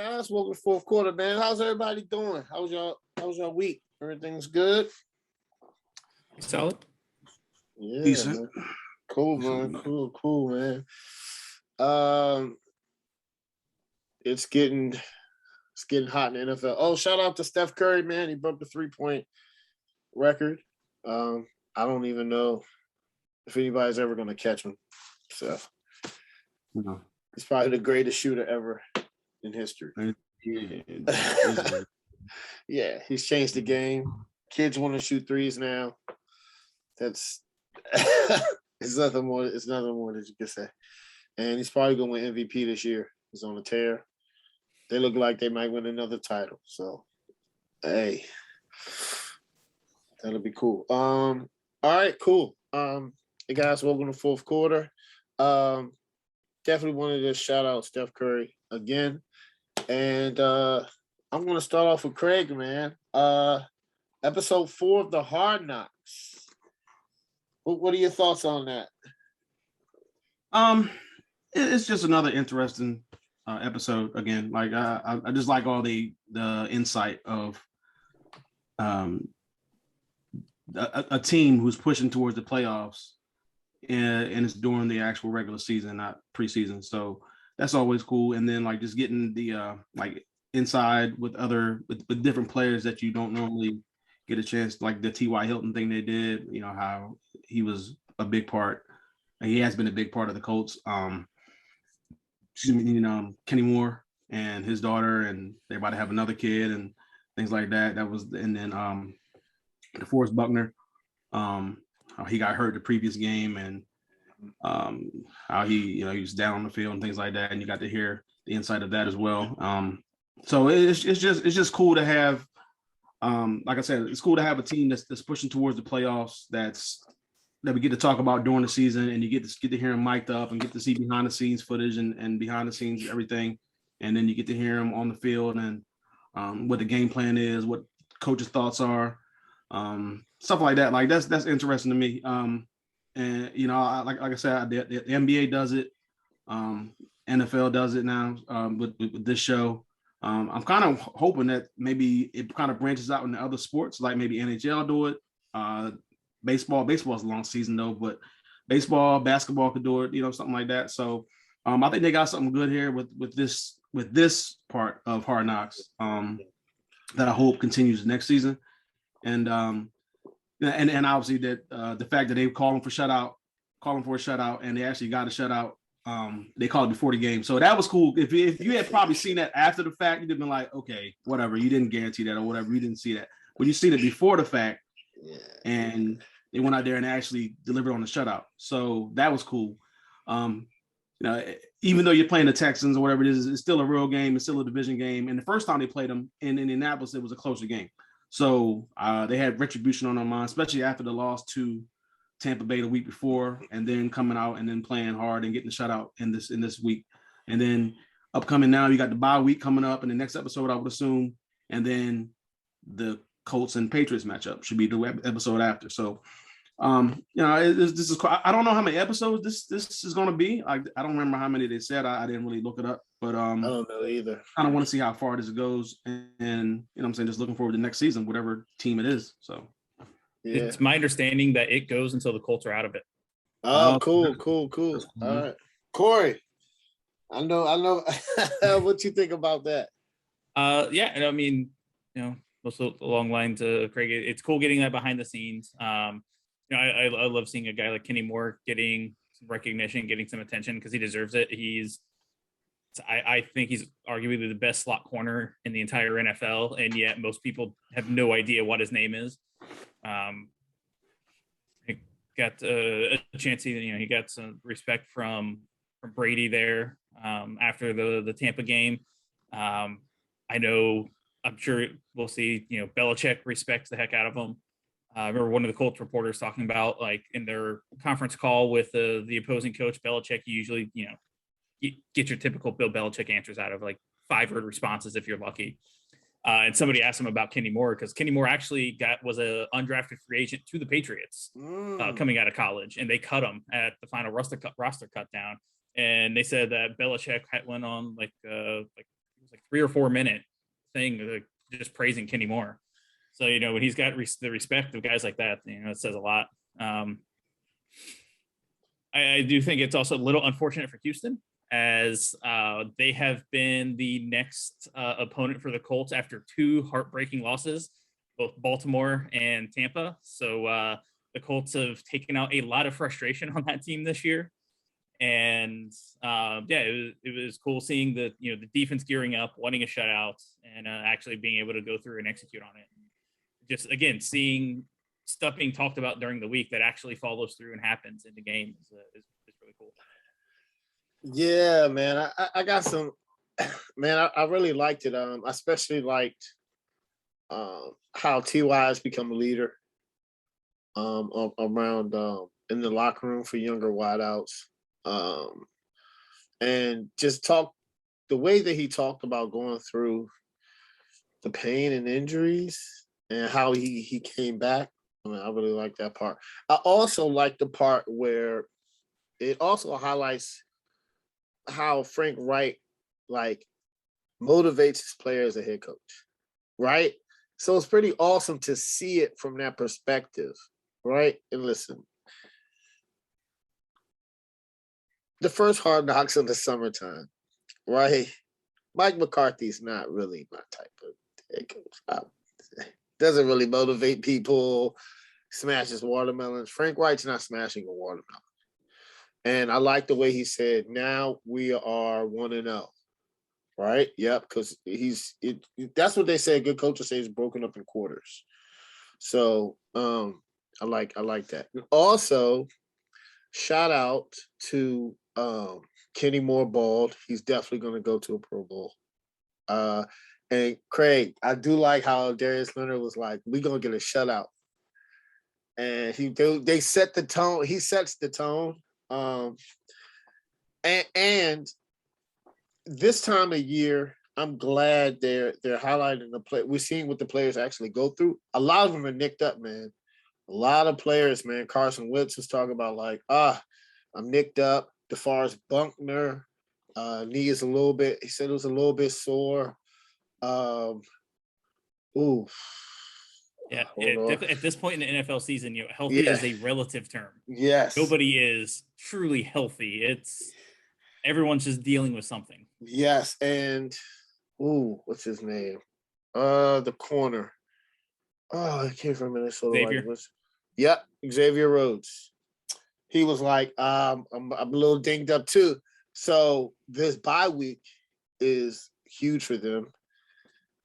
guys? Welcome to fourth quarter, man. How's everybody doing? How's your week? Everything's good? Solid? Yeah. Decent. Man. Cool, man. Cool, man. It's getting hot in the NFL. Oh, shout out to Steph Curry, man. He broke the 3-point record. I don't even know if anybody's ever going to catch him. So, No. He's probably the greatest shooter ever in history. Yeah, he's changed the game. Kids want to shoot threes now. That's it's nothing more that you can say. And he's probably going to win MVP this year. He's on a tear. They look like they might win another title. So, hey, that'll be cool. All right, cool. Hey guys, welcome to fourth quarter. Definitely wanted to shout out Steph Curry again. And I'm going to start off with Craig, man. Episode 4 of the Hard Knocks. What are your thoughts on that? It's just another interesting episode again. Like I just like all the insight of a team who's pushing towards the playoffs, and it's during the actual regular season, not preseason. So that's always cool. And then like just getting the like inside with different players that you don't normally get a chance, like the T.Y. Hilton thing they did. You know how he was a big part. He has been a big part of the Colts. Kenny Moore and his daughter, and they're about to have another kid and things like that. And then DeForest Buckner, how he got hurt the previous game, and how he was down on the field and things like that. And you got to hear the insight of that as well. So it's just cool to have, like I said, it's cool to have a team that's pushing towards the playoffs. That we get to talk about during the season, and you get to hear them mic'd up and get to see behind the scenes footage and behind the scenes everything, and then you get to hear them on the field and what the game plan is, what coaches' thoughts are, stuff like that. Like that's interesting to me. And like I said, the NBA does it, NFL does it now with this show. I'm kind of hoping that maybe it kind of branches out into other sports, like maybe NHL do it. Baseball's a long season though, but basketball could do it, something like that. So I think they got something good here with this part of Hard Knocks that I hope continues next season. And obviously that the fact that they calling for a shutout, and they actually got a shutout. They called it before the game, so that was cool. If you had probably seen that after the fact, you'd have been like, okay, whatever. You didn't guarantee that or whatever. You didn't see that, but you seen it before the fact. Yeah. And they went out there and actually delivered on the shutout. So that was cool. Even though you're playing the Texans or whatever it is, it's still a real game. It's still a division game. And the first time they played them in Indianapolis, it was a closer game. So they had retribution on their mind, especially after the loss to Tampa Bay the week before, and then coming out and then playing hard and getting the shutout in this week. And then upcoming now, you got the bye week coming up in the next episode, I would assume. And then the Colts and Patriots matchup should be the episode after. So, this is. I don't know how many episodes this is going to be. I don't remember how many they said. I didn't really look it up, but I don't know either. I don't want to see how far this goes, and I'm saying, just looking forward to next season, whatever team it is. So, yeah. It's my understanding that it goes until the Colts are out of it. Oh, cool. All right, Corey. I know. What you think about that? Yeah, and I mean, also along lines of Craig, it's cool getting that behind the scenes. I love seeing a guy like Kenny Moore getting some recognition, getting some attention, because he deserves it. I think he's arguably the best slot corner in the entire NFL, and yet most people have no idea what his name is. He got a chance. He got some respect from Brady there after the Tampa game. I'm sure we'll see, Belichick respects the heck out of him. I remember one of the Colts reporters talking about, like, in their conference call with the opposing coach, Belichick, you usually, you get your typical Bill Belichick answers out of like 5 word responses if you're lucky. And somebody asked him about Kenny Moore, because Kenny Moore actually was a undrafted free agent to the Patriots coming out of college, and they cut him at the final roster cut down. And they said that Belichick went on like was like 3 or 4 minute thing, just praising Kenny Moore. So, when he's got the respect of guys like that, it says a lot. I do think it's also a little unfortunate for Houston, as they have been the next opponent for the Colts after 2 heartbreaking losses, both Baltimore and Tampa. So the Colts have taken out a lot of frustration on that team this year. And it was cool seeing the defense gearing up, wanting a shutout, and actually being able to go through and execute on it. Just again, seeing stuff being talked about during the week that actually follows through and happens in the game is really cool. Yeah, man. I got some, man. I really liked it. I especially liked how Ty has become a leader around in the locker room for younger wideouts, and just the way that he talked about going through the pain and injuries and how he came back. I mean, I really like that part. I also like the part where it also highlights how Frank Wright motivates his players as a head coach, right? So it's pretty awesome to see it from that perspective, right? And listen, the first Hard Knocks in the summertime, right? Mike McCarthy's not really my type of head coach. Doesn't really motivate people, smashes watermelons. Frank Wright's not smashing a watermelon. And I like the way he said, now we are 1-0, right? Yep, because that's what they say. A good coach will say is broken up in quarters. So I like that. And also, shout out to Kenny Moore bald. He's definitely going to go to a Pro Bowl. And Craig, I do like how Darius Leonard was like, "We gonna get a shutout," and they set the tone. He sets the tone. And this time of year, I'm glad they're highlighting the play. We're seeing what the players actually go through. A lot of them are nicked up, man. A lot of players, man. Carson Wentz was talking about I'm nicked up. DeForest Buckner, knee is a little bit. He said it was a little bit sore. At this point in the NFL season, healthy is a relative term. Yes. Nobody is truly healthy. Everyone's just dealing with something. Yes. And what's his name? The corner. Oh, I came from Minnesota. Xavier. Yep, Xavier Rhodes. He was like, I'm a little dinged up too. So this bye week is huge for them.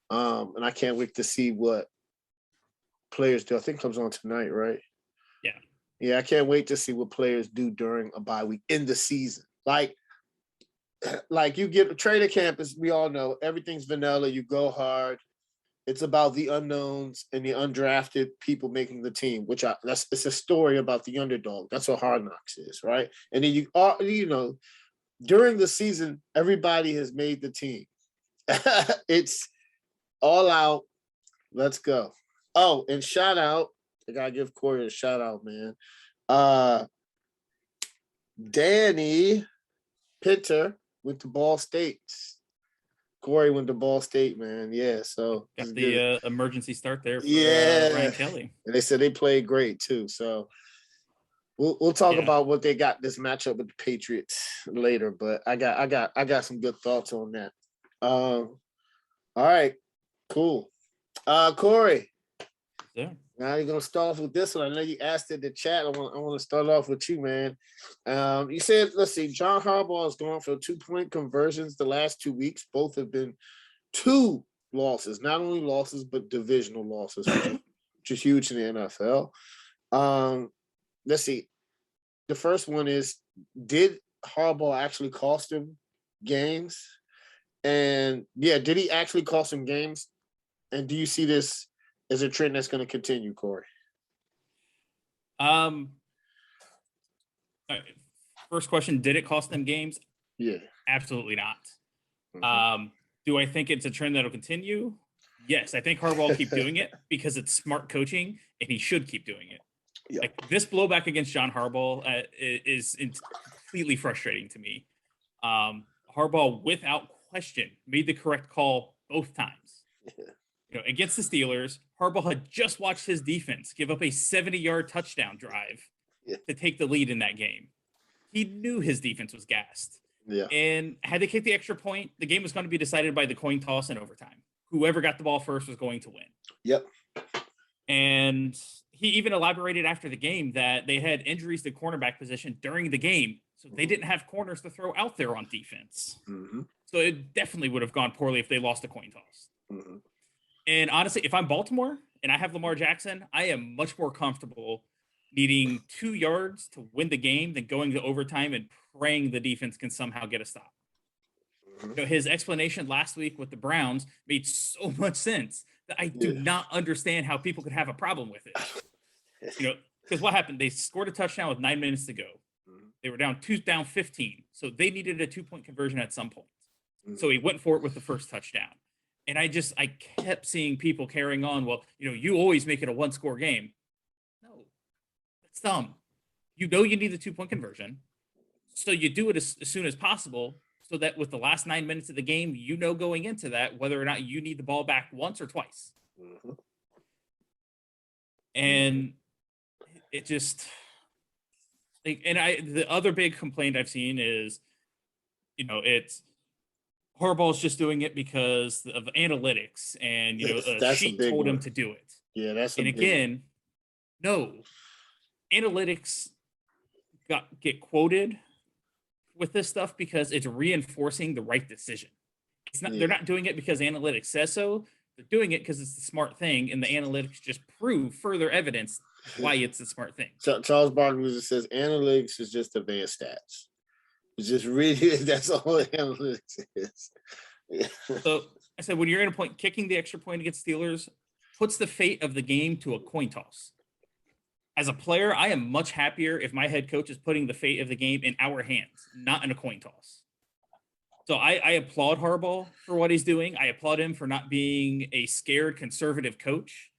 And I can't wait to see what players do. I think it comes on tonight, right? Yeah. Yeah, I can't wait to see what players do during a bye week in the season. Like you get a trader camp, as we all know, everything's vanilla. You go hard. It's about the unknowns and the undrafted people making the team, it's a story about the underdog. That's what Hard Knocks is, right? And then during the season, everybody has made the team. It's all out. Let's go. Oh, and shout out. I gotta give Corey a shout out, man. Danny Pitter went to Ball State. Corey went to Ball State, man. Yeah, so got the emergency start there for Ryan Kelly. And they said they played great too. So we'll talk about what they got this matchup with the Patriots later. But I got some good thoughts on that. All right, cool. Corey. Yeah. Now you're gonna start off with this one. I know you asked in the chat. I want to start off with you, man. You said, let's see, John Harbaugh is going for 2-point conversions the last 2 weeks. Both have been 2 losses, not only losses but divisional losses, which is huge in the NFL. Let's see. The first one is, did Harbaugh actually cost him games? And did he actually cost him games? And do you see this as a trend that's going to continue, Corey? First question, did it cost them games? Yeah. Absolutely not. Mm-hmm. Do I think it's a trend that'll continue? Yes, I think Harbaugh will keep doing it because it's smart coaching and he should keep doing it. Yeah. Like this blowback against John Harbaugh is completely frustrating to me. Harbaugh, without question, made the correct call both times. Against the Steelers, Harbaugh had just watched his defense give up a 70-yard touchdown drive to take the lead in that game. He knew his defense was gassed. Yeah. And had they kicked the extra point, the game was going to be decided by the coin toss in overtime. Whoever got the ball first was going to win. Yep. And he even elaborated after the game that they had injuries to cornerback position during the game. So they didn't have corners to throw out there on defense. Mm-hmm. So it definitely would have gone poorly if they lost a coin toss. Mm-hmm. And honestly, if I'm Baltimore and I have Lamar Jackson, I am much more comfortable needing 2 yards to win the game than going to overtime and praying the defense can somehow get a stop. His explanation last week with the Browns made so much sense that I do not understand how people could have a problem with it. Because what happened? They scored a touchdown with 9 minutes to go. They were down 15, so they needed a 2-point conversion at some point. So he went for it with the first touchdown. And I kept seeing people carrying on. Well, you always make it a 1-score game. No, that's dumb. You need the 2-point conversion. So you do it as soon as possible so that with the last 9 minutes of the game, going into that, whether or not you need the ball back once or twice. Mm-hmm. And it just, the other big complaint I've seen is, it's Harbaugh's just doing it because of analytics and, a sheet told him to do it. Yeah, that's and again, no, analytics get quoted with this stuff because it's reinforcing the right decision. It's not. They're not doing it because analytics says so. They're doing it because it's the smart thing, and the analytics just prove further evidence why it's the smart thing. Charles Barkley says analytics is just advanced stats. It's just really that's all analytics is. Yeah. So I said, when you're in a point, kicking the extra point against Steelers puts the fate of the game to a coin toss. As a player, I am much happier if my head coach is putting the fate of the game in our hands, not in a coin toss. So I applaud Harbaugh for what he's doing. I applaud him for not being a scared conservative coach.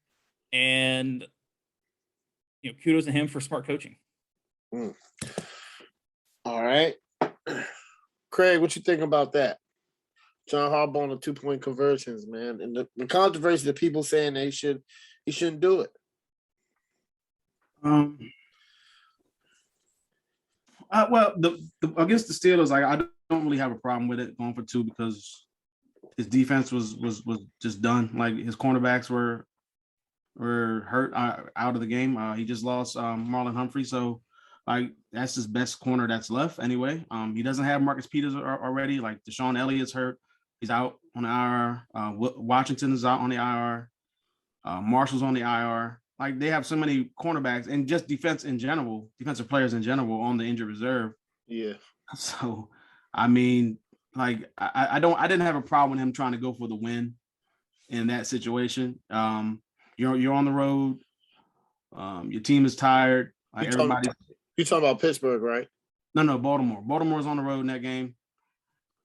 And, kudos to him for smart coaching. All right. Craig, what you think about that? John Harbaugh on the 2-point conversions, man. And the controversy, the people saying he shouldn't do it. Well, the against the Steelers, I don't really have a problem with it going for 2 because his defense was just done. Like his cornerbacks were hurt out of the game. He just lost Marlon Humphrey, so that's his best corner that's left anyway. He doesn't have Marcus Peters already. Like Deshaun Elliott's hurt; he's out on the IR. Washington is out on the IR. Marshall's on the IR. Like they have so many cornerbacks and just defensive players in general on the injured reserve. Yeah. So, I mean, like I didn't have a problem with him trying to go for the win in that situation. You're on the road. Your team is tired. Like you're talking about Pittsburgh, right? No, Baltimore. Baltimore's on the road in that game.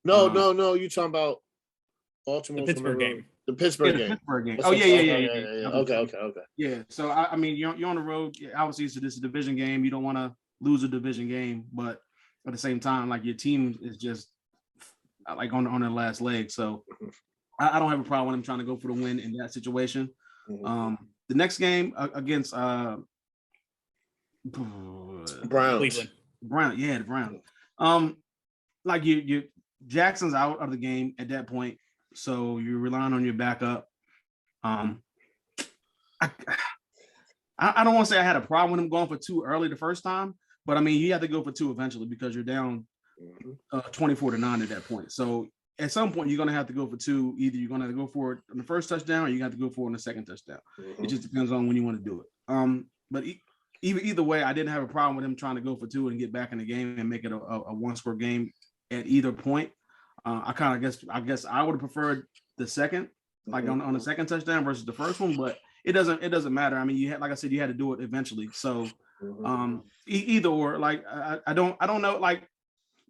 No. You're talking about Baltimore. The Pittsburgh game. The Pittsburgh game. Pittsburgh game. Yeah. Okay. Yeah. So I mean, you're on the road. Obviously, this is a division game. You don't want to lose a division game, but at the same time, like your team is just like on their last leg. So I don't have a problem with him trying to go for the win in that situation. The next game against Browns. Cleveland. The Browns. Like you Jackson's out of the game at that point, so you're relying on your backup. I don't want to say I had a problem with him going for 2 early the first time, but I mean you have to go for 2 eventually because you're down 24-9 at that point. So at some point you're gonna have to go for 2. Either you're gonna have to go for it on the first touchdown, or you have to go for it on the second touchdown. It just depends on when you want to do it. But either way, I didn't have a problem with him trying to go for 2 and get back in the game and make it a 1-score game at either point. I guess I would have preferred the second, like on the second touchdown versus the first one, but it doesn't matter. I mean, like I said, you had to do it eventually. So either or, like I don't know, like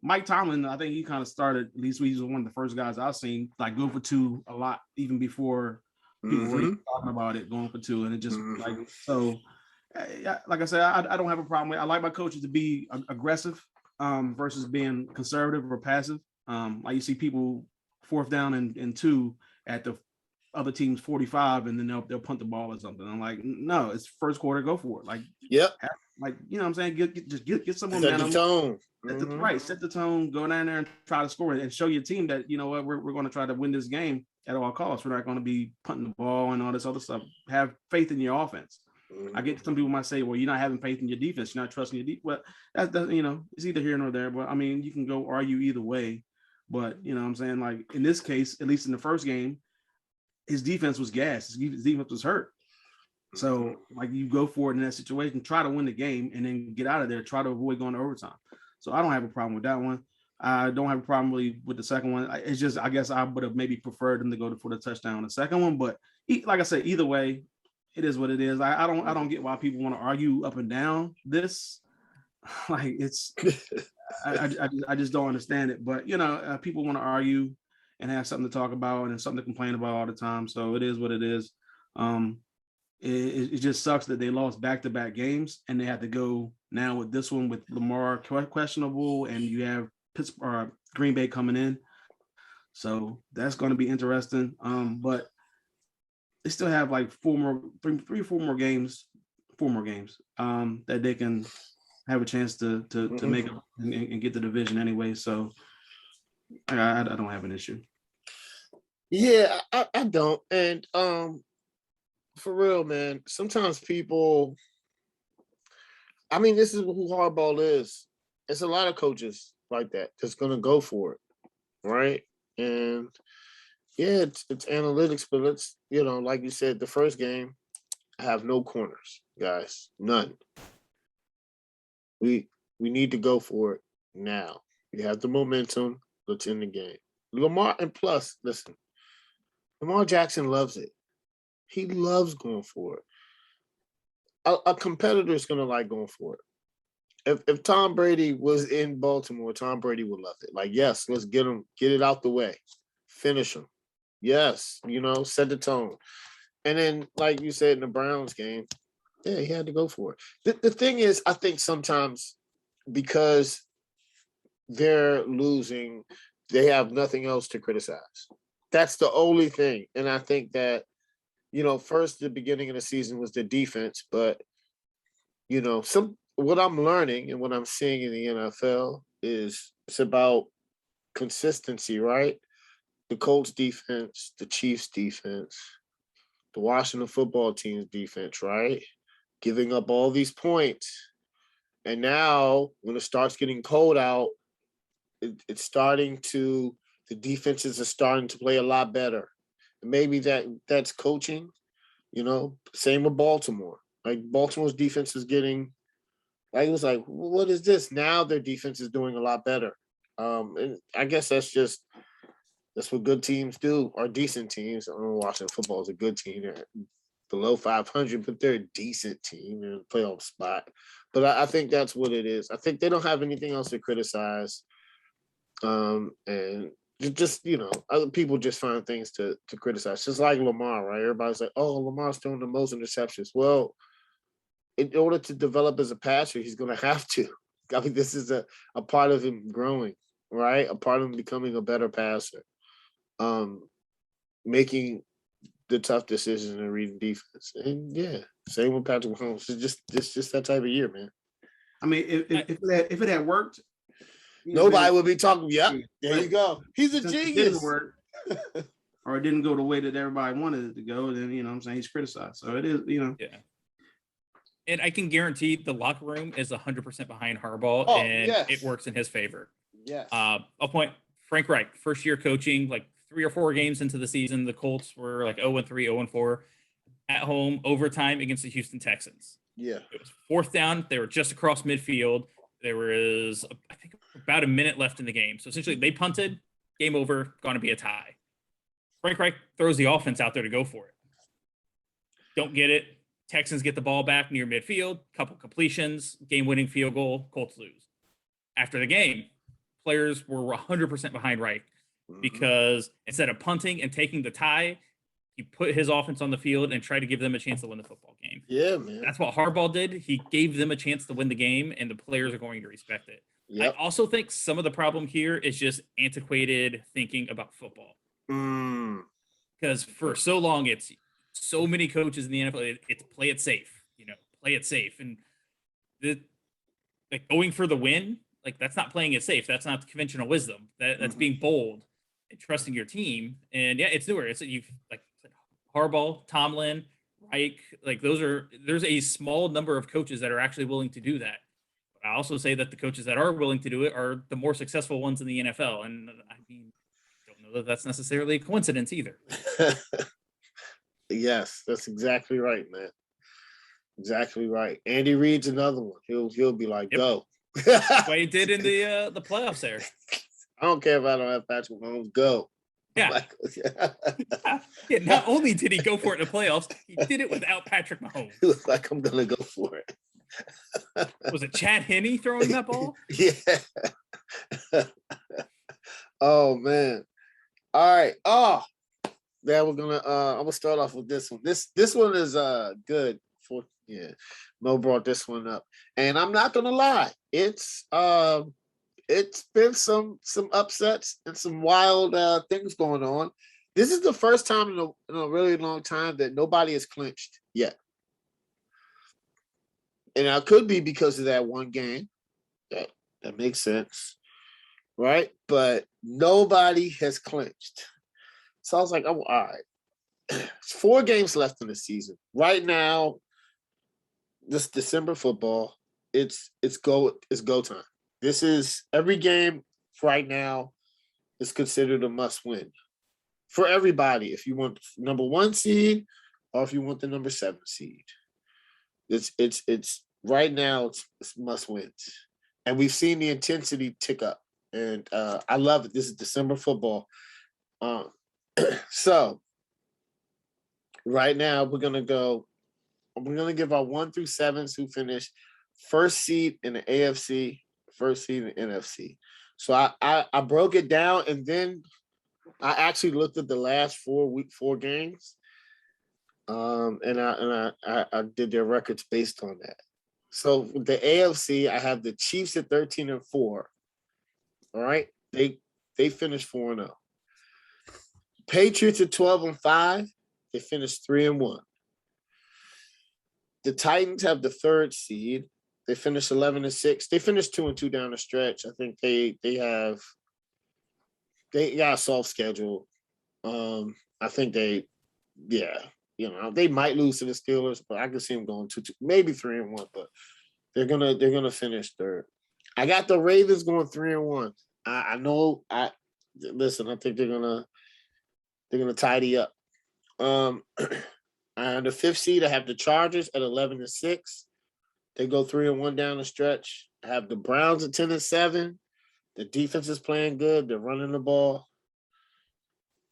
Mike Tomlin, I think he kind of started, at least he's one of the first guys I've seen like go for 2 a lot, even before people were even talking about it, going for 2. And it just like, so like I said, I don't have a problem with it. I like my coaches to be aggressive versus being conservative or passive. Like you see people 4th down and 2 at the other team's 45, and then they'll punt the ball or something. I'm like, no, it's first quarter, go for it. Like, yep. Like, you know what I'm saying? Get some Set momentum. the tone. Set the tone, go down there and try to score it and show your team that, you know what, we're going to try to win this game at all costs. We're not going to be punting the ball and all this other stuff. Have faith in your offense. I get some people might say, well, you're not having faith in your defense. You're not trusting your defense. Well, that's, you know, it's either here nor there. But I mean, you can go argue either way. But, you know what I'm saying? Like in this case, at least in the first game, his defense was gassed. His defense was hurt. So like you go for it in that situation, try to win the game and then get out of there, try to avoid going to overtime. So I don't have a problem with that one. I don't have a problem really with the second one. It's just, I guess I would have maybe preferred them to go for the touchdown on the second one. But like I said, either way, it is what it is. I don't get why people want to argue up and down this. Like it's, I just don't understand it. But you know, people want to argue and have something to talk about and something to complain about all the time. So it is what it is. It just sucks that they lost back-to-back games and they have to go now with this one with Lamar questionable and you have Pittsburgh, Green Bay coming in. So that's going to be interesting. But they still have like four more games that they can have a chance to make it and get the division anyway. So I don't have an issue. Yeah, I don't. And for real, man, sometimes people, I mean, this is who Harbaugh is. It's a lot of coaches like that that's going to go for it, right? And yeah, it's analytics, but let's, you know, like you said, the first game, I have no corners, guys, none. We need to go for it now. We have the momentum. Let's end the game. Lamar, and plus, listen, Lamar Jackson loves it. He loves going for it. A competitor is going to like going for it. If Tom Brady was in Baltimore, Tom Brady would love it. Like, yes, let's get it out the way, finish him. Yes, you know, set the tone. And then, like you said in the Browns game, yeah, he had to go for it. The thing is, I think sometimes because they're losing, they have nothing else to criticize. That's the only thing. And I think that, you know, first the beginning of the season was the defense, but you know, what I'm learning and what I'm seeing in the NFL is it's about consistency, right? The Colts defense, the Chiefs defense, the Washington football team's defense, right? Giving up all these points. And now when it starts getting cold out, it's starting to, the defenses are starting to play a lot better. Maybe that's coaching, you know, same with Baltimore. Like Baltimore's defense is getting, like, it was like, what is this? Now their defense is doing a lot better. And I guess that's what good teams do, or decent teams. I don't know, Washington football is a good team. They're below 500, but they're a decent team in a playoff spot. But I think that's what it is. I think they don't have anything else to criticize. And just, you know, other people just find things to criticize. Just like Lamar, right? Everybody's like, oh, Lamar's throwing the most interceptions. Well, in order to develop as a passer, he's going to have to. I mean, this is a part of him growing, right? A part of him becoming a better passer. Making the tough decisions and reading defense. And yeah, same with Patrick Mahomes. It's just that type of year, man. I mean, if it had worked, nobody would be talking. Yep, there you go. He's a genius. It didn't work, or it didn't go the way that everybody wanted it to go, then, you know what I'm saying, he's criticized. So it is, you know. Yeah. And I can guarantee the locker room is 100% behind Harbaugh, and yes, it works in his favor. Yes. I'll point Frank Reich, first year coaching, like 3 or 4 games into the season, the Colts were like 0-3, 0-4 at home, overtime against the Houston Texans. Yeah. It was 4th down. They were just across midfield. There was, I think, about a minute left in the game. So essentially, they punted, game over, going to be a tie. Frank Reich throws the offense out there to go for it. Don't get it. Texans get the ball back near midfield, couple completions, game-winning field goal, Colts lose. After the game, players were 100% behind Reich because instead of punting and taking the tie, he put his offense on the field and tried to give them a chance to win the football game. Yeah, man. That's what Harbaugh did. He gave them a chance to win the game, and the players are going to respect it. Yep. I also think some of the problem here is just antiquated thinking about football. Because for so long, it's so many coaches in the NFL, it's play it safe, play it safe. And like going for the win, like that's not playing it safe. That's not conventional wisdom. That's being bold and trusting your team. And yeah, it's newer. You've like Harbaugh, Tomlin, Reich, like there's a small number of coaches that are actually willing to do that. But I also say that the coaches that are willing to do it are the more successful ones in the NFL. And I mean, I don't know that that's necessarily a coincidence either. Yes, that's exactly right, man. Exactly right. Andy Reid's another one. He'll be like, go. That's what he did in the playoffs there. I don't care if I don't have Patrick Mahomes. Go. Yeah. Like, Yeah. Not only did he go for it in the playoffs, he did it without Patrick Mahomes. He was like, I'm gonna go for it. Was it Chad Henne throwing that ball? Yeah. Oh man. All right. Oh, yeah. I'm gonna start off with this one. This one is good. Mo brought this one up, and I'm not gonna lie. It's been some upsets and some wild things going on. This is the first time in a really long time that nobody has clinched yet. And it could be because of that one game. That makes sense. Right? But nobody has clinched. So I was like, oh, all right. It's 4 games left in the season. Right now, this December football, it's go time. This is every game right now is considered a must win for everybody. If you want number 1 seed or if you want the number 7 seed, it's right now it's must wins, and we've seen the intensity tick up, and I love it. This is December football, so right now we're gonna give our 1 through 7s who finished first seed in the AFC, first seed in the NFC. So I broke it down, and then I actually looked at the last 4 games, and I did their records based on that. So with the AFC, I have the Chiefs at 13-4. All right, they finished 4-0. Patriots at 12-5. They finished 3-1. The Titans have the 3rd seed. They finished 11-6. They finished 2-2 down the stretch. I think they got a soft schedule. I think they might lose to the Steelers, but I can see them going 2-2, maybe 3-1. But they're gonna finish 3rd. I got the Ravens going 3-1. I know. Listen. I think they're gonna tidy up. And the 5th seed, I have the Chargers at 11-6. They go 3-1 down the stretch. I have the Browns at 10-7. The defense is playing good. They're running the ball.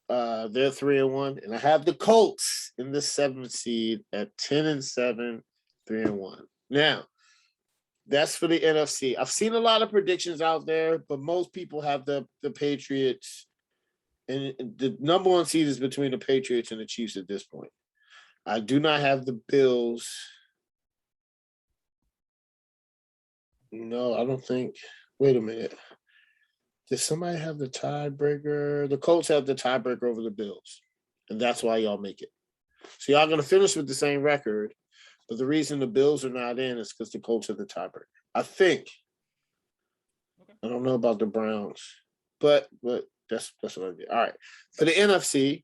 They're 3-1. And I have the Colts in the 7th seed at 10-7, 3-1. Now, that's for the NFC. I've seen a lot of predictions out there, but most people have the Patriots. And the number 1 seed is between the Patriots and the Chiefs at this point. I do not have the Bills. No, I don't think. Wait a minute. Does somebody have the tiebreaker? The Colts have the tiebreaker over the Bills, and that's why y'all make it. So y'all going to finish with the same record, but the reason the Bills are not in is because the Colts have the tiebreaker. I think. Okay. I don't know about the Browns, but that's what I did. All right. For the NFC,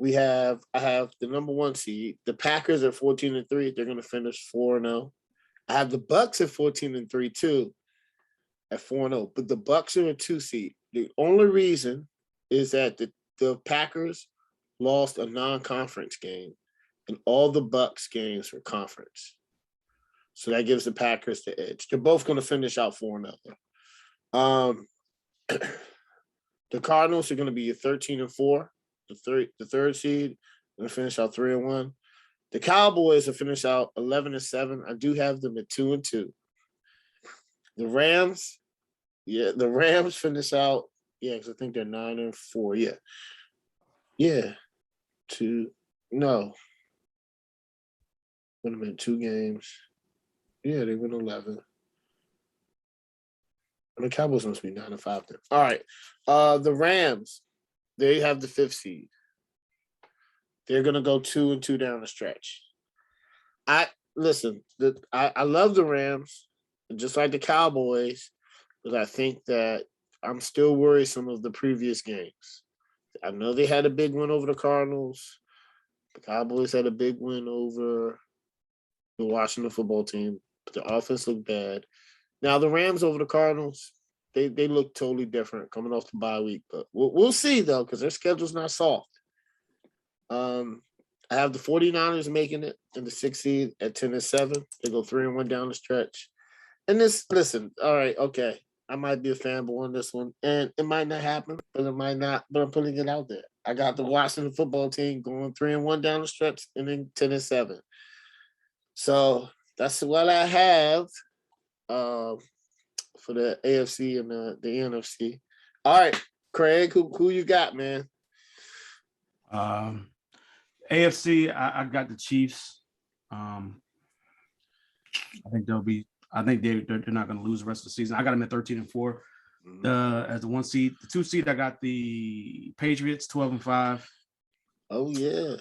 I have the number 1 seed. The Packers at 14-3. They're going to finish 4-0. I have the Bucks at 14-3 too, at 4-0. But the Bucks are a 2 seed. The only reason is that the Packers lost a non-conference game, and all the Bucks games were conference. So that gives the Packers the edge. They're both going to finish out 4-0. The Cardinals are going to be a 13-4, the 3rd seed. Going to finish out 3-1. The Cowboys will finish out 11-7. I do have them at 2-2. The Rams finish out, because I think they're 9-4. Yeah. No. Wait a minute, 2 games. Yeah, they win 11. The Cowboys must be 9-5 then. All right. The Rams, they have the 5th seed. They're gonna go 2-2 down the stretch. I love the Rams, just like the Cowboys, but I think that I'm still worrisome of the previous games. I know they had a big win over the Cardinals. The Cowboys had a big win over the Washington football team, but the offense looked bad. Now the Rams over the Cardinals, they look totally different coming off the bye week, but we'll see though, because their schedule's not soft. I have the 49ers making it in the 6th seed at 10-7. They go 3-1 down the stretch. And all right, okay. I might be a fanboy on this one, and it might not happen, but it might not. But I'm putting it out there. I got the Washington football team going 3-1 down the stretch, and then 10-7. So that's what I have for the AFC and the NFC. All right, Craig, who you got, man? AFC, I got the Chiefs. I think they're not going to lose the rest of the season. I got them at 13-4. As the 1 seed, the 2 seed, I got the Patriots 12-5. Oh yeah.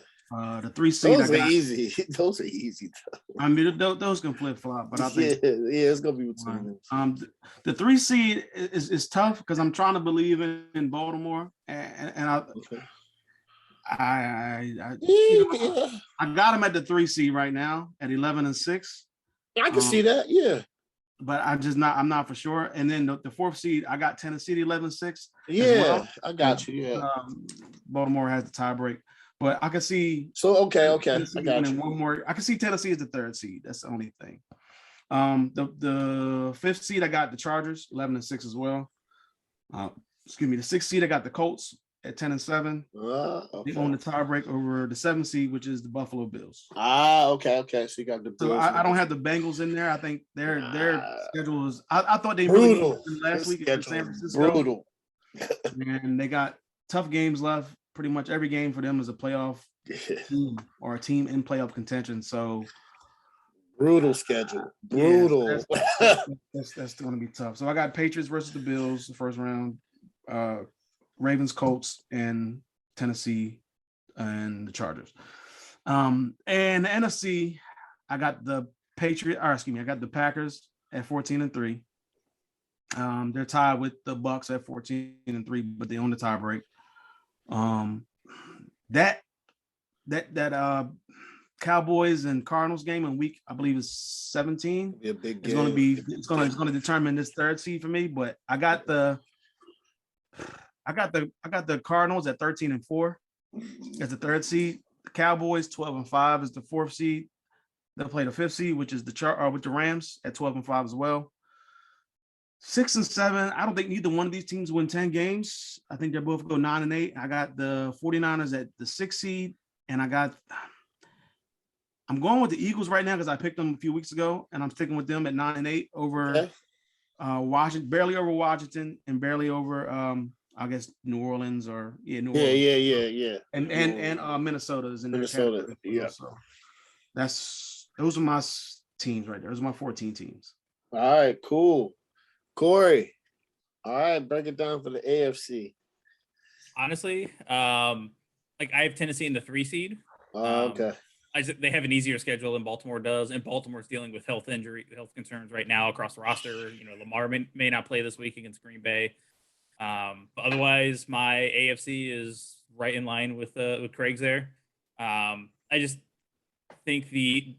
The 3 seed, those are easy. Those are easy. I mean, those can flip flop, but I think it's gonna be between them. The 3 seed is tough because I'm trying to believe in Baltimore, and I got them at the 3 seed right now at 11-6. I can see that, yeah. But I'm not for sure. And then the 4th seed, I got Tennessee 11-6. Yeah, well. I got you. Yeah. Baltimore has the tiebreak, but I can see. So okay. I got you. One more. I can see Tennessee as the 3rd seed. That's the only thing. The 5th seed, I got the Chargers 11-6 as well. The 6th seed, I got the Colts at 10-7. Okay. They own the tiebreak over the 7th seed, which is the Buffalo Bills. Okay. So you got the Bills. So I don't have the Bengals in there. I think their schedule is. I thought they brutal. Really last week in San Francisco. Brutal. And they got tough games left. Pretty much every game for them is a playoff team or a team in playoff contention. So brutal schedule. Brutal. That's going to be tough. So I got Patriots versus the Bills the first round. Ravens, Colts, and Tennessee, and the Chargers. And the NFC, I got the I got the Packers at 14-3. They're tied with the Bucks at 14-3, but they own the tiebreak. That Cowboys and Cardinals game in week, I believe, is 17. Be a big game. It's going to determine this 3rd seed for me. But I got the Cardinals at 13-4 as the 3rd seed. The Cowboys 12-5 is the 4th seed. They'll play the 5th seed, which is with the Rams at 12-5 as well. 6-7. I don't think neither one of these teams win 10 games. I think they're both go 9-8. I got the 49ers at the 6th seed, and I'm going with the Eagles right now because I picked them a few weeks ago, and I'm sticking with them at 9-8 over Washington, barely over Washington, and barely over I guess New Orleans or New Orleans. Yeah. And Minnesota is in Minnesota. Yeah. So those are my teams right there. Those are my 14 teams. All right, cool. Corey. All right, break it down for the AFC. Honestly, I have Tennessee in the 3 seed. Okay. They have an easier schedule than Baltimore does, and Baltimore's dealing with health concerns right now across the roster. Lamar may not play this week against Green Bay. But otherwise, my AFC is right in line with Craig's there. I just think the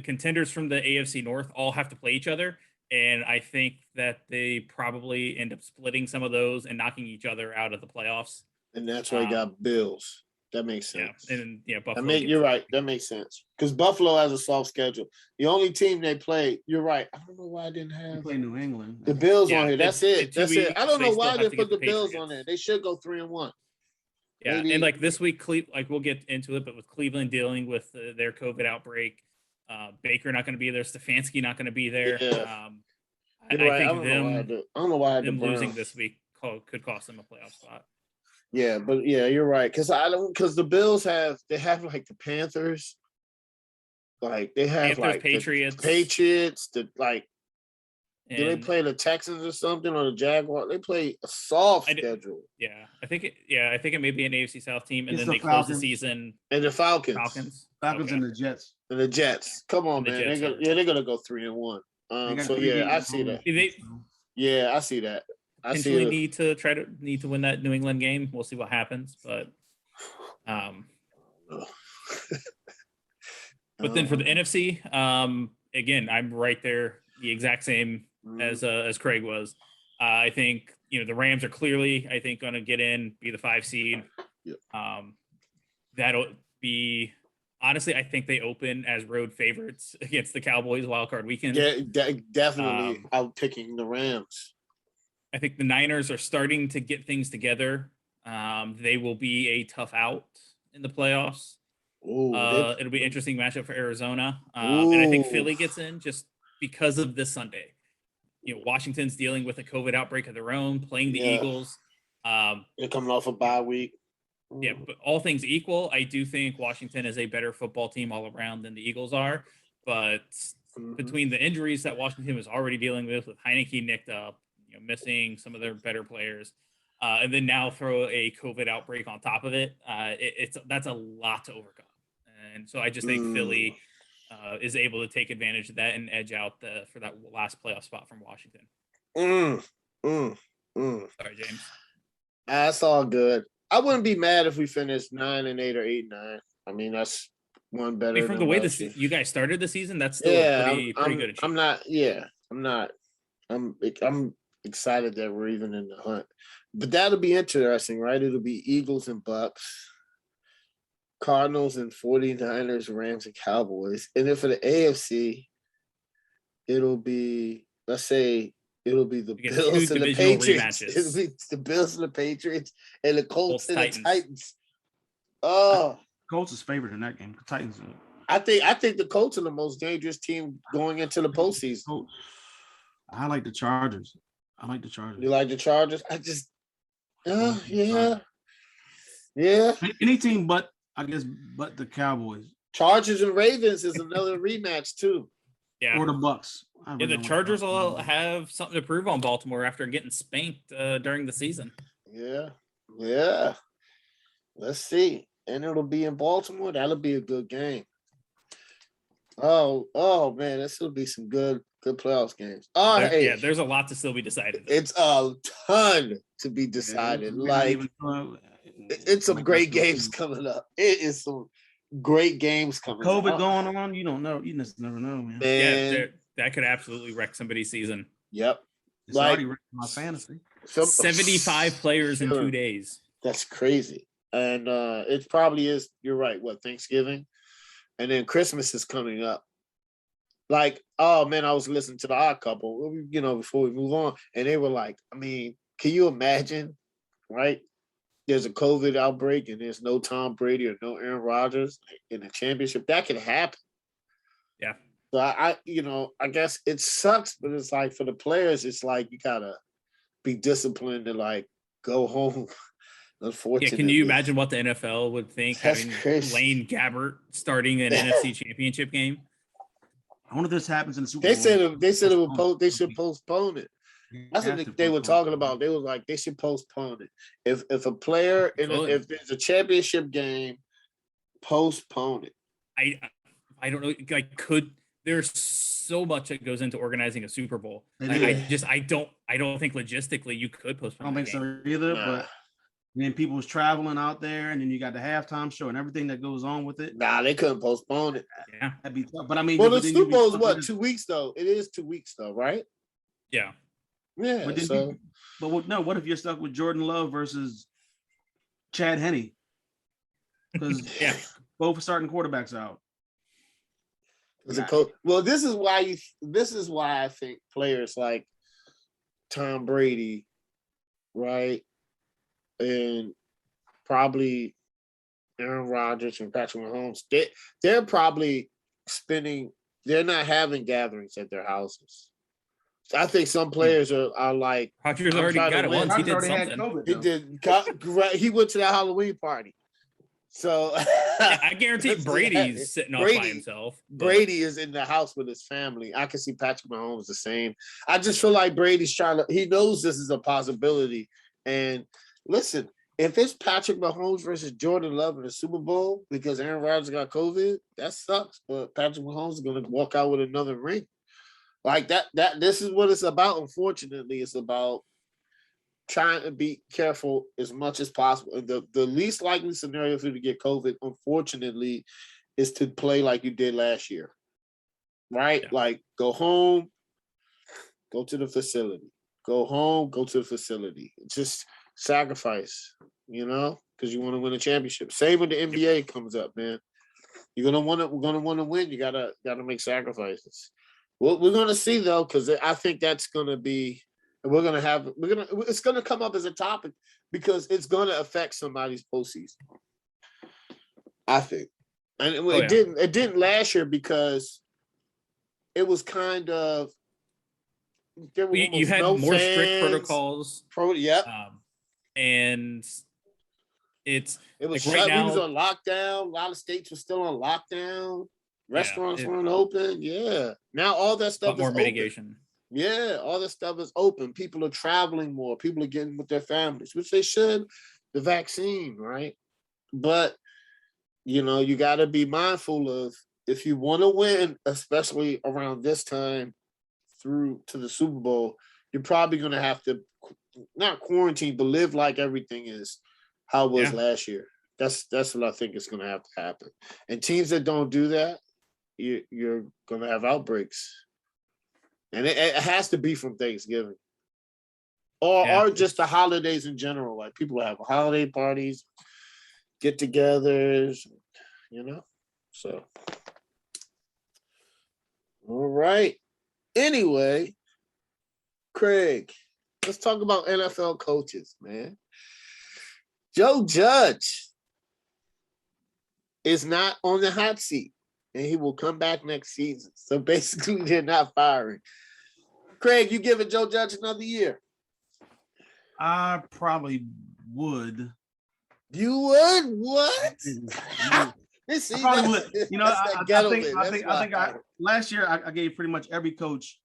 contenders from the AFC North all have to play each other, and I think that they probably end up splitting some of those and knocking each other out of the playoffs. And that's why you got Bills. That makes sense. Yeah, and Buffalo. You're right. That makes sense because Buffalo has a soft schedule. The only team they played, you're right. I don't know why I didn't have play New England. The Bills on here. That's it. I don't know why they put the Bills Patriots on there. They should go 3-1. Yeah, maybe. And this week, we'll get into it, but with Cleveland dealing with their COVID outbreak, Baker not going to be there, Stefanski not going to be there. Yeah. I think I don't know why them losing this week could cost them a playoff spot. Yeah, but you're right. Because the Bills have like the Panthers, like they have Panthers, Patriots, Do they play the Texans or something or the Jaguars? They play a soft schedule. Yeah, I think it may be an AFC South team, and It's then the they close the Falcons. season. And the Falcons. Falcons Okay. and the Jets. And the Jets. Come on, And the man. Jets, They're gonna go 3-1. So yeah, I see that. Yeah, I see that. I potentially see need to win that New England game. We'll see what happens, but but then for the NFC, again, I'm right there, the exact same as Craig was. I think the Rams are clearly, I think, going to get in, be the 5 seed. Yeah. That'll be honestly, I think they open as road favorites against the Cowboys wildcard weekend. Yeah, definitely. I'm picking the Rams. I think the Niners are starting to get things together. They will be a tough out in the playoffs. It'll be an interesting matchup for Arizona. And I think Philly gets in just because of this Sunday. Washington's dealing with a COVID outbreak of their own, playing the Eagles. They're coming off a bye week. Yeah, but all things equal, I do think Washington is a better football team all around than the Eagles are. But between the injuries that Washington was already dealing with Heineke nicked up, missing some of their better players, and then now throw a COVID outbreak on top of it, that's a lot to overcome. And so I just think Philly is able to take advantage of that and edge out for that last playoff spot from Washington. Sorry, James. That's all good. I wouldn't be mad if we finished 9-8 or 8-9. I mean, that's one better. I mean, from the way you guys started the season, that's still pretty good achievement. I'm excited that we're even in the hunt. But that'll be interesting, right? It'll be Eagles and Bucks, Cardinals and 49ers, Rams and Cowboys. And then for the AFC, it'll be the Bills and the Patriots. It'll be the Bills and the Patriots and the Colts and the Titans. Oh, Colts is favored in that game. The Titans. I think the Colts are the most dangerous team going into the postseason. I like the Chargers. You like the Chargers? I just, yeah. Any team but the Cowboys. Chargers and Ravens is another rematch too. Yeah. Or the Bucks. Yeah, the Chargers will have something to prove on Baltimore after getting spanked during the season. Yeah. Let's see. And it'll be in Baltimore. That'll be a good game. Oh man, this will be some good playoffs games. There's a lot to still be decided. It's a ton to be decided. It's some great games coming up. It is some great games coming up. COVID going on, you don't know. You just never know, man. Yeah, that could absolutely wreck somebody's season. Yep. It's already wrecked my fantasy. 75 players in 2 days. That's crazy. And it probably is, you're right, Thanksgiving? And then Christmas is coming up. Like, oh man, I was listening to the Odd Couple, before we move on, and they were like, I mean, can you imagine, right? There's a COVID outbreak and there's no Tom Brady or no Aaron Rodgers in the championship. That could happen. Yeah. So I guess it sucks, but it's like for the players, it's like you gotta be disciplined to like go home. Unfortunately. Yeah, can you imagine what the NFL would think having Blaine Gabbert starting an NFC Championship game? I wonder if this happens in the Super Bowl. They should postpone it. That's what they were talking about. They were like, they should postpone it. If a player if there's a championship game, postpone it. I don't know. Like, there's so much that goes into organizing a Super Bowl. I don't think logistically you could postpone. I don't think so either. Nah. But then people was traveling out there, and then you got the halftime show and everything that goes on with it. Nah, they couldn't postpone it. Yeah, that'd be tough. But I mean, the Super Bowl is what, 2 weeks though? It is 2 weeks though, right? Yeah. Yeah. What if you're stuck with Jordan Love versus Chad Henne? Because both starting quarterbacks out. Well, this is why I think players like Tom Brady, right, and probably Aaron Rodgers and Patrick Mahomes, they're probably they're not having gatherings at their houses. So I think some players are like, Rodgers already got it once. He did something. He went to that Halloween party. So I guarantee Brady's sitting off by himself. Brady is in the house with his family. I can see Patrick Mahomes the same. I just feel like Brady's he knows this is a possibility. And listen, if it's Patrick Mahomes versus Jordan Love in the Super Bowl because Aaron Rodgers got COVID, that sucks. But Patrick Mahomes is going to walk out with another ring. Like that. This is what it's about. Unfortunately, it's about trying to be careful as much as possible. And the least likely scenario for you to get COVID, unfortunately, is to play like you did last year. Right? Yeah. Like go home, go to the facility. Go home, go to the facility. Just sacrifice, because you want to win a championship. Same when the NBA comes up, man. We're gonna want to win. You gotta make sacrifices. Well, we're gonna see though, because I think that's gonna be. It's gonna come up as a topic because it's gonna affect somebody's postseason. I think, and it didn't last year because it was kind of. You had more strict protocols. And it was like right now, we was on lockdown. A lot of states were still on lockdown. Restaurants weren't open. Yeah. Now all that stuff is more open. mitigation. Yeah, all this stuff is open. People are traveling more. People are getting with their families, which they should. The vaccine, right? But you got to be mindful of if you want to win, especially around this time through to the Super Bowl, you're probably going to have to not quarantine, but live like everything is how it was last year. That's what I think is going to have to happen. And teams that don't do that, you're going to have outbreaks. And it has to be from Thanksgiving or just the holidays in general. Like people have holiday parties, get-togethers, So, all right. Anyway, Craig, let's talk about NFL coaches, man. Joe Judge is not on the hot seat, and he will come back next season. So basically, they're not firing. Craig, you giving Joe Judge another year? I probably would. You would? What? I probably would. I think last year I gave pretty much every coach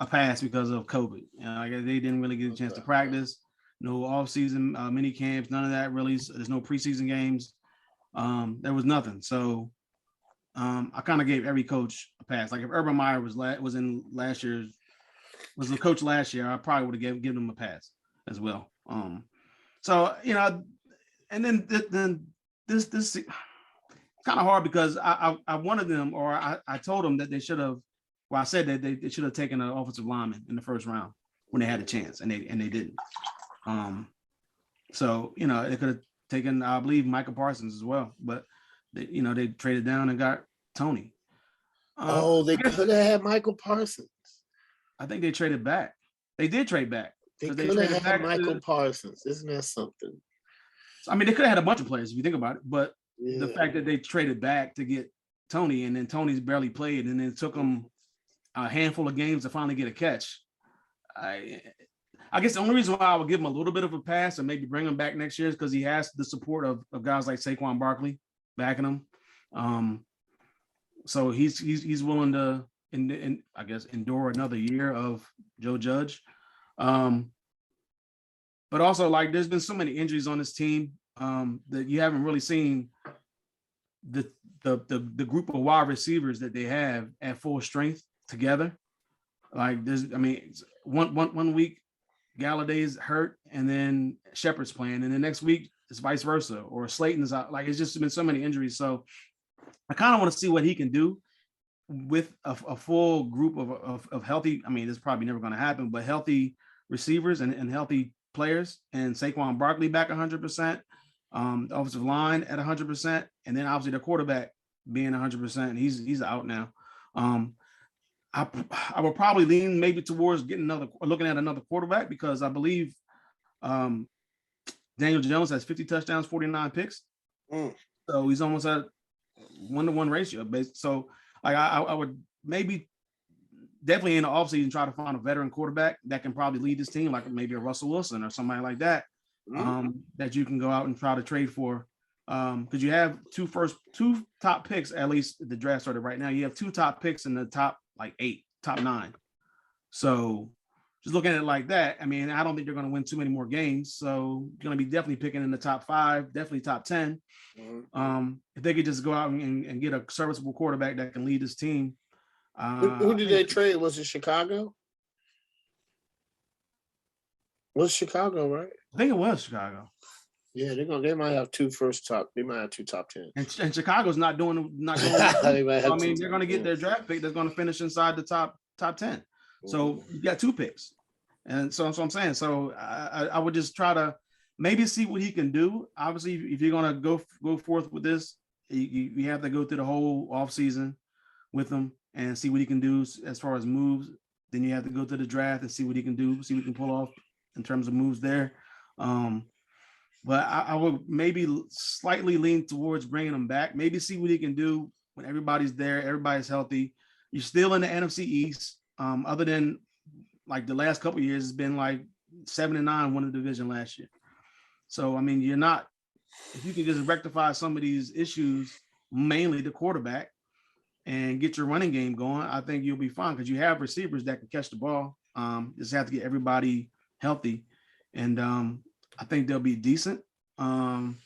a pass because of COVID. They didn't really get a chance to practice. No off-season mini camps, none of that really. There's no preseason games. There was nothing. So I kind of gave every coach a pass. Like if Urban Meyer was the coach last year, I probably would have given him a pass as well. And then this it's kind of hard because I wanted them, or I told them that they should have. Well, I said that they should have taken an offensive lineman in the first round when they had a chance, and they didn't. They could have taken, I believe, Michael Parsons as well, but they traded down and got Tony. They could have had Michael Parsons. I think they traded back. They did trade back. They could have had Michael Parsons. Isn't that something? I mean, they could have had a bunch of players if you think about it, but the fact that they traded back to get Tony, and then Tony's barely played, and then it took them a handful of games to finally get a catch. I guess the only reason why I would give him a little bit of a pass and maybe bring him back next year is because he has the support of guys like Saquon Barkley backing him. So he's willing to, I guess, endure another year of Joe Judge. But also, like, there's been so many injuries on this team that you haven't really seen the group of wide receivers that they have at full strength together. Like one week Galladay's hurt and then Shepard's playing, and the next week it's vice versa, or Slayton's out. Like, it's just been so many injuries. So I kind of want to see what he can do with a full group of healthy. I mean, this is probably never going to happen, but healthy receivers and healthy players, and Saquon Barkley back 100%, the offensive line at 100%, and then obviously the quarterback being 100%. He's out now. I will probably lean maybe towards looking at another quarterback, because I believe Daniel Jones has 50 touchdowns, 49 picks. So he's almost at 1-to-1 ratio. So I would maybe definitely in the offseason try to find a veteran quarterback that can probably lead this team, like maybe a Russell Wilson or somebody like that, that you can go out and try to trade for because you have two top picks, at least the draft started right now. You have two top picks in the top like 8, top 9. So just looking at it like that, I mean, I don't think they're going to win too many more games. So you're going to be definitely picking in the top 5, definitely top 10. If they could just go out and get a serviceable quarterback that can lead this team. Who did they trade? Was it Chicago? Was Chicago, right? I think it was Chicago. Yeah, they might have two top 10s. And Chicago's not doing They might have I mean, two they're going to get their draft pick that's going to finish inside the top 10. So you got 2 picks. And so that's what I'm saying. So I would just try to maybe see what he can do. Obviously, if you're going to go forth with this, you have to go through the whole offseason with him and see what he can do as far as moves. Then you have to go to the draft and see what he can do, see what he can pull off in terms of moves there. But I would maybe slightly lean towards bringing him back. Maybe see what he can do when everybody's there, everybody's healthy. You're still in the NFC East. Other than like the last couple of years, it's been like 7-9 won the division last year. So I mean, if you can just rectify some of these issues, mainly the quarterback, and get your running game going, I think you'll be fine because you have receivers that can catch the ball. Just have to get everybody healthy, and I think they'll be decent. But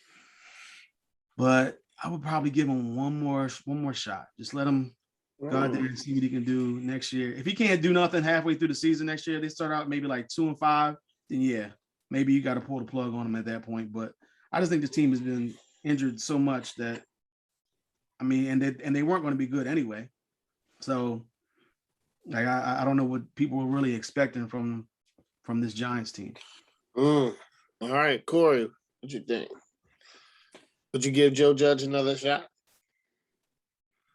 I would probably give him one more shot. Just let him go out there and see what he can do next year. If he can't do nothing halfway through the season next year, they start out maybe like 2-5, then yeah, maybe you got to pull the plug on him at that point. But I just think the team has been injured so much that, I mean, and they weren't going to be good anyway. So like I don't know what people were really expecting from this Giants team. All right, Corey, what you think? Would you give Joe Judge another shot?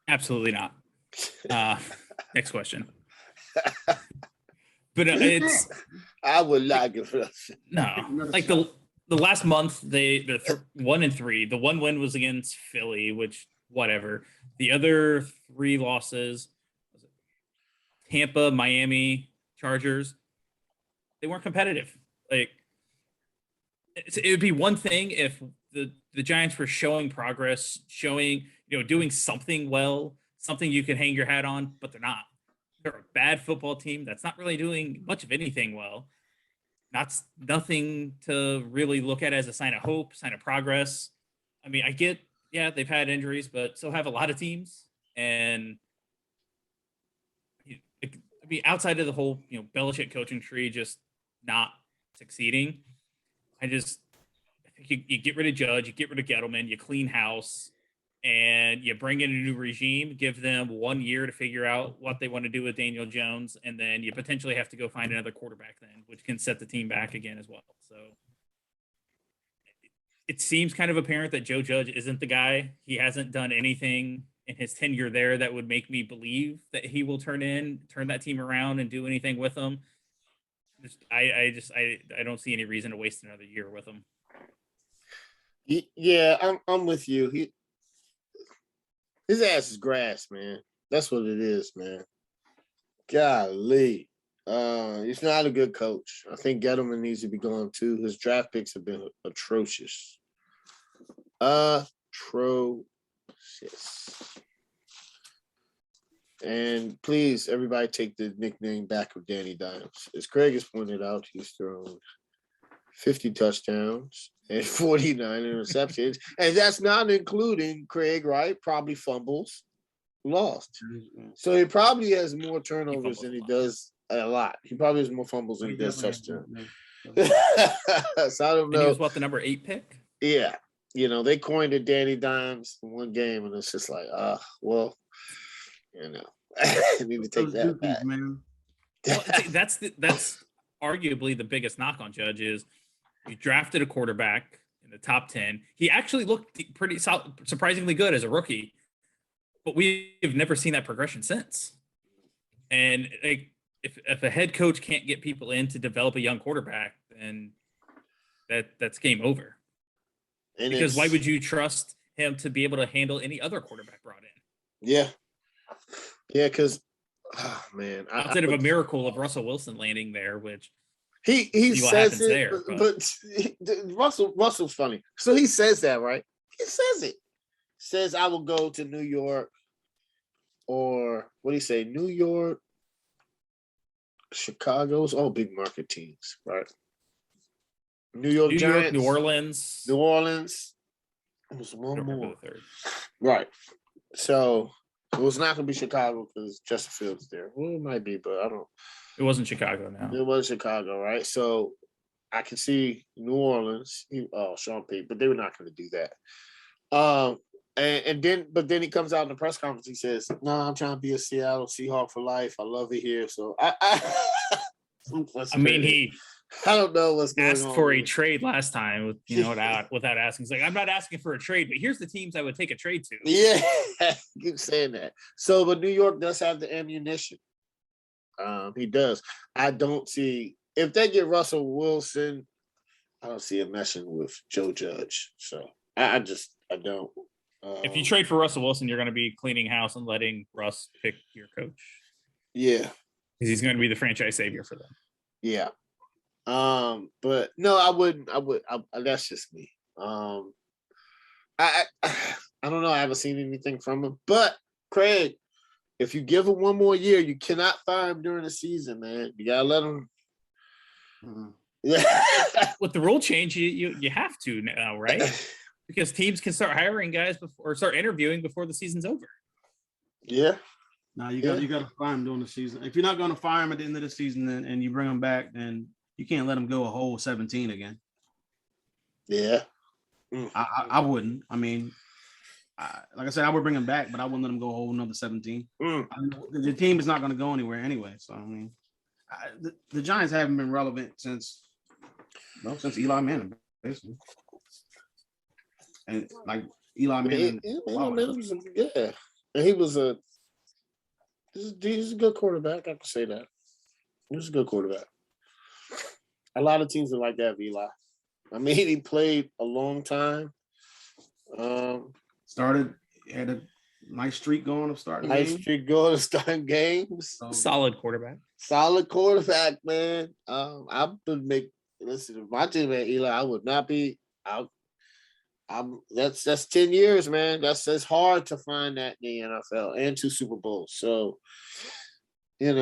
Absolutely not. Next question. But it's I would not give it no like the last month they're 1-3. The one win was against Philly, which whatever. The other 3 losses, Tampa, Miami, Chargers, they weren't competitive. Like it would be one thing if the Giants were showing progress, showing, doing something well, something you can hang your hat on, but they're not. They're a bad football team that's not really doing much of anything well. Nothing to really look at as a sign of hope, sign of progress. I mean, I get, yeah, they've had injuries, but so have a lot of teams. And I mean, outside of the whole, Belichick coaching tree just not succeeding, I think you get rid of Judge, you get rid of Gettleman, you clean house, and you bring in a new regime, give them 1 year to figure out what they want to do with Daniel Jones, and then you potentially have to go find another quarterback then, which can set the team back again as well. So it seems kind of apparent that Joe Judge isn't the guy. He hasn't done anything in his tenure there that would make me believe that he will turn that team around and do anything with them. I don't see any reason to waste another year with him. Yeah, I'm with you. His ass is grass, man. That's what it is, man. Golly. He's not a good coach. I think Gettleman needs to be gone too. His draft picks have been atrocious. Atrocious. And please, everybody take the nickname back of Danny Dimes. As Craig has pointed out, he's thrown 50 touchdowns and 49 interceptions. And that's not including Craig, right? Probably fumbles lost. So he probably has more turnovers than he does a lot. He probably has more fumbles than he does touchdowns. So I don't know. And he was what, the number 8 pick? Yeah. They coined it Danny Dimes in one game, and it's just like, well, I need to take that back. Man. Well, that's arguably the biggest knock on Judge is you drafted a quarterback in the top 10. He actually looked pretty surprisingly good as a rookie, but we've never seen that progression since. And if a head coach can't get people in to develop a young quarterback, then that's game over. And because why would you trust him to be able to handle any other quarterback brought in? Yeah. Yeah, because, man. Outside of a miracle of Russell Wilson landing there, which he says it, but Russell's funny. So he says that, right? He says it. Says I will go to New York, or what do you say? New York, Chicago's all big market teams, right? New York Giants, New Orleans. New Orleans. It was one remember more. the third. Right. So it was not going to be Chicago because Justin Fields is there. Well, it might be, but I don't. It wasn't Chicago now. It was Chicago, right? So I can see New Orleans. Sean Payton, but they were not going to do that. And then he comes out in the press conference. He says, "No, I'm trying to be a Seattle Seahawk for life. I love it here." So I don't know what's going on. Asked for a trade last time, without asking. He's like, I'm not asking for a trade, but here's the teams I would take a trade to. Yeah, keep saying that. So, but New York does have the ammunition. He does. I don't see if they get Russell Wilson. I don't see him messing with Joe Judge. So I don't. If you trade for Russell Wilson, you're going to be cleaning house and letting Russ pick your coach. Yeah, because he's going to be the franchise savior for them. Yeah. But no, I wouldn't. That's just me. I don't know. I haven't seen anything from him. But Craig, if you give him one more year, you cannot fire him during the season, man. You gotta let him. Yeah. With the rule change, you have to now, right? Because teams can start hiring guys or start interviewing before the season's over. Yeah. No, you got to fire him during the season. If you're not going to fire him at the end of the season and you bring him back, then you can't let him go a whole 17 again. Yeah. I wouldn't. I mean, like I said, I would bring him back, but I wouldn't let him go a whole another 17. The team is not going to go anywhere anyway. So, I mean, the Giants haven't been relevant since Eli Manning, basically. And like Eli Manning. Yeah. And he's a good quarterback. I can say that. He's a good quarterback. A lot of teams are like that, Eli. I mean, he played a long time. Had a nice streak going of starting games. Solid quarterback. Solid quarterback, man. I would make if my team had Eli, I would not be out. That's 10 years, man. That's hard to find that in the NFL and 2 Super Bowls. So, I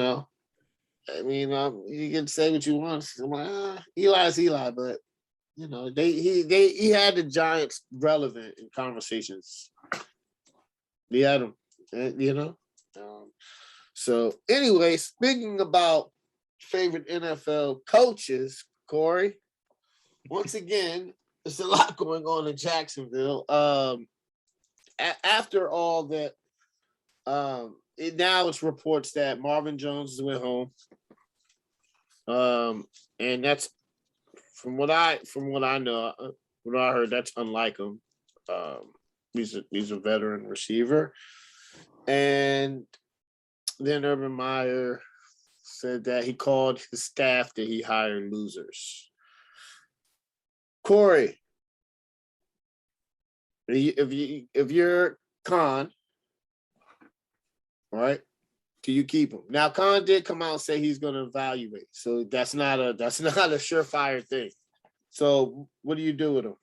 mean, you can say what you want. I'm like, Eli's Eli, but he had the Giants relevant in conversations. He had them, So anyway, speaking about favorite NFL coaches, Corey, once again, there's a lot going on in Jacksonville. After all that, now it's reports that Marvin Jones went home. And that's from what I know, what I heard, that's unlike him. He's a veteran receiver. And then Urban Meyer said that he called his staff that he hired losers. Corey, if you're Khan, right? Do you keep him? Now, Khan did come out and say he's going to evaluate, so that's not a surefire thing. So, what do you do with him?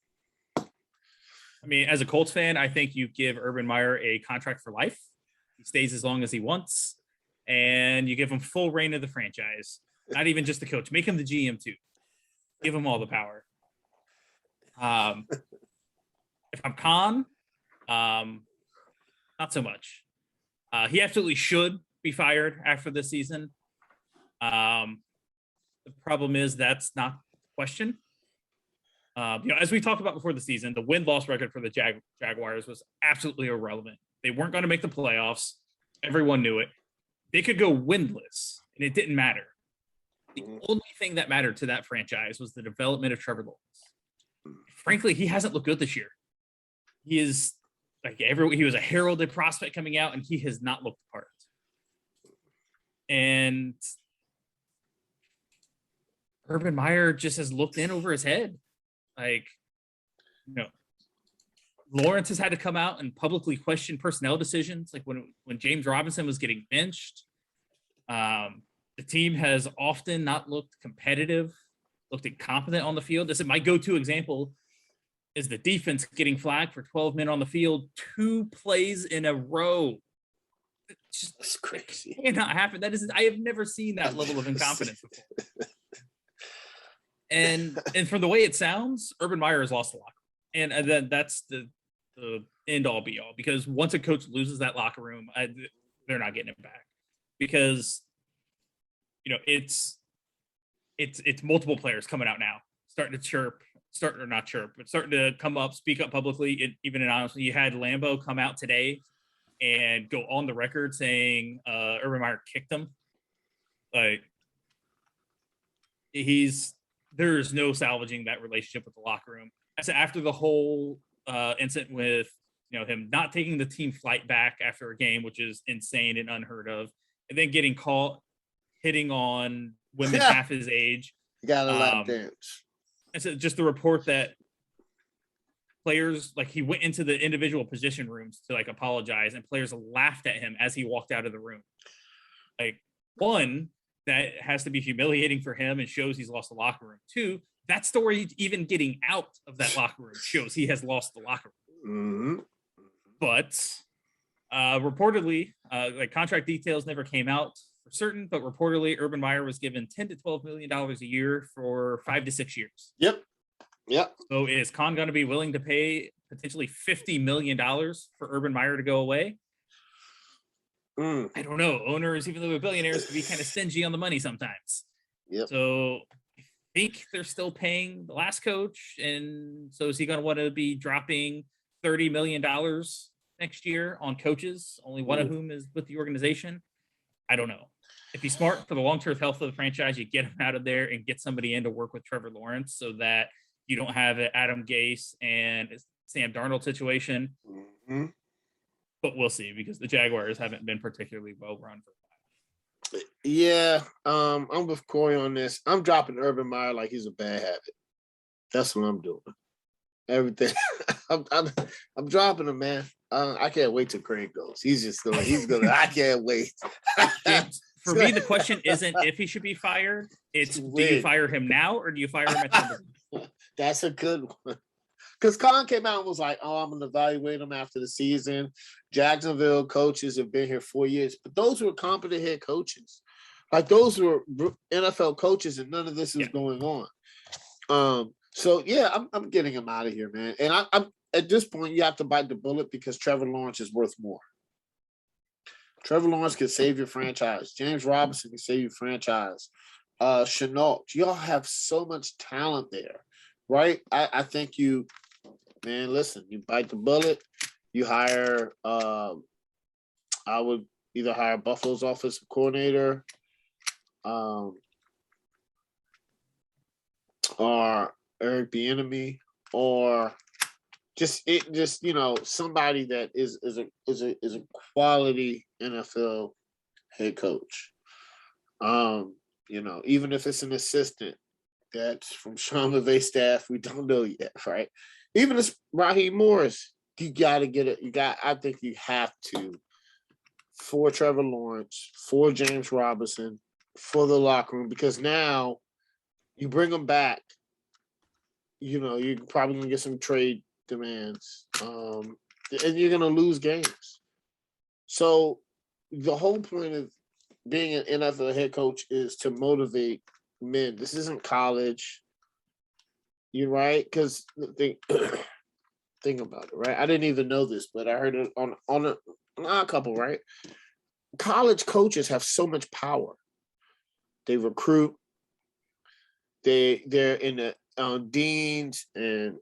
I mean, as a Colts fan, I think you give Urban Meyer a contract for life. He stays as long as he wants, and you give him full reign of the franchise. Not even just the coach. Make him the GM too. Give him all the power. If I'm Khan, not so much. He absolutely should be fired after this season. The problem is that's not the question. As we talked about before the season, the win-loss record for the Jaguars was absolutely irrelevant. They weren't going to make the playoffs. Everyone knew it. They could go winless, and it didn't matter. The only thing that mattered to that franchise was the development of Trevor Lawrence. Frankly, he hasn't looked good this year. He is he was a heralded prospect coming out, and he has not looked the part. And Urban Meyer just has looked in over his head. Lawrence has had to come out and publicly question personnel decisions. Like when James Robinson was getting benched, the team has often not looked competitive, looked incompetent on the field. This is my go-to example. is the defense getting flagged for 12 men on the field 2 plays in a row. That's crazy. It cannot happen. I have never seen that level of incompetence before. And from the way it sounds, Urban Meyer has lost the locker room. And then that's the end all be all, because once a coach loses that locker room, they're not getting it back, because it's multiple players coming out now, starting to come up, speak up publicly. Even honestly, you had Lambeau come out today and go on the record saying Urban Meyer kicked him. Like, there's no salvaging that relationship with the locker room. I said, after the whole incident with him not taking the team flight back after a game, which is insane and unheard of, and then getting caught hitting on women half his age. You got a lap dance. And so just the report that players, like, he went into the individual position rooms to like apologize, and players laughed at him as he walked out of the room. Like, one, that has to be humiliating for him and shows he's lost the locker room. Two, that story even getting out of that locker room shows he has lost the locker room. Mm-hmm. But reportedly, like, contract details never came out for certain, but reportedly Urban Meyer was given $10 to $12 million a year for 5 to 6 years. Yep. So is Khan going to be willing to pay potentially $50 million for Urban Meyer to go away? I don't know. Owners, even though they're billionaires, can be kind of stingy on the money sometimes. Yep. So I think they're still paying the last coach. And so is he going to want to be dropping $30 million next year on coaches, only one of whom is with the organization? I don't know. If he's smart for the long-term health of the franchise, you get him out of there and get somebody in to work with Trevor Lawrence, so that you don't have an Adam Gase and Sam Darnold situation. Mm-hmm. But we'll see, because the Jaguars haven't been particularly well run for a while. Yeah, I'm with Corey on this. I'm dropping Urban Meyer like he's a bad habit. That's what I'm doing. Everything. I'm dropping him, man. I can't wait till Craig goes. He's gonna. I can't wait. James, for me, the question isn't if he should be fired. It's, do you fire him now or do you fire him at the end of the year? That's a good one. Because Khan came out and was like, "Oh, I'm going to evaluate him after the season." Jacksonville coaches have been here 4 years, but those were competent head coaches. Like, those were NFL coaches, and none of this is going on. So yeah, I'm getting him out of here, man. And I'm at this point, you have to bite the bullet, because Trevor Lawrence is worth more. Trevor Lawrence can save your franchise. James Robinson can save your franchise. Chenault, y'all have so much talent there, right? I think you, man, listen, you bite the bullet. You hire, I would either hire Buffalo's offensive coordinator, or Eric Bieniemy, or just somebody that is a quality NFL head coach. Even if it's an assistant that's from Sean McVay's staff, we don't know yet, right? Even if it's Raheem Morris, you got to get it. I think you have to, for Trevor Lawrence, for James Robinson, for the locker room, because now you bring them back. You're probably going to get some trade demands, and you're going to lose games. So the whole point of being an NFL head coach is to motivate men. This isn't college. You're right, because think about it, right? I didn't even know this, but I heard it on a couple, right? College coaches have so much power. They recruit. They're in the deans and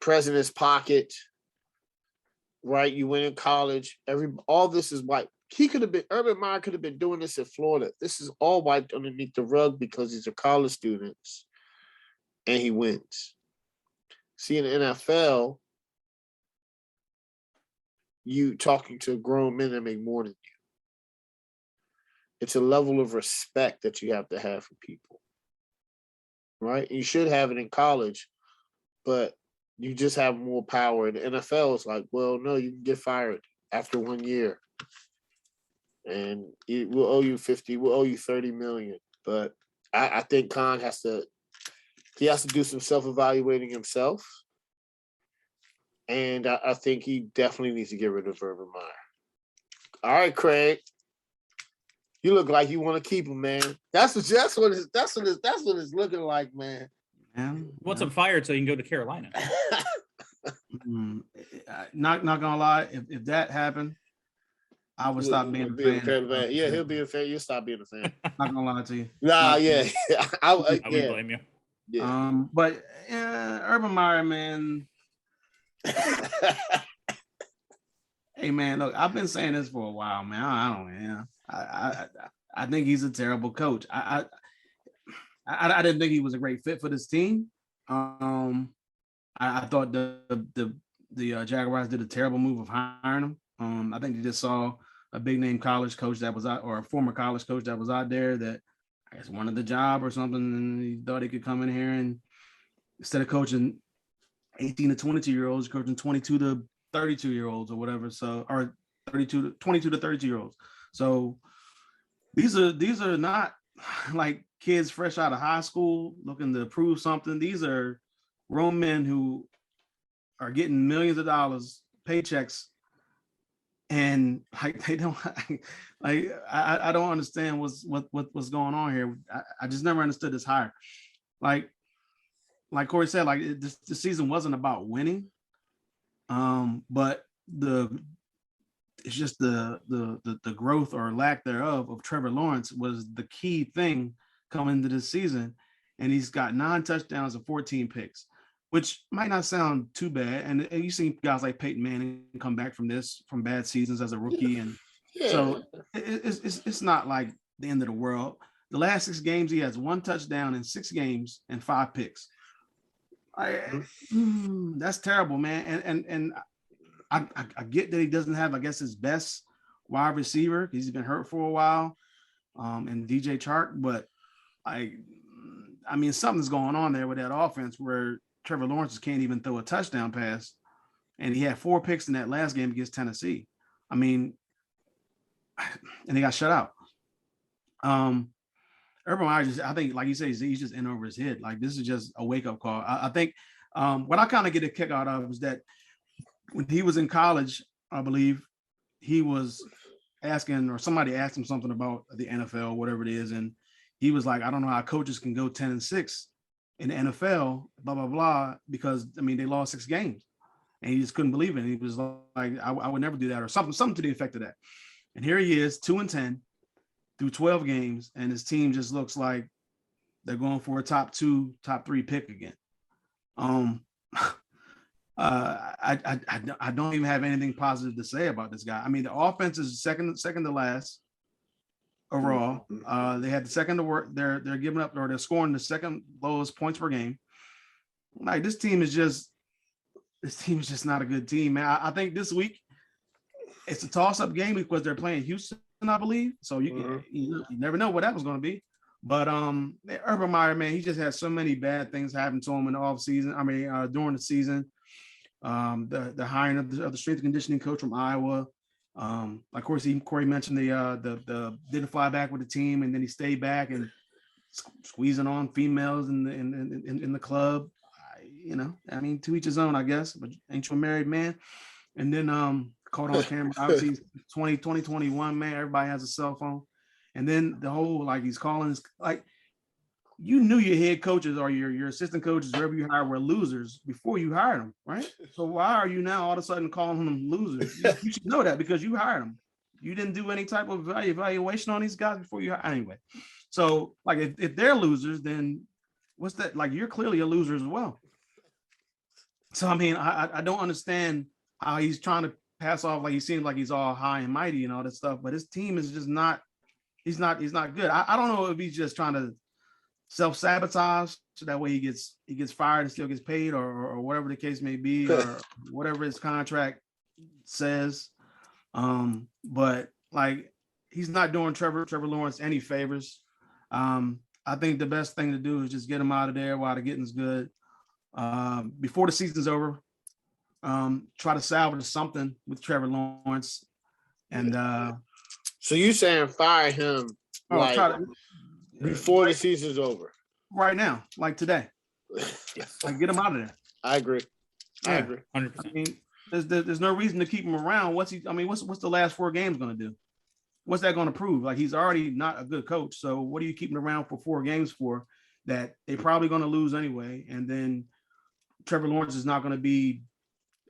president's pocket, right? You went in college. All this is white. Urban Meyer could have been doing this in Florida. This is all wiped underneath the rug because these are college students, and he wins. See, in the NFL, you talking to grown men that make more than you. It's a level of respect that you have to have for people, right? You should have it in college, but you just have more power. In the NFL, it's like, well, no, you can get fired after 1 year. And we'll owe you 50, we'll owe you 30 million. But I think Khan has to he has to do some self-evaluating himself. And I think he definitely needs to get rid of Urban Meyer. All right, Craig. You look like you want to keep him, man. That's what it's looking like, man. Wants him fired so you can go to Carolina. Not gonna lie, if that happened, I would stop being a fan. Yeah, he'll be a fan. You'll stop being a fan. Not gonna lie to you. Nah, yeah. I wouldn't blame you. Yeah. But Urban Meyer, man. Hey man, look, I've been saying this for a while, man. I think he's a terrible coach. I didn't think he was a great fit for this team. I thought the Jaguars did a terrible move of hiring him. I think they just saw a big name college coach that was out, or a former college coach that was out there that I guess wanted the job or something, and he thought he could come in here and instead of coaching 18 to 22-year-olds, coaching 22 to 32-year-olds or whatever. So, or 22 to 32-year-olds. So these are not like kids fresh out of high school looking to prove something. These are grown men who are getting millions of dollars paychecks, and like they don't like I don't understand what's going on here. I just never understood this hire. Like Corey said, like this season wasn't about winning, but it's just the growth or lack thereof of Trevor Lawrence was the key thing coming into this season, and he's got 9 touchdowns and 14 picks, which might not sound too bad. And you see guys like Peyton Manning come back from bad seasons as a rookie, and so it's not like the end of the world. The last 6 games, he has 1 touchdown in 6 games and 5 picks. That's terrible, man. And I get that he doesn't have, I guess, his best wide receiver. He's been hurt for a while, and DJ Chark. But I mean, something's going on there with that offense where Trevor Lawrence can't even throw a touchdown pass, and he had 4 picks in that last game against Tennessee. I mean, and he got shut out. Urban Meyer, I think, like you say, he's just in over his head. Like, this is just a wake-up call. I think what I kind of get a kick out of is that when he was in college, I believe, he was asking, or somebody asked him something about the NFL, whatever it is, and he was like, I don't know how coaches can go 10-6 in the NFL, blah, blah, blah, because, I mean, they lost 6 games. And he just couldn't believe it. And he was like, I would never do that, or something to the effect of that. And here he is, 2-10 through 12 games, and his team just looks like they're going for a top 2, top 3 pick again. I don't even have anything positive to say about this guy. I mean, the offense is second to last overall. They had the second to work. They're giving up, or they're scoring the second lowest points per game. Like, this team is just not a good team, man. I think this week it's a toss-up game because they're playing Houston, I believe. So you never know what that was going to be. But Urban Meyer, man, he just had so many bad things happen to him in the offseason. I mean, during the season. The hiring of the strength and conditioning coach from Iowa. Of course, Corey mentioned the didn't fly back with the team, and then he stayed back and squeezing on females in the club. I mean, to each his own, I guess. But ain't you a married man? And then caught on camera. Obviously, 2021, man. Everybody has a cell phone. And then the whole, like, he's calling, like, you knew your head coaches or your assistant coaches, wherever you hired, were losers before you hired them, right? So why are you now all of a sudden calling them losers? You should know that because you hired them. You didn't do any type of evaluation on these guys before you hired. Anyway, so like if they're losers, then what's that? Like, you're clearly a loser as well. So I mean, I don't understand how he's trying to pass off, like he seems like he's all high and mighty and all that stuff, but his team is just not. He's not good. I don't know if he's just trying to self-sabotage so that way he gets fired and still gets paid, or whatever the case may be, or whatever his contract says. But like, he's not doing Trevor Lawrence any favors. I think the best thing to do is just get him out of there while the getting's good. Before the season's over, try to salvage something with Trevor Lawrence. And so you saying fire him before the season's over? Right now, like today. Yes. Like, get him out of there. I agree. I Yeah. agree. 100%. I mean, there's no reason to keep him around. What's the last 4 games going to do? What's that going to prove? Like, he's already not a good coach. So what are you keeping around for 4 games for that they're probably going to lose anyway? And then Trevor Lawrence is not going to be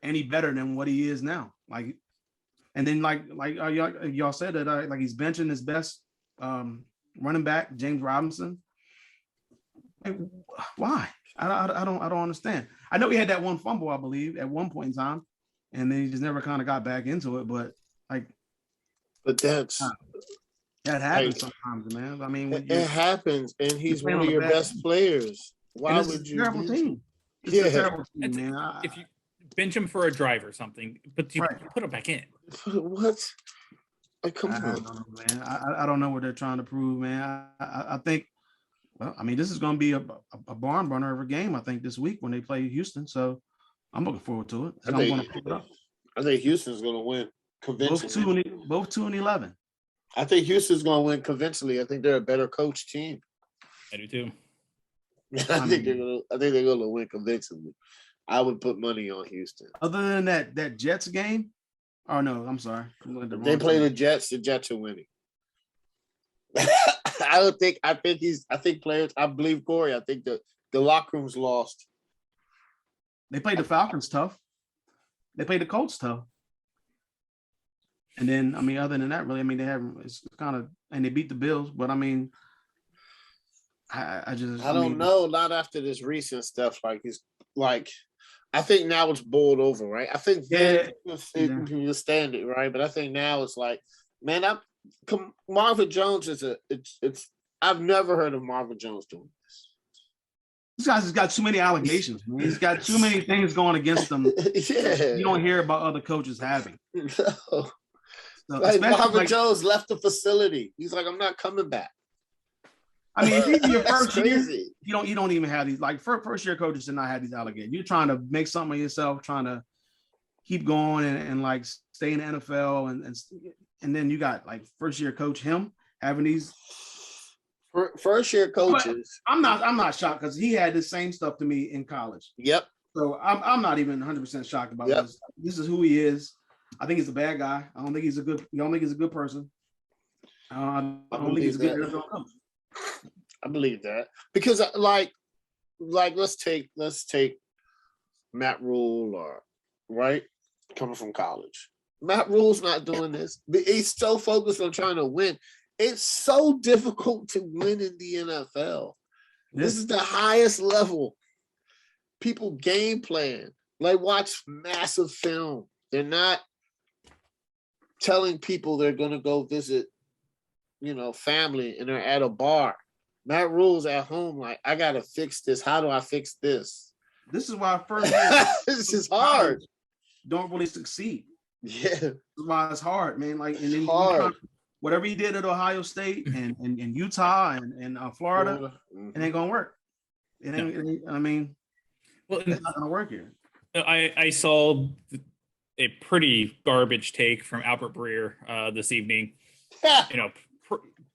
any better than what he is now. Like, and then like y'all said that like he's benching his best running back, James Robinson. Like, why? I don't understand. I know he had that one fumble, I believe, at one point in time, and then he just never kind of got back into it. But like, that happens sometimes, man. I mean, it happens, and he's one of your best players. Why would you? Terrible team. It's a terrible team, man. If you bench him for a drive or something, but you put him back in. What? Like, come on, I don't know, man. I don't know what they're trying to prove, man. I think. Well, I mean, this is going to be a barn burner of a game, I think, this week when they play Houston. So I'm looking forward to it. I think Houston's going to win convincingly. Both 2-11. I think Houston's going to win convincingly. I think they're a better coach team. I do too. I think they're going to win convincingly. I would put money on Houston. Other than that Jets game? Oh no, I'm sorry. They play the Jets. The Jets are winning. I think players. I believe Corey. I think the locker room's lost. They played the Falcons tough. They played the Colts tough. And then, I mean, other than that, really, I mean, it's kind of, and they beat the Bills. But I mean, I don't know. Not after this recent stuff. I think now it's boiled over, right? I think you can stand it, right? But I think now it's like, man, Marvin Jones I've never heard of Marvin Jones doing this. This guy's got too many allegations, man. He's got too many things going against him. You don't hear about other coaches having. No. So, like Marvin Jones left the facility. He's like, I'm not coming back. I mean, if you're your first year, you don't even have these, like, first year coaches should not have these allegations. You're trying to make something of yourself, trying to keep going and like stay in the NFL, and then you got like first year coach him having these first year coaches. But I'm not shocked because he had the same stuff to me in college. Yep. So I'm not even 100% shocked about this. This is who he is. I think he's a bad guy. I don't think he's a good person. I don't think he's a good NFL coach. I believe that because like let's take Matt Rule coming from college. Matt Rule's not doing this. He's so focused on trying to win. It's so difficult to win in the NFL. This is the highest level. People game plan. Like, watch massive film. They're not telling people they're going to go visit, family, and they're at a bar. Matt Rule's at home like, I got to fix this. How do I fix this? This is why first this is hard. Don't really succeed. Yeah. This is why it's hard, man. Like, and then hard. Whatever he did at Ohio State and Utah and Florida, it ain't gonna work. It ain't. I mean, it's not gonna work here. I saw a pretty garbage take from Albert Breer this evening.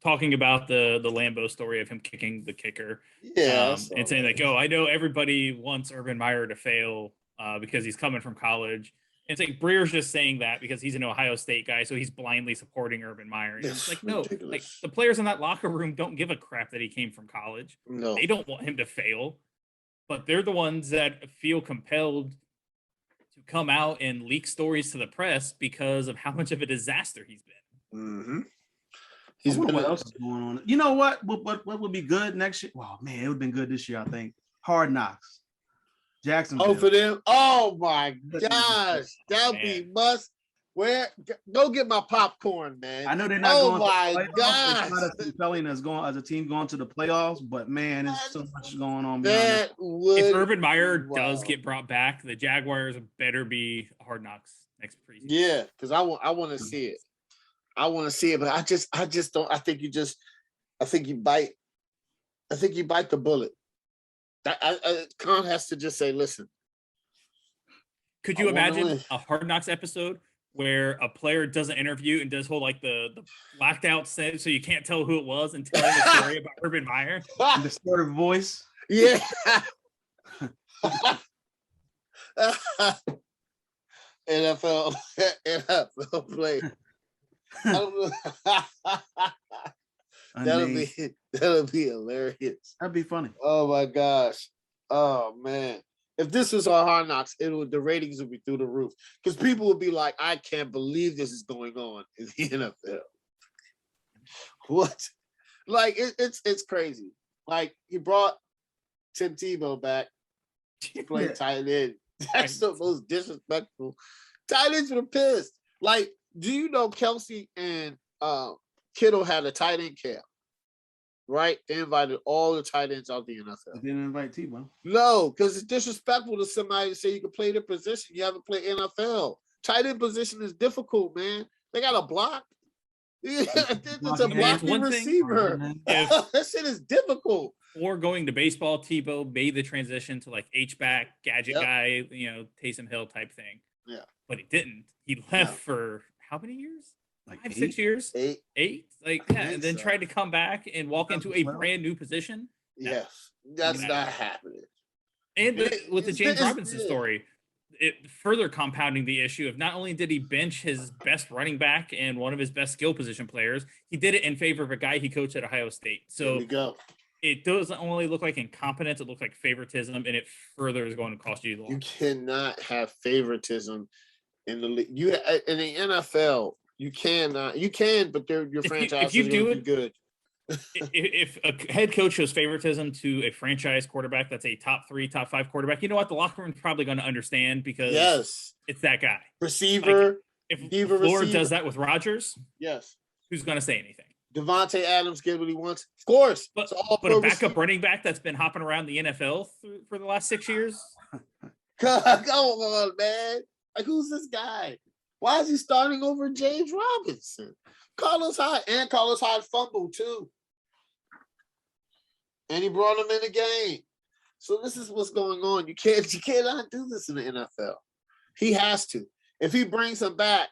Talking about the Lambeau story of him kicking the kicker, and saying like, "Oh, I know everybody wants Urban Meyer to fail because he's coming from college." And it's like Breer's just saying that because he's an Ohio State guy, so he's blindly supporting Urban Meyer. And it's like, no, like the players in that locker room don't give a crap that he came from college. No, they don't want him to fail, but they're the ones that feel compelled to come out and leak stories to the press because of how much of a disaster he's been. Mm-hmm. What else is going on? You know what? What would be good next year? Well, man, it would have been good this year, I think. Hard Knocks. Jacksonville. Oh, for them? Oh my gosh, that'd be must. Go get my popcorn, man. I know they're not. Oh my gosh, it's not as compelling as a team going to the playoffs, but man, there's so much going on. If Urban Meyer does get brought back, the Jaguars better be Hard Knocks next preseason. Yeah, because I want to see it. I want to see it, but I just don't. I think you bite the bullet. Khan has to just say, listen. Could you imagine a Hard Knocks episode where a player does an interview and does whole like the blacked out set so you can't tell who it was and telling the story about Urban Meyer? The sort of voice. Yeah. NFL player. That'll be hilarious. That'd be funny. Oh my gosh. Oh man. If this was on Hard Knocks, the ratings would be through the roof. Because people would be like, I can't believe this is going on in the NFL. What? Like it's crazy. Like he brought Tim Tebow back to play tight end. That's the most disrespectful. Tight ends were pissed. Like, do you know Kelsey and Kittle had a tight end camp? Right? They invited all the tight ends out the NFL. They didn't invite Tebow. No, because it's disrespectful to somebody to say you can play the position. You haven't played NFL. Tight end position is difficult, man. They got a block. Yeah, it's a blocking receiver. That shit is difficult. Or going to baseball, Tebow made the transition to like H-back, gadget guy, Taysom Hill type thing. Yeah. But he didn't. He left for how many years? Like 5, 6 years? Eight. Like, and then tried to come back and walk into a brand new position. Yes. That's not happening. And with the James Robinson story, it further compounding the issue of not only did he bench his best running back and one of his best skill position players, he did it in favor of a guy he coached at Ohio State. So there we go. It doesn't only look like incompetence, it looks like favoritism, and it further is going to cost you the You long. cannot have favoritism in the league. You in the NFL, you cannot. You can, but your franchise is going to be good. If a head coach shows favoritism to a franchise quarterback that's a top 3, top 5 quarterback, you know what? The locker room's probably going to understand because it's that guy. Receiver. Like, if Lord does that with Rodgers, yes, who's going to say anything? Devontae Adams get what he wants, of course. But a backup running back that's been hopping around the NFL for the last 6 years. Come on, man! Like, who's this guy? Why is he starting over James Robinson? Carlos Hyde fumbled too, and he brought him in the game. So this is what's going on. You cannot do this in the NFL. He has to. If he brings him back.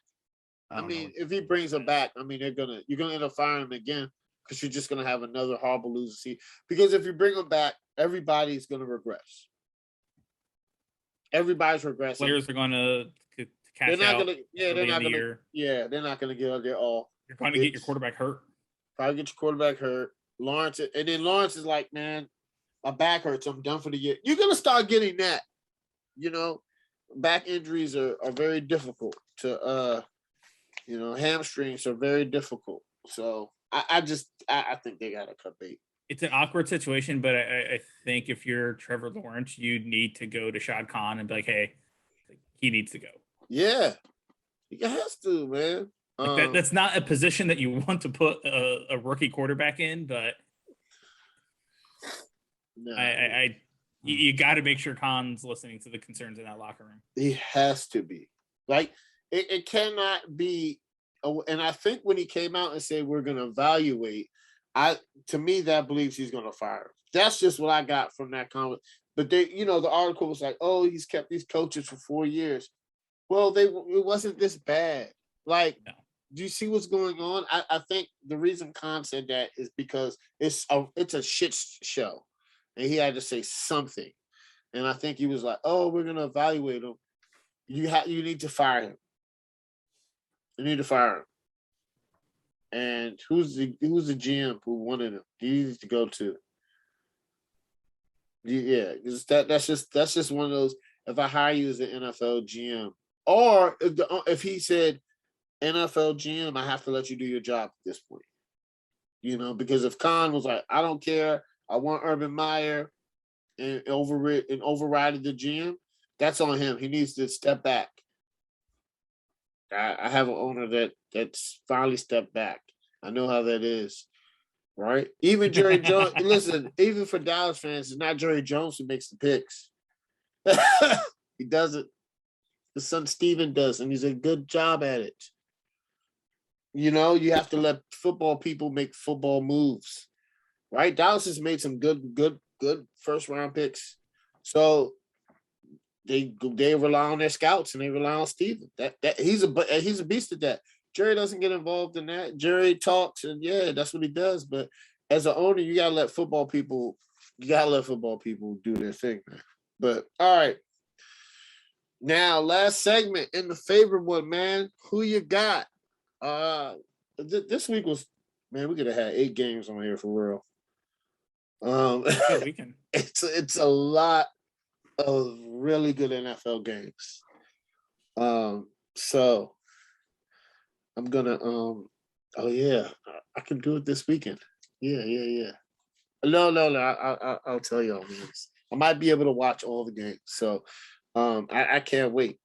If he brings him back, you're gonna end up firing him again because you're just gonna have another horrible loser season. Because if you bring him back, everybody's gonna regress. Everybody's regressing. Players are gonna cash they're not out. Gonna, yeah, they're not gonna. Yeah, they're not gonna get their all. You're going to get your quarterback hurt. Probably get your quarterback hurt. Lawrence is like, man, my back hurts. I'm done for the year. You're gonna start getting that. Back injuries are very difficult to. Hamstrings are very difficult. So I think they got to cut bait. It's an awkward situation, but I think if you're Trevor Lawrence, you need to go to Shad Khan and be like, hey, he needs to go. Yeah, he has to, man. That's not a position that you want to put a rookie quarterback in, but no. You got to make sure Khan's listening to the concerns in that locker room. He has to be. Like, it cannot be, and I think when he came out and said we're going to evaluate, to me that believes he's going to fire him. That's just what I got from that comment. But the article was like, oh, he's kept these coaches for 4 years. Well, it wasn't this bad. Like, no. Do you see what's going on? I think the reason Khan said that is because it's a shit show, and he had to say something. And I think he was like, oh, we're going to evaluate him. You need to fire him. You need to fire him. And who's the GM who wanted him? He needs to go to. Yeah, because that's just one of those. If I hire you as an NFL GM, or if he said NFL GM, I have to let you do your job at this point. Because if Khan was like, I don't care, I want Urban Meyer, and overrided the GM, that's on him. He needs to step back. I have an owner that's finally stepped back. I know how that is, right? Even Jerry Jones. Listen, even for Dallas fans, it's not Jerry Jones who makes the picks. He does it. His son Steven does, and he's a good job at it. You have to let football people make football moves, right? Dallas has made some good first round picks, so. They rely on their scouts and they rely on Steven. That he's a beast at that. Jerry doesn't get involved in that. Jerry talks and that's what he does. But as an owner, you gotta let football people do their thing, man. But all right. Now, last segment in the favorite one, man. Who you got? This week was, man, we could have had 8 games on here for real. Good weekend. It's a lot of really good NFL games. So I'm gonna oh yeah, I can do it this weekend. Yeah. No. I'll tell y'all, man. I might be able to watch all the games. So I can't wait.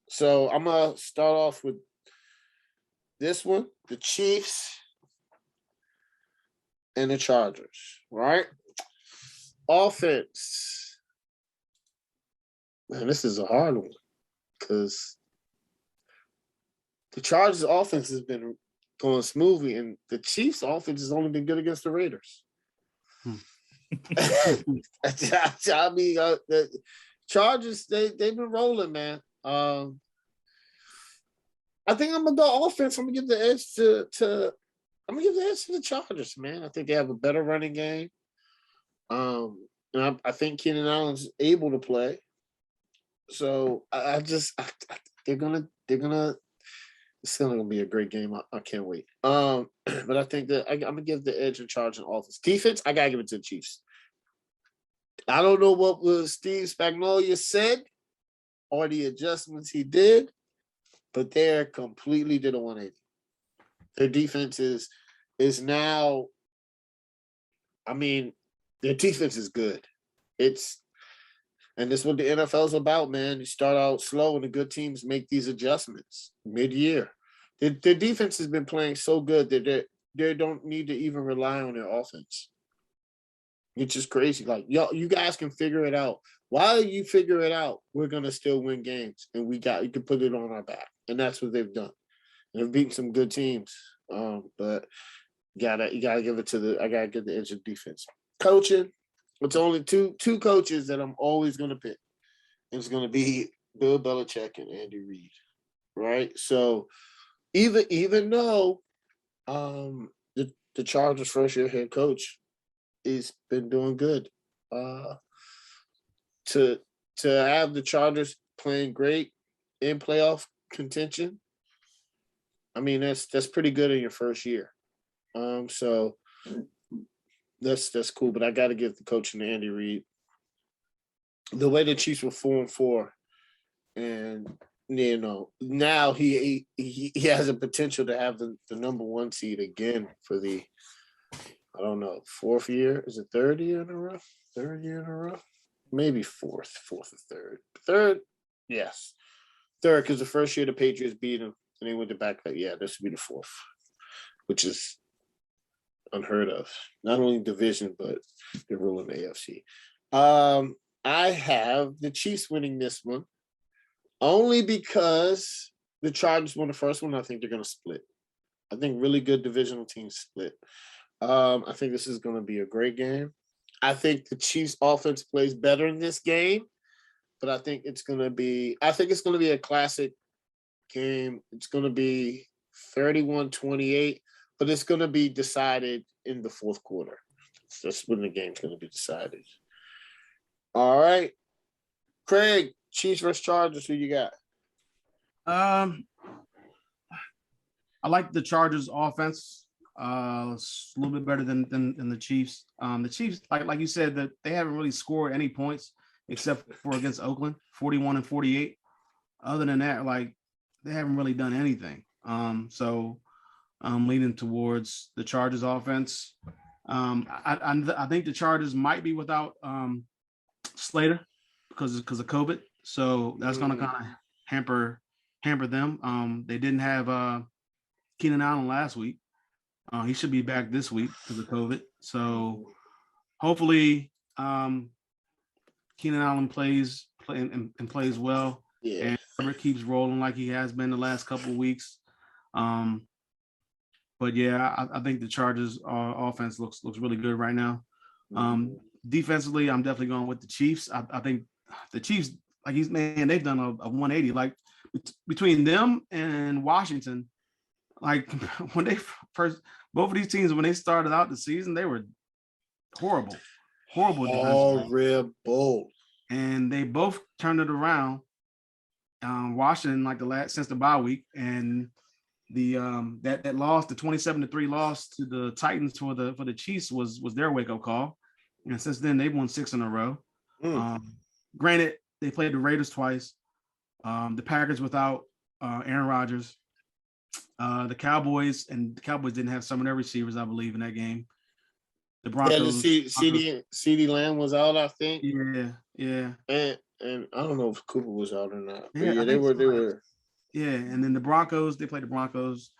So I'm gonna start off with this one, the Chiefs and the Chargers, right? Offense. Man, this is a hard one because the Chargers offense has been going smoothly, and the Chiefs offense has only been good against the Raiders. I mean, the Chargers, they've been rolling, man. I think I'm gonna go offense. I'm gonna give the edge to the Chargers, man. I think they have a better running game. And I think Keenan Allen's able to play. So they're gonna. It's gonna be a great game. I can't wait. But I think that I'm gonna give the edge in charge in offense. Defense, I gotta give it to the Chiefs. I don't know what was Steve Spagnuolo said or the adjustments he did, but they're completely did a 180. Their defense is now. I mean, their defense is good. And this is what the NFL is about, man. You start out slow, and the good teams make these adjustments mid-year. Their defense has been playing so good that they don't need to even rely on their offense. It's just crazy. Like, you guys can figure it out. While you figure it out, we're gonna still win games, and you can put it on our back, and that's what they've done. And they've beaten some good teams, but you gotta give it to I gotta give the edge of defense. Coaching. It's only two coaches that I'm always going to pick. It's going to be Bill Belichick and Andy Reid, right? So even though the Chargers' first-year head coach has been doing good, to have the Chargers playing great in playoff contention, I mean that's pretty good in your first year. So. That's cool, but I got to give the coaching to Andy Reid. The way the Chiefs were 4-4, and now he has a potential to have the number 1 seed again for the, I don't know, 4th year. Is it 3rd year in a row? 3rd year in a row? Maybe 4th or 3rd. 3rd, yes, 3rd, because the first year the Patriots beat them and they went to back. Yeah, this would be the 4th, which is unheard of. Not only division, but they're ruling the AFC. I have the Chiefs winning this one only because the Chargers won the first one. I think they're going to split. I think really good divisional teams split. I think this is going to be a great game. I think the Chiefs offense plays better in this game, but I think it's going to be a classic game. It's going to be 31-28. But it's going to be decided in the 4th quarter. That's when the game's going to be decided. All right. Craig, Chiefs versus Chargers, who you got? I like the Chargers offense. It's a little bit better than the Chiefs. The Chiefs, like you said, that they haven't really scored any points except for against Oakland, 41-48. Other than that, like, they haven't really done anything. So I'm leaning towards the Chargers offense. I think the Chargers might be without Slater because of COVID. So that's going to kind of hamper them. They didn't have Keenan Allen last week. He should be back this week because of COVID. So hopefully Keenan Allen plays well. Yeah. And Herbert keeps rolling like he has been the last couple of weeks. But yeah, I think the Chargers offense looks really good right now. Defensively, I'm definitely going with the Chiefs. I think the Chiefs, they've done a 180. Like between them and Washington, like when they first, both of these teams, when they started out the season, they were horrible defensively. Horrible. and they both turned it around. Washington, like since the bye week, and the that loss, the 27-3 loss to the Titans for the Chiefs was their wake up call, and since then they've won 6 in a row. Granted, they played the Raiders twice, the Packers without Aaron Rodgers, the Cowboys didn't have some of their receivers, I believe, in that game. The Broncos. Yeah, CeeDee Lamb was out, I think. Yeah. And I don't know if Cooper was out or not. But Yeah, they were. Yeah, and then the Broncos, they played the Broncos.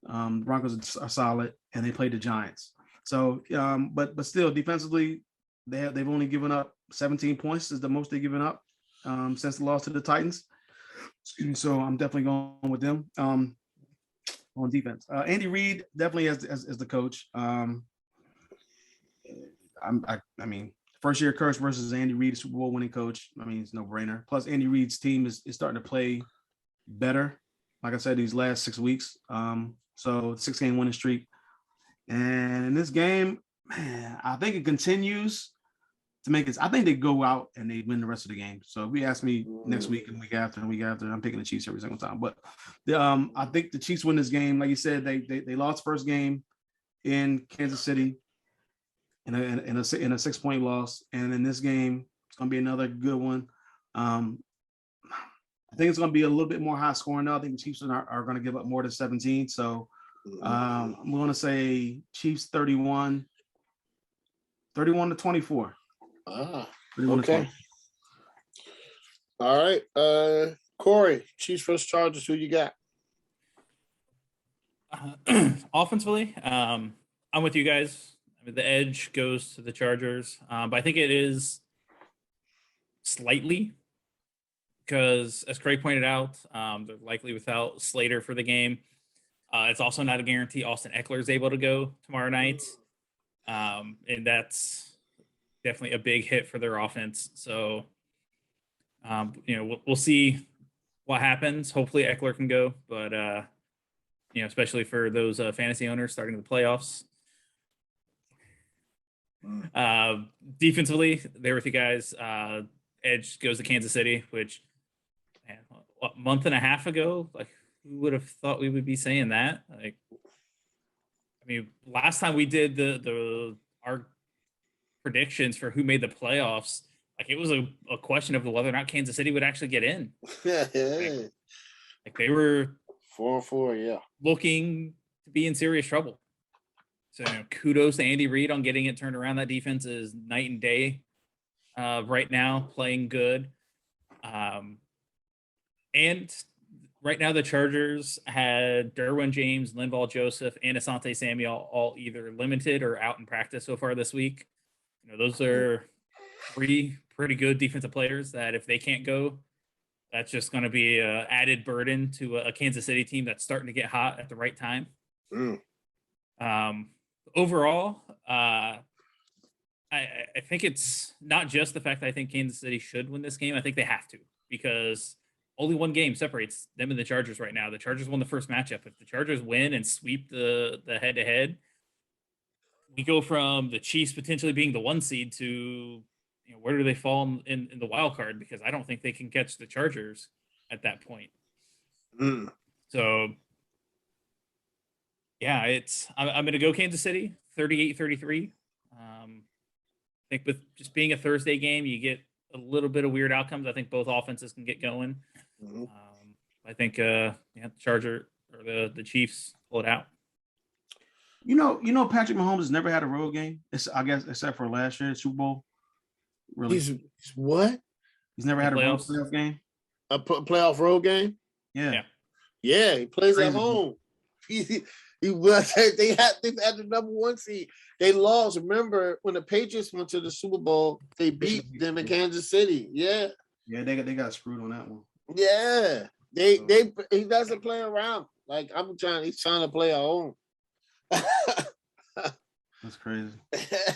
The Broncos are solid, and they played the Giants. So, but still, defensively, they've only given up 17 points is the most they've given up since the loss to the Titans. Excuse me. So I'm definitely going with them on defense. Andy Reid definitely as the coach. I mean, first year coach versus Andy Reid, Super Bowl winning coach. I mean, it's no brainer. Plus, Andy Reid's team is starting to play better. Like I said, these last 6 weeks. So 6-game winning streak. And in this game, man, I think it continues to make it. I think they go out and they win the rest of the game. So if we ask me next week and week after, I'm picking the Chiefs every single time. But I think the Chiefs win this game. Like you said, they lost first game in Kansas City in a 6-point loss. And in this game, it's gonna be another good one. I think it's going to be a little bit more high scoring now. I think the Chiefs are going to give up more than 17. So I'm going to say Chiefs 31 to 24. Okay. All right. Corey, Chiefs versus Chargers. Who you got? Offensively, I'm with you guys. I mean, the edge goes to the Chargers, but I think it is slightly. Because, as Craig pointed out, they're likely without Slater for the game. It's also not a guarantee Austin Eckler is able to go tomorrow night. And that's definitely a big hit for their offense. So, we'll see what happens. Hopefully Eckler can go. But, especially for those fantasy owners starting the playoffs. Defensively, there with you guys. Edge goes to Kansas City, which... a month and a half ago, like who would have thought we would be saying that? Like, I mean, last time we did our predictions for who made the playoffs, like it was a question of whether or not Kansas City would actually get in. Like they were 4-4, yeah, looking to be in serious trouble. So kudos to Andy Reid on getting it turned around. That defense is night and day right now, playing good. And right now, the Chargers had Derwin James, Linval Joseph, and Asante Samuel all either limited or out in practice so far this week. Those are 3 pretty good defensive players that if they can't go, that's just going to be an added burden to a Kansas City team that's starting to get hot at the right time. Overall, I think it's not just the fact that I think Kansas City should win this game. I think they have to, because only one game separates them and the Chargers right now. The Chargers won the first matchup. If the Chargers win and sweep the head-to-head, we go from the Chiefs potentially being the 1 seed to where do they fall in the wild card? Because I don't think they can catch the Chargers at that point. So, yeah, I'm going to go Kansas City 38-33. I think with just being a Thursday game, you get a little bit of weird outcomes. I think both offenses can get going. I think the Charger or the Chiefs pull it out. Patrick Mahomes has never had a road game. I guess except for last year Super Bowl. Really, he's what? He's never had a road playoff game. A playoff road game? Yeah. He plays at home. They've had the number 1 seed. They lost. Remember when the Patriots went to the Super Bowl, they beat them in Kansas City. Yeah, they got screwed on that one. Yeah, he doesn't play around. Like he's trying to play at home. That's crazy.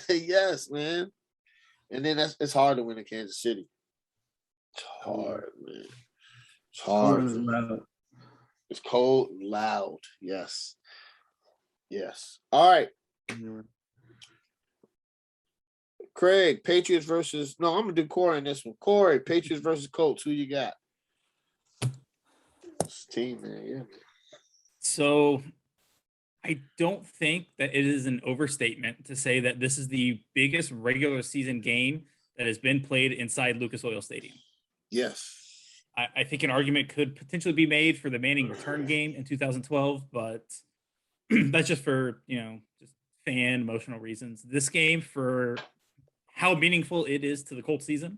Yes, man. And then it's hard to win in Kansas City. It's hard, man. It's hard. It's cold and loud. Yes. All right. Craig, Patriots versus. No, I'm gonna do Corey in this one. Corey, Patriots versus Colts. Who you got? This team, man. Yeah. So I don't think that it is an overstatement to say that this is the biggest regular season game that has been played inside Lucas Oil Stadium. Yes. I think an argument could potentially be made for the Manning return game in 2012, but that's just for, just fan emotional reasons. This game, for how meaningful it is to the Colts season,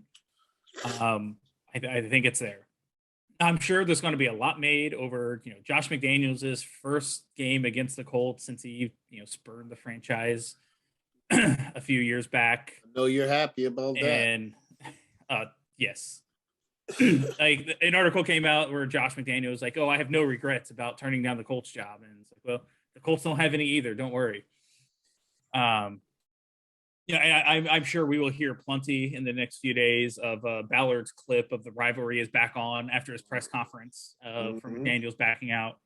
I think it's there. I'm sure there's going to be a lot made over, Josh McDaniels' first game against the Colts since he, spurned the franchise a few years back. I know you're happy about that. And yes. Like an article came out where Josh McDaniels was like, "Oh, I have no regrets about turning down the Colts job," and it's like, "Well, the Colts don't have any either. Don't worry." I'm sure we will hear plenty in the next few days of Ballard's clip of the rivalry is back on after his press conference for McDaniels backing out.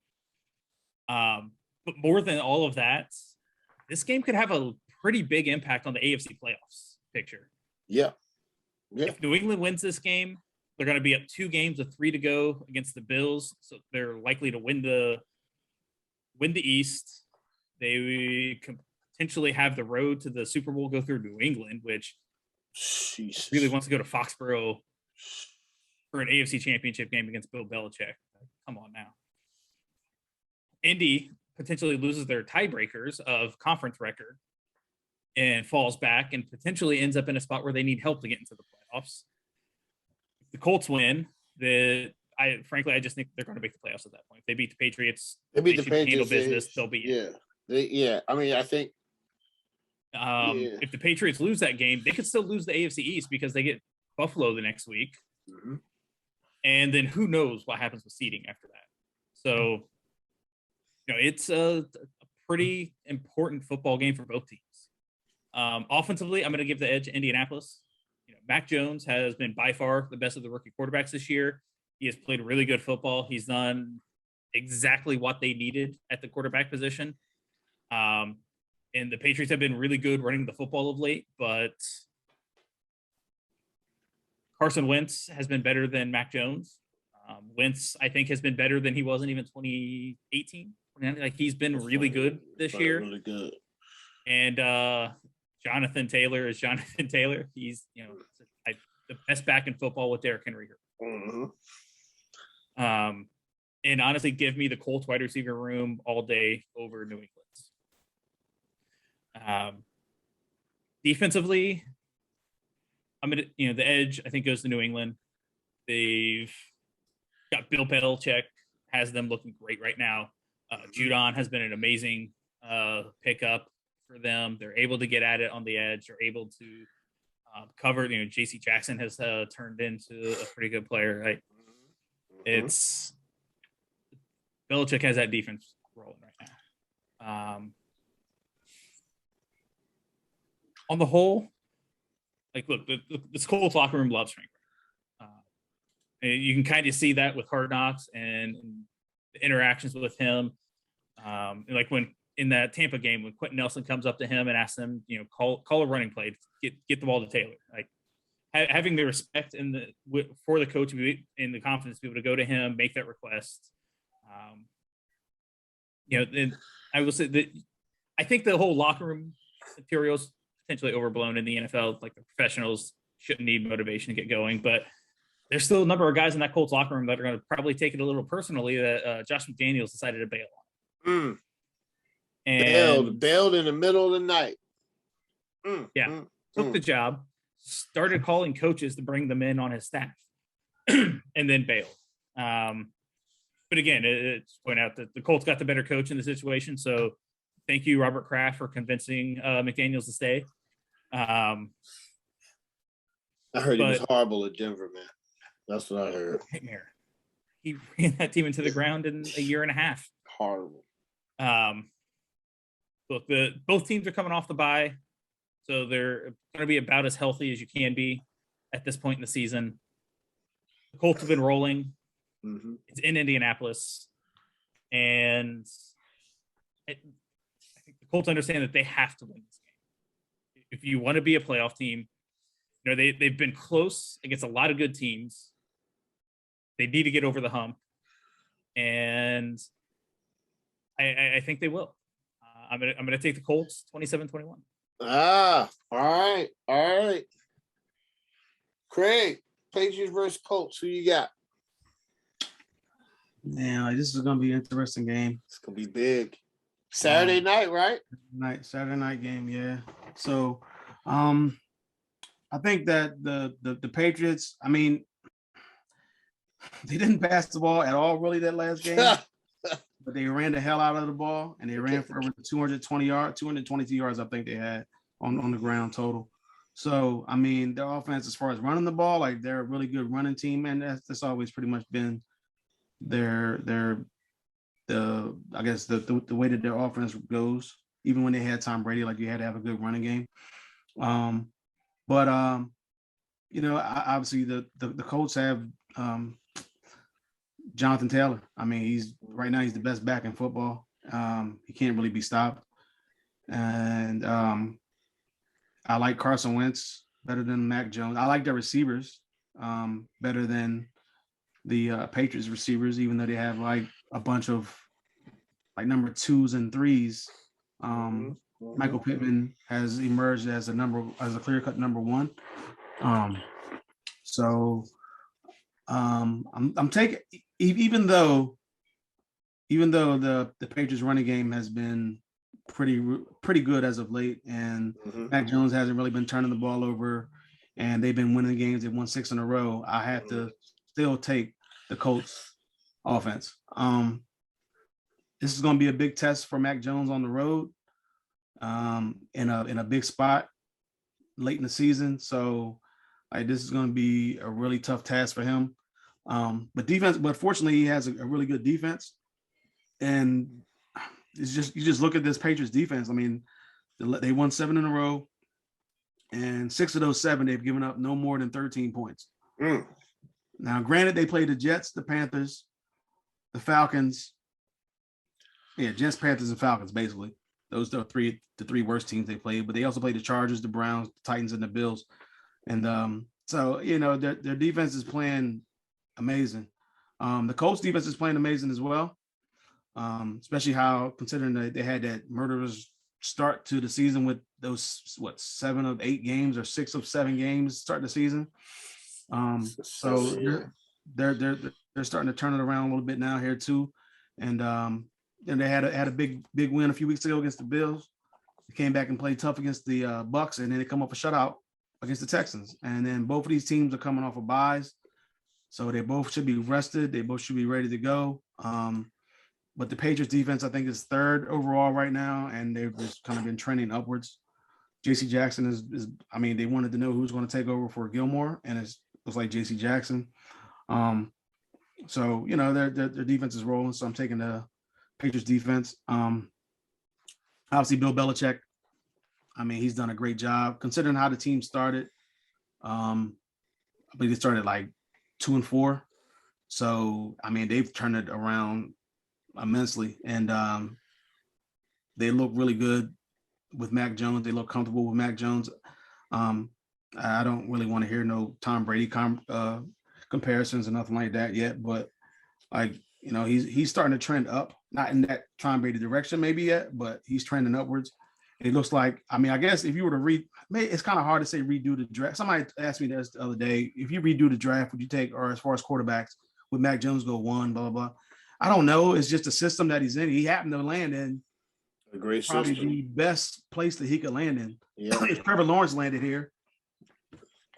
But more than all of that, this game could have a pretty big impact on the AFC playoffs picture. Yeah. If New England wins this game, they're going to be up 2 games with 3 to go against the Bills, so they're likely to win the East. They could potentially have the road to the Super Bowl go through New England, which really wants to go to Foxborough for an AFC Championship game against Bill Belichick. Come on now. Indy potentially loses their tiebreakers of conference record and falls back and potentially ends up in a spot where they need help to get into the playoffs. The Colts win. Frankly, I just think they're going to make the playoffs at that point. If they beat the Patriots. They beat the Patriots. Handle business. They'll be in. Yeah. I mean, I think. If the Patriots lose that game, they could still lose the AFC East because they get Buffalo the next week, and then who knows what happens with seeding after that. So, it's a pretty important football game for both teams. Offensively, I'm going to give the edge to Indianapolis. Mac Jones has been by far the best of the rookie quarterbacks this year. He has played really good football. He's done exactly what they needed at the quarterback position. And the Patriots have been really good running the football of late, but Carson Wentz has been better than Mac Jones. Wentz, I think, has been better than he was in even 2018. Like, he's been really good this year. Really good. And Jonathan Taylor is Jonathan Taylor. He's, the best back in football with Derrick Henry here. And honestly, give me the Colts wide receiver room all day over New England's. Defensively, I'm gonna, the edge I think goes to New England. They've got Bill Belichick, has them looking great right now. Judon has been an amazing pickup for them. They're able to get at it on the edge. They're able to cover. J.C. Jackson has turned into a pretty good player. Right? It's Belichick has that defense rolling right now. On the whole, like, look, this Colts locker room loves Frank. You can kind of see that with Hard Knocks and the interactions with him. Like when in that Tampa game, when Quentin Nelson comes up to him and asks him, call a running play, get the ball to Taylor. Like, having the respect for the coach and the confidence to be able to go to him, make that request. And I will say that I think the whole locker room materials potentially overblown in the NFL. Like, the professionals shouldn't need motivation to get going, but there's still a number of guys in that Colts locker room that are going to probably take it a little personally that Josh McDaniels decided to bail on. And bailed in the middle of the night. Took the job, started calling coaches to bring them in on his staff, and then bailed. But again, it's point out that the Colts got the better coach in the situation. So thank you, Robert Kraft, for convincing McDaniels to stay. I heard he was horrible at Denver, man. That's what I heard. Nightmare. He ran that team into the ground in a year and a half. Horrible. Look, both teams are coming off the bye, so they're going to be about as healthy as you can be at this point in the season. The Colts have been rolling. It's in Indianapolis, and I think the Colts understand that they have to win this if you want to be a playoff team, they've been close against a lot of good teams. They need to get over the hump, and I think they will. I'm gonna take the Colts 27-21. All right. Craig, Patriots versus Colts. Who you got? Yeah, this is gonna be an interesting game. It's gonna be big. Saturday night, right? Saturday night game, yeah. So, I think that the Patriots, I mean, they didn't pass the ball at all really that last game, but they ran the hell out of the ball, and they ran for over 222 yards, I think they had on the ground total. So, I mean, their offense, as far as running the ball, like they're a really good running team, and that's always pretty much been their I guess the way that their offense goes. Even when they had Tom Brady, like you had to have a good running game. But obviously the Colts have Jonathan Taylor. I mean, he's the best back in football. He can't really be stopped, and I like Carson Wentz better than Mac Jones. I like their receivers better than the Patriots receivers, even though they have like a bunch of like number 2s and 3s. Michael Pittman has emerged as a clear-cut number 1. So I'm taking, even though the Patriots running game has been pretty good as of late, and Mac Jones hasn't really been turning the ball over, and they've been winning games. They won 6 in a row. I have to still take the Colts offense. This is going to be a big test for Mac Jones on the road, in a big spot late in the season. So this is going to be a really tough task for him. But fortunately he has a really good defense, and it's just, you just look at this Patriots defense. I mean, they won 7 in a row, and 6 of those 7 they've given up no more than 13 points. Now, granted, they played the Jets, the Panthers, the Falcons. Yeah, Jets, Panthers, and Falcons, basically. Those are the three worst teams they played, but they also played the Chargers, the Browns, the Titans, and the Bills. And so, their defense is playing amazing. The Colts defense is playing amazing as well, especially considering that they had that murderous start to the season with those 7 of 8 games or 6 of 7 games start the season. So they're starting to turn it around a little bit now here too, and they had a big win a few weeks ago against the Bills. They came back and played tough against the Bucks, and then they come off a shutout against the Texans. And then both of these teams are coming off of byes, so they both should be rested. They both should be ready to go. But the Patriots defense, I think, is 3rd overall right now, and they've just kind of been trending upwards. J.C. Jackson is I mean, they wanted to know who's going to take over for Gilmore, and it was like J.C. Jackson. So their defense is rolling. So I'm taking the Patriots defense. Obviously Bill Belichick, I mean, he's done a great job considering how the team started. I believe they started like 2-4. So, I mean, they've turned it around immensely, and they look really good with Mac Jones. They look comfortable with Mac Jones. I don't really want to hear no Tom Brady comparisons or nothing like that yet, but he's starting to trend up, not in that Tom Brady direction maybe yet, but he's trending upwards. It looks like, I mean, I guess if you were to it's kind of hard to say redo the draft. Somebody asked me this the other day, if you redo the draft, would you take, or as far as quarterbacks, would Mac Jones go 1, blah, blah, blah. I don't know. It's just a system that he's in. He happened to land in a great probably system. The best place that he could land in. Yeah. If Trevor Lawrence landed here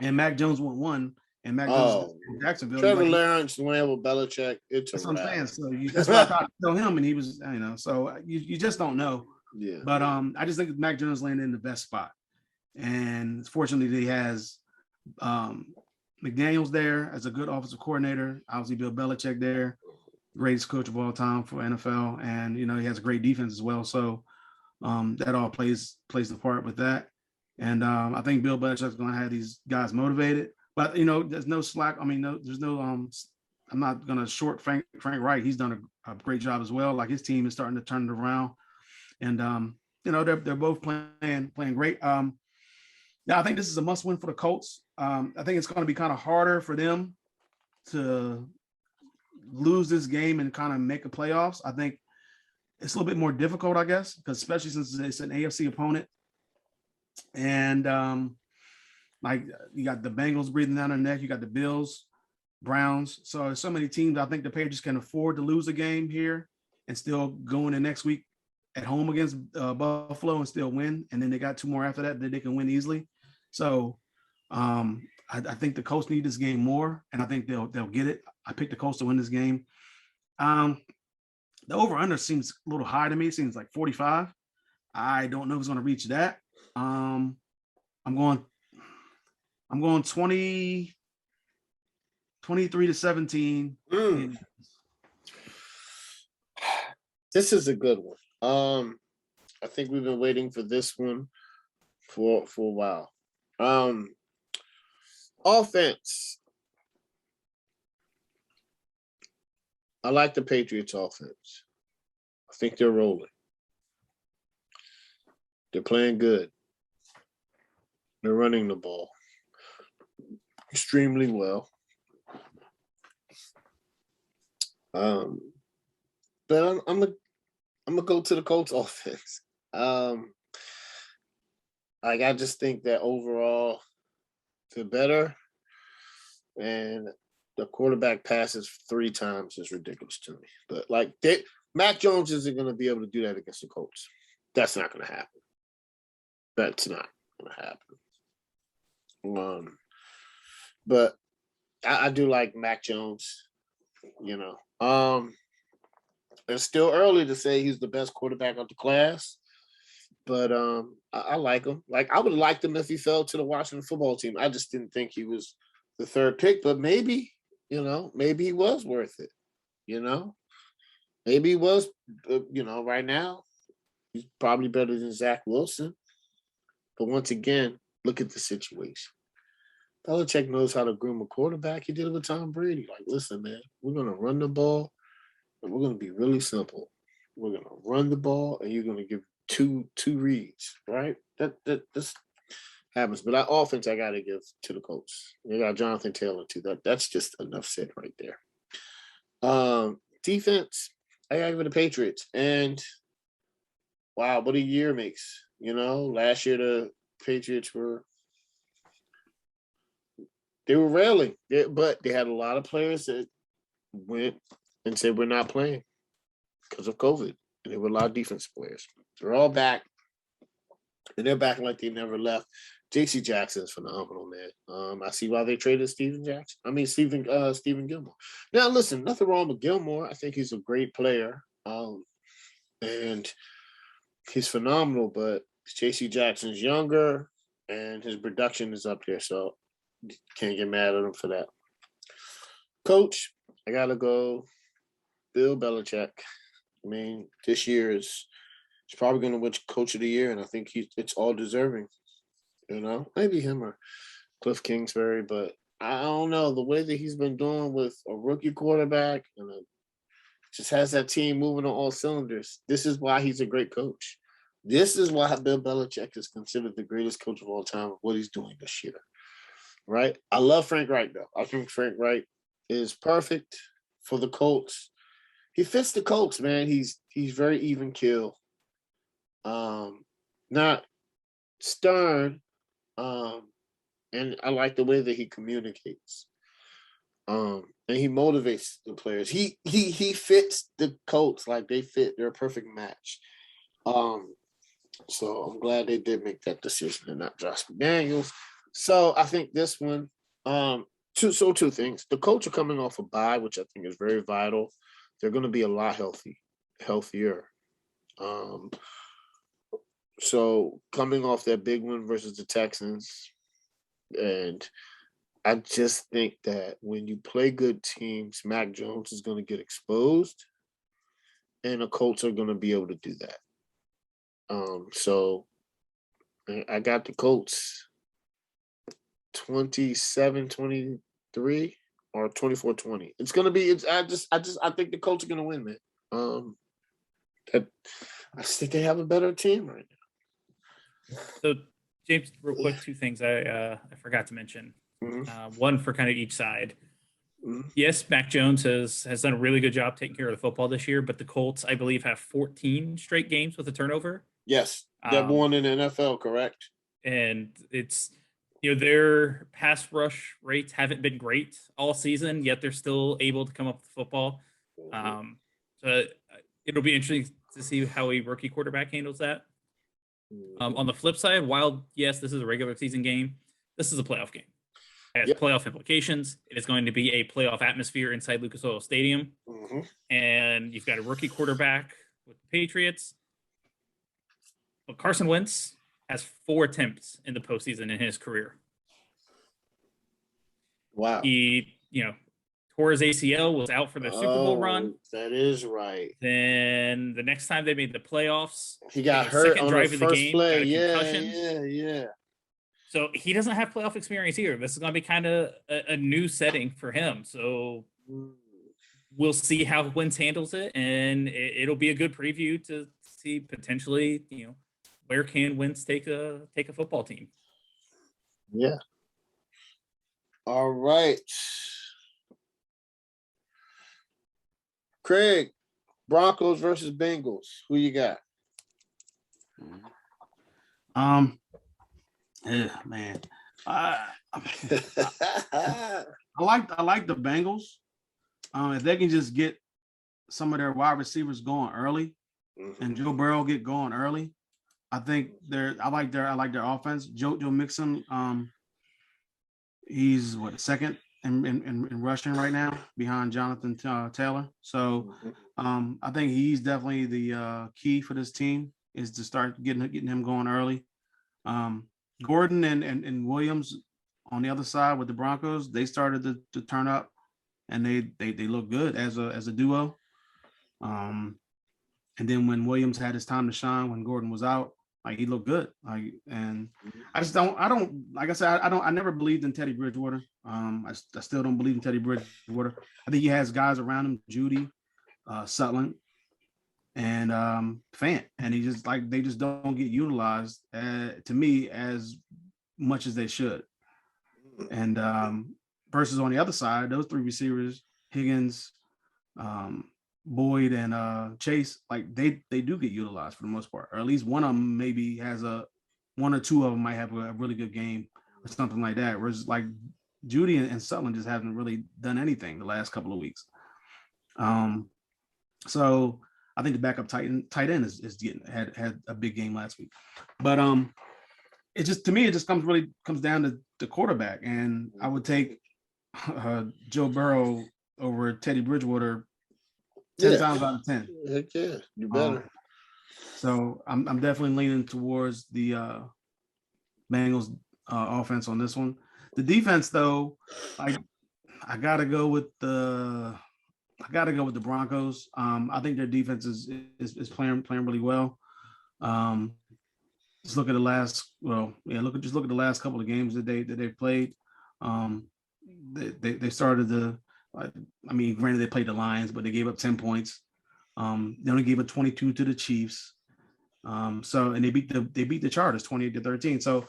and Mac Jones went 1, and Mac Jones in Jacksonville. Trevor Lawrence land with Belichick. That's what I'm saying. So that's what I thought to tell him, and he was, so you just don't know. Yeah. But I just think Mac Jones landed in the best spot, and fortunately he has McDaniels there as a good offensive coordinator. Obviously Bill Belichick there, greatest coach of all time for NFL, and he has a great defense as well. So that all plays the part with that. And I think Bill Belichick's going to have these guys motivated. But there's no slack. I mean, there's no. I'm not going to short Frank Wright. He's done a great job as well. Like his team is starting to turn it around, and they're both playing great. Yeah, I think this is a must win for the Colts. I think it's going to be kind of harder for them to lose this game and kind of make the playoffs. I think it's a little bit more difficult, I guess, because especially since it's an AFC opponent. And like you got the Bengals breathing down their neck, you got the Bills, Browns. So there's so many teams. I think the Patriots can afford to lose a game here and still go in the next week at home against Buffalo and still win. And then they got 2 more after that they can win easily. So I think the Colts need this game more, and I think they'll get it. I picked the Colts to win this game. The over-under seems a little high to me. It seems like 45. I don't know if it's going to reach that. I'm going 23-17. This is a good one. I think we've been waiting for this one for a while. Offense. I like the Patriots offense. I think they're rolling. They're playing good. They're running the ball extremely well. But I'm gonna go to the Colts offense. I just think that overall they're better, and the quarterback passes 3 times is ridiculous to me. But Mac Jones isn't going to be able to do that against the Colts. That's not going to happen. That's not going to happen. But I do like Mac Jones. It's still early to say he's the best quarterback of the class, but I like him. Like, I would have liked him if he fell to the Washington football team. I just didn't think he was the 3rd pick, but maybe he was worth it. Maybe he was. Right now he's probably better than Zach Wilson. But once again, look at the situation. Belichick knows how to groom a quarterback. He did it with Tom Brady. Like, listen, man, we're going to run the ball, and we're going to be really simple. We're going to run the ball, and you're going to give two reads, right? This happens. But that offense, I got to give to the Colts. They got Jonathan Taylor, too. That's just enough said right there. Defense, I got to give it the Patriots. And, wow, what a year makes. Last year the Patriots were railing, but they had a lot of players that went and said we're not playing because of COVID. And there were a lot of defensive players. They're all back, and they're back like they never left. J.C. Jackson is phenomenal, man. I see why they traded Stephen Gilmore. Now, listen, nothing wrong with Gilmore. I think he's a great player, and he's phenomenal. But J.C. Jackson's younger, and his production is up there, so can't get mad at him for that. Coach, I gotta go Bill Belichick. I mean, this year he's probably going to win Coach of the Year, and I think it's all deserving. Maybe him or Cliff Kingsbury, but I don't know. The way that he's been doing with a rookie quarterback and just has that team moving on all cylinders. This is why he's a great coach. This is why Bill Belichick is considered the greatest coach of all time, what he's doing this year. Right? I love Frank Reich, though. I think Frank Reich is perfect for the Colts. He fits the Colts, man. He's very even keel. Not stern. And I like the way that he communicates. And he motivates the players. He fits the Colts like they fit. They're a perfect match. So I'm glad they did make that decision and not Josh McDaniels. So I think this one, two things. The Colts are coming off a bye, which I think is very vital. They're going to be a lot healthier. So coming off that big win versus the Texans, and I just think that when you play good teams, Mac Jones is going to get exposed, and the Colts are going to be able to do that. So I got the Colts 27-23 or 24-20. It's going to be. I think the Colts are going to win, man. I just think they have a better team right now. So James, real quick, two things I forgot to mention. Mhm. One for kind of each side. Mhm. Yes, Mac Jones has done a really good job taking care of the football this year, but the Colts, I believe, have 14 straight games with a turnover. Yes, that Um, one in the NFL, correct? and it's their pass rush rates haven't been great all season, yet they're still able to come up with football. Mhm. So it'll be interesting to see how a rookie quarterback handles that. Mhm. On the flip side, while yes, this is a regular season game, this is a playoff game. It has Yep. playoff implications. It is going to be a playoff atmosphere inside Lucas Oil Stadium, Mhm. and you've got a rookie quarterback with the Patriots. But Carson Wentz has 4 attempts in the postseason in his career. Wow. He, tore his ACL, was out for the Super Bowl run. Oh, that is right. Then the next time they made the playoffs, He got hurt second on the drive of the first game, play. got a concussion. Yeah. So he doesn't have playoff experience either. This is going to be kind of a new setting for him. So Mm. we'll see how Wentz handles it, and it'll be a good preview to see potentially, where can Wentz take a football team. Yeah. All right. Craig, Broncos versus Bengals. Who you got? Yeah, man. I like the Bengals. If they can just get some of their wide receivers going early, and Joe Burrow get going early, I think I like their offense. Joe Mixon, he's second in rushing right now behind Jonathan Taylor. So I think he's definitely the key for this team is to start getting him going early. Gordon and Williams on the other side with the Broncos, they started to turn up, and they look good as a duo. And then when Williams had his time to shine, when Gordon was out, he looked good. And I never believed in Teddy Bridgewater. I still don't believe in Teddy Bridgewater. I think he has guys around him, Judy, Sutton, and Fant, and they just don't get utilized to me as much as they should. And versus on the other side, those 3 receivers, Higgins, Boyd, and Chase, they do get utilized for the most part, or at least one of them maybe has one or two of them might have a really good game or something like that. Whereas Judy and Sutton just haven't really done anything the last couple of weeks. So I think the backup tight end is had a big game last week, but it just comes down to the quarterback, and I would take Joe Burrow over Teddy Bridgewater 10 times out of 10. Heck yeah, you better. So I'm definitely leaning towards the Bengals offense on this one. The defense, though, I gotta go with the Broncos. I think their defense is playing really well. Just look at the last look at the last couple of games that they've played. They started to, granted they played the Lions, but they gave up 10 points. They only gave up 22 to the Chiefs. And they beat the Chargers 28-13. So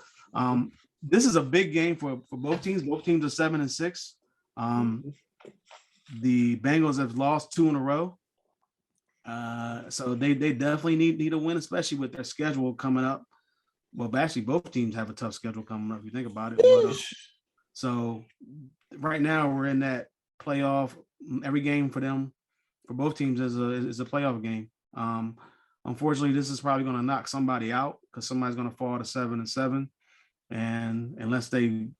this is a big game for both teams. Both teams are 7-6. The Bengals have lost 2 in a row. So they definitely need a win, especially with their schedule coming up. Well, actually, both teams have a tough schedule coming up if you think about it. But, so right now we're in that playoff. Every game for both teams is a playoff game. Unfortunately, this is probably going to knock somebody out because somebody's going to fall to 7-7, and unless and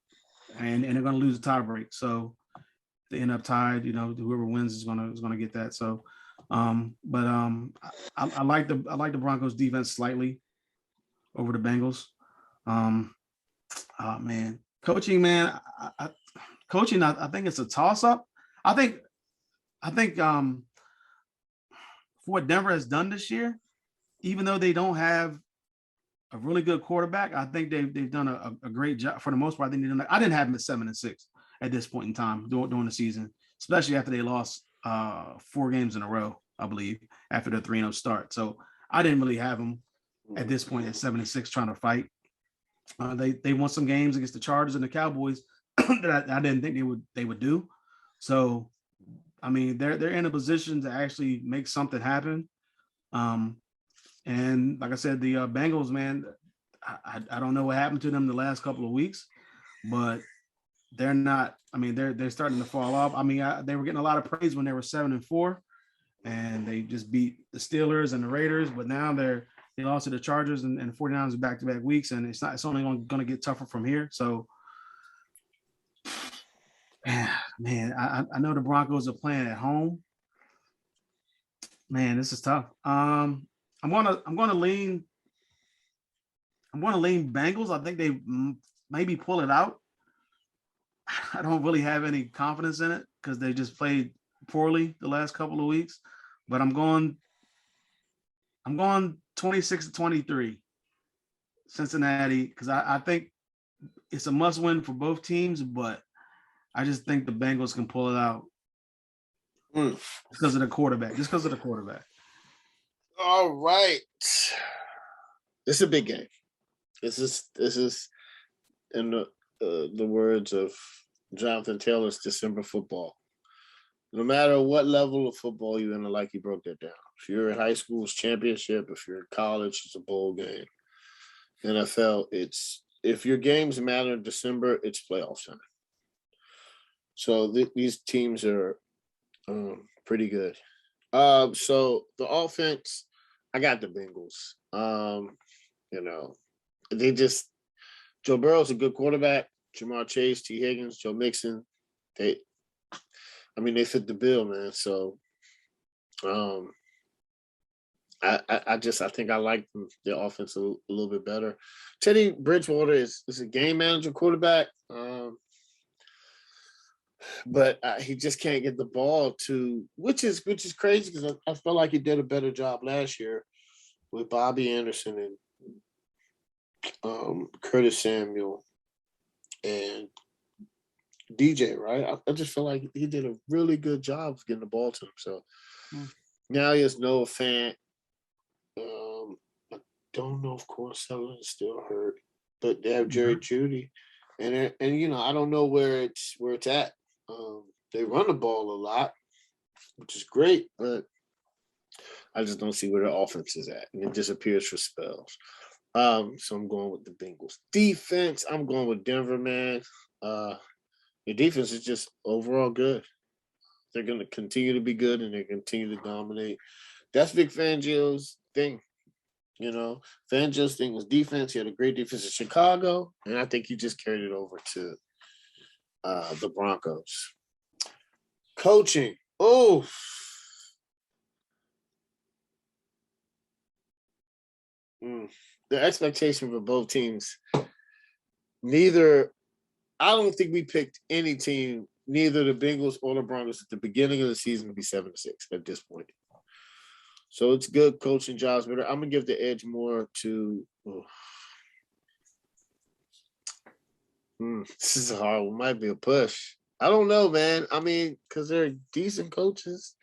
they're going to lose a tiebreak. So they end up tied. Whoever wins is going to get that. So, I like the Broncos defense slightly over the Bengals. Oh man, coaching, man. Coaching, I think it's a toss-up. I think for what Denver has done this year, even though they don't have a really good quarterback, I think they've done a great job for the most part. I didn't have them at 7-6 at this point in time during the season, especially after they lost 4 games in a row, I believe, after the 3-0 start. So I didn't really have them at this point at 7-6 trying to fight. They won some games against the Chargers and the Cowboys that I didn't think they would do. So, I mean, they're in a position to actually make something happen. And like I said, the Bengals, man, I don't know what happened to them the last couple of weeks, but they're not. I mean, they're starting to fall off. I mean, they were getting a lot of praise when they were 7-4, and they just beat the Steelers and the Raiders. But now they lost to the Chargers and 49ers in back-to-back weeks, and it's only going to get tougher from here. So, man, I know the Broncos are playing at home. Man, this is tough. I'm gonna lean Bengals. I think they maybe pull it out. I don't really have any confidence in it because they just played poorly the last couple of weeks. But I'm going 26-23 Cincinnati, because I think it's a must win for both teams, but I just think the Bengals can pull it out because of the quarterback. All right. This is a big game. This is in the words of Jonathan Taylor's December football. No matter what level of football you're in, like he broke that down. If you're in high school, it's championship. If you're in college, it's a bowl game. NFL, if your games matter in December, it's playoff time. So these teams are pretty good. So the offense, I got the Bengals. Joe Burrow's a good quarterback. Jamar Chase, T. Higgins, Joe Mixon. They fit the bill, man. So I think I like the offense a little bit better. Teddy Bridgewater is a game manager quarterback. But he just can't get the ball to, which is crazy because I felt like he did a better job last year with Bobby Anderson and Curtis Samuel and DJ, right? I just feel like he did a really good job of getting the ball to him. So now he has Noah Fant. I don't know if Corn Sutherland is still hurt, but they have Jerry Jeudy, and I don't know where it's at. They run the ball a lot, which is great, but I just don't see where the offense is at, and it disappears for spells. So I'm going with the Bengals. Defense, I'm going with Denver, man. The defense is just overall good. They're going to continue to be good, and they continue to dominate. That's Vic Fangio's thing. Fangio's thing was defense. He had a great defense in Chicago, and I think he just carried it over to the Broncos. Coaching. Oh. The expectation for both teams. I don't think we picked any team, neither the Bengals or the Broncos at the beginning of the season to be 7-6 at this point. So it's good coaching jobs, but I'm going to give the edge more to this is a hard one. Might be a push. I don't know, man. I mean, because they're decent coaches.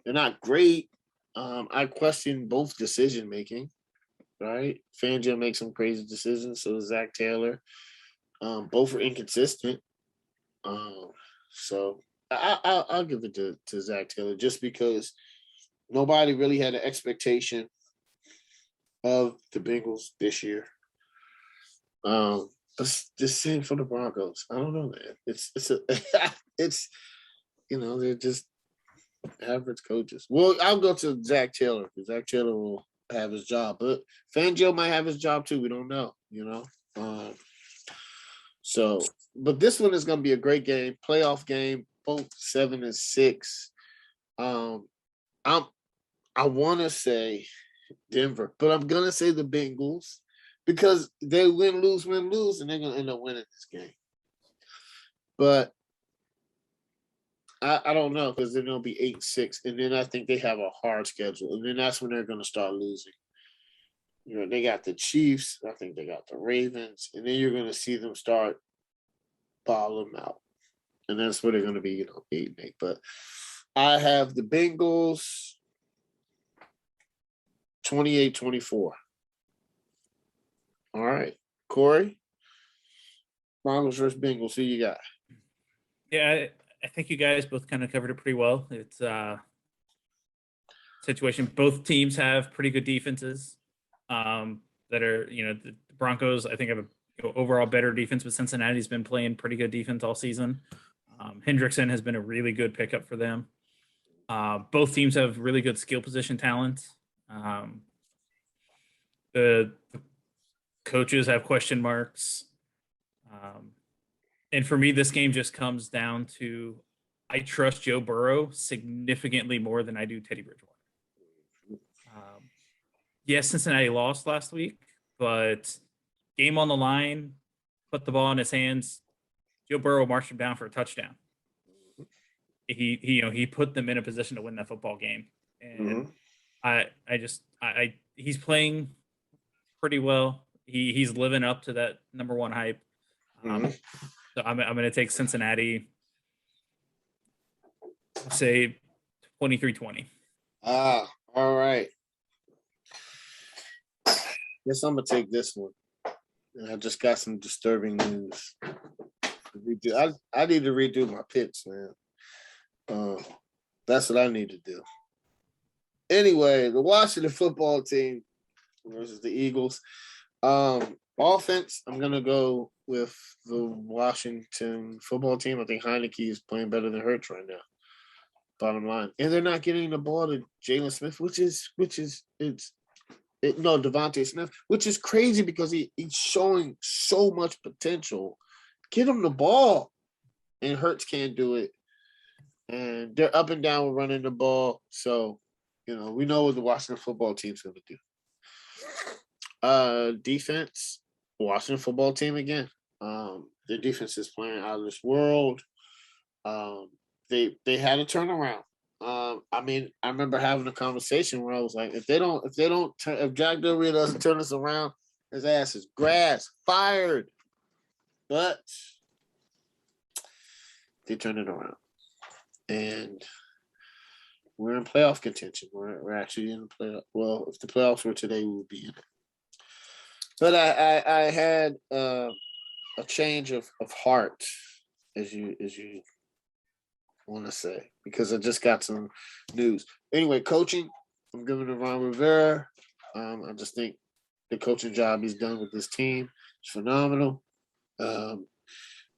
They're not great. I question both decision-making, right? Fangio makes some crazy decisions, so does Zach Taylor. Both are inconsistent. So I'll give it to Zach Taylor just because nobody really had an expectation of the Bengals this year. But the same for the Broncos. I don't know, man. It's they're just average coaches. Well, I'll go to Zach Taylor because Zach Taylor will have his job, but Fangio might have his job too. We don't know, So, but this one is going to be a great game, playoff game, both 7-6. I want to say Denver, but I'm going to say the Bengals because they win, lose, and they're going to end up winning this game. But I don't know because they're going to be 8-6, and then I think they have a hard schedule, and then that's when they're going to start losing. They got the Chiefs. I think they got the Ravens, and then you're going to see them start bottom out, and that's where they're going to be, 8-8. But I have the Bengals 28-24. All right, Corey. Broncos versus Bengals. Who you got? Yeah, I think you guys both kind of covered it pretty well. It's situation. Both teams have pretty good defenses that are, the Broncos, I think, have a overall better defense, but Cincinnati's been playing pretty good defense all season. Hendrickson has been a really good pickup for them. Both teams have really good skill position talent. The coaches have question marks. And for me, this game just comes down to I trust Joe Burrow significantly more than I do Teddy Bridgewater. Yes, Cincinnati lost last week, but game on the line, put the ball in his hands. Joe Burrow marched him down for a touchdown. He put them in a position to win that football game, and he's playing pretty well. He's living up to that number one hype. So I'm going to take Cincinnati. I'll say 23-20. All right. Guess I'm gonna take this one. And I just got some disturbing news. I need to redo my picks, man. That's what I need to do. Anyway, the Washington football team versus the Eagles. Offense, I'm gonna go with the Washington football team. I think Heineke is playing better than Hurts right now. Bottom line, and they're not getting the ball to Jalen Smith, Devontae Smith, which is crazy because he's showing so much potential. Get him the ball, and Hurts can't do it. And they're up and down with running the ball. So, we know what the Washington football team's going to do. Defense, Washington football team again. Their defense is playing out of this world. They had a turnaround. I remember having a conversation where I was like, if Jack Del Rio doesn't turn us around, his ass is grass, fired. But they turned it around, and we're in playoff contention. We're actually in the playoff. Well, if the playoffs were today, we would be in it. But I had a change of heart, as you want to say, because I just got some news. Anyway, coaching, I'm giving it to Ron Rivera. I just think the coaching job he's done with this team is phenomenal.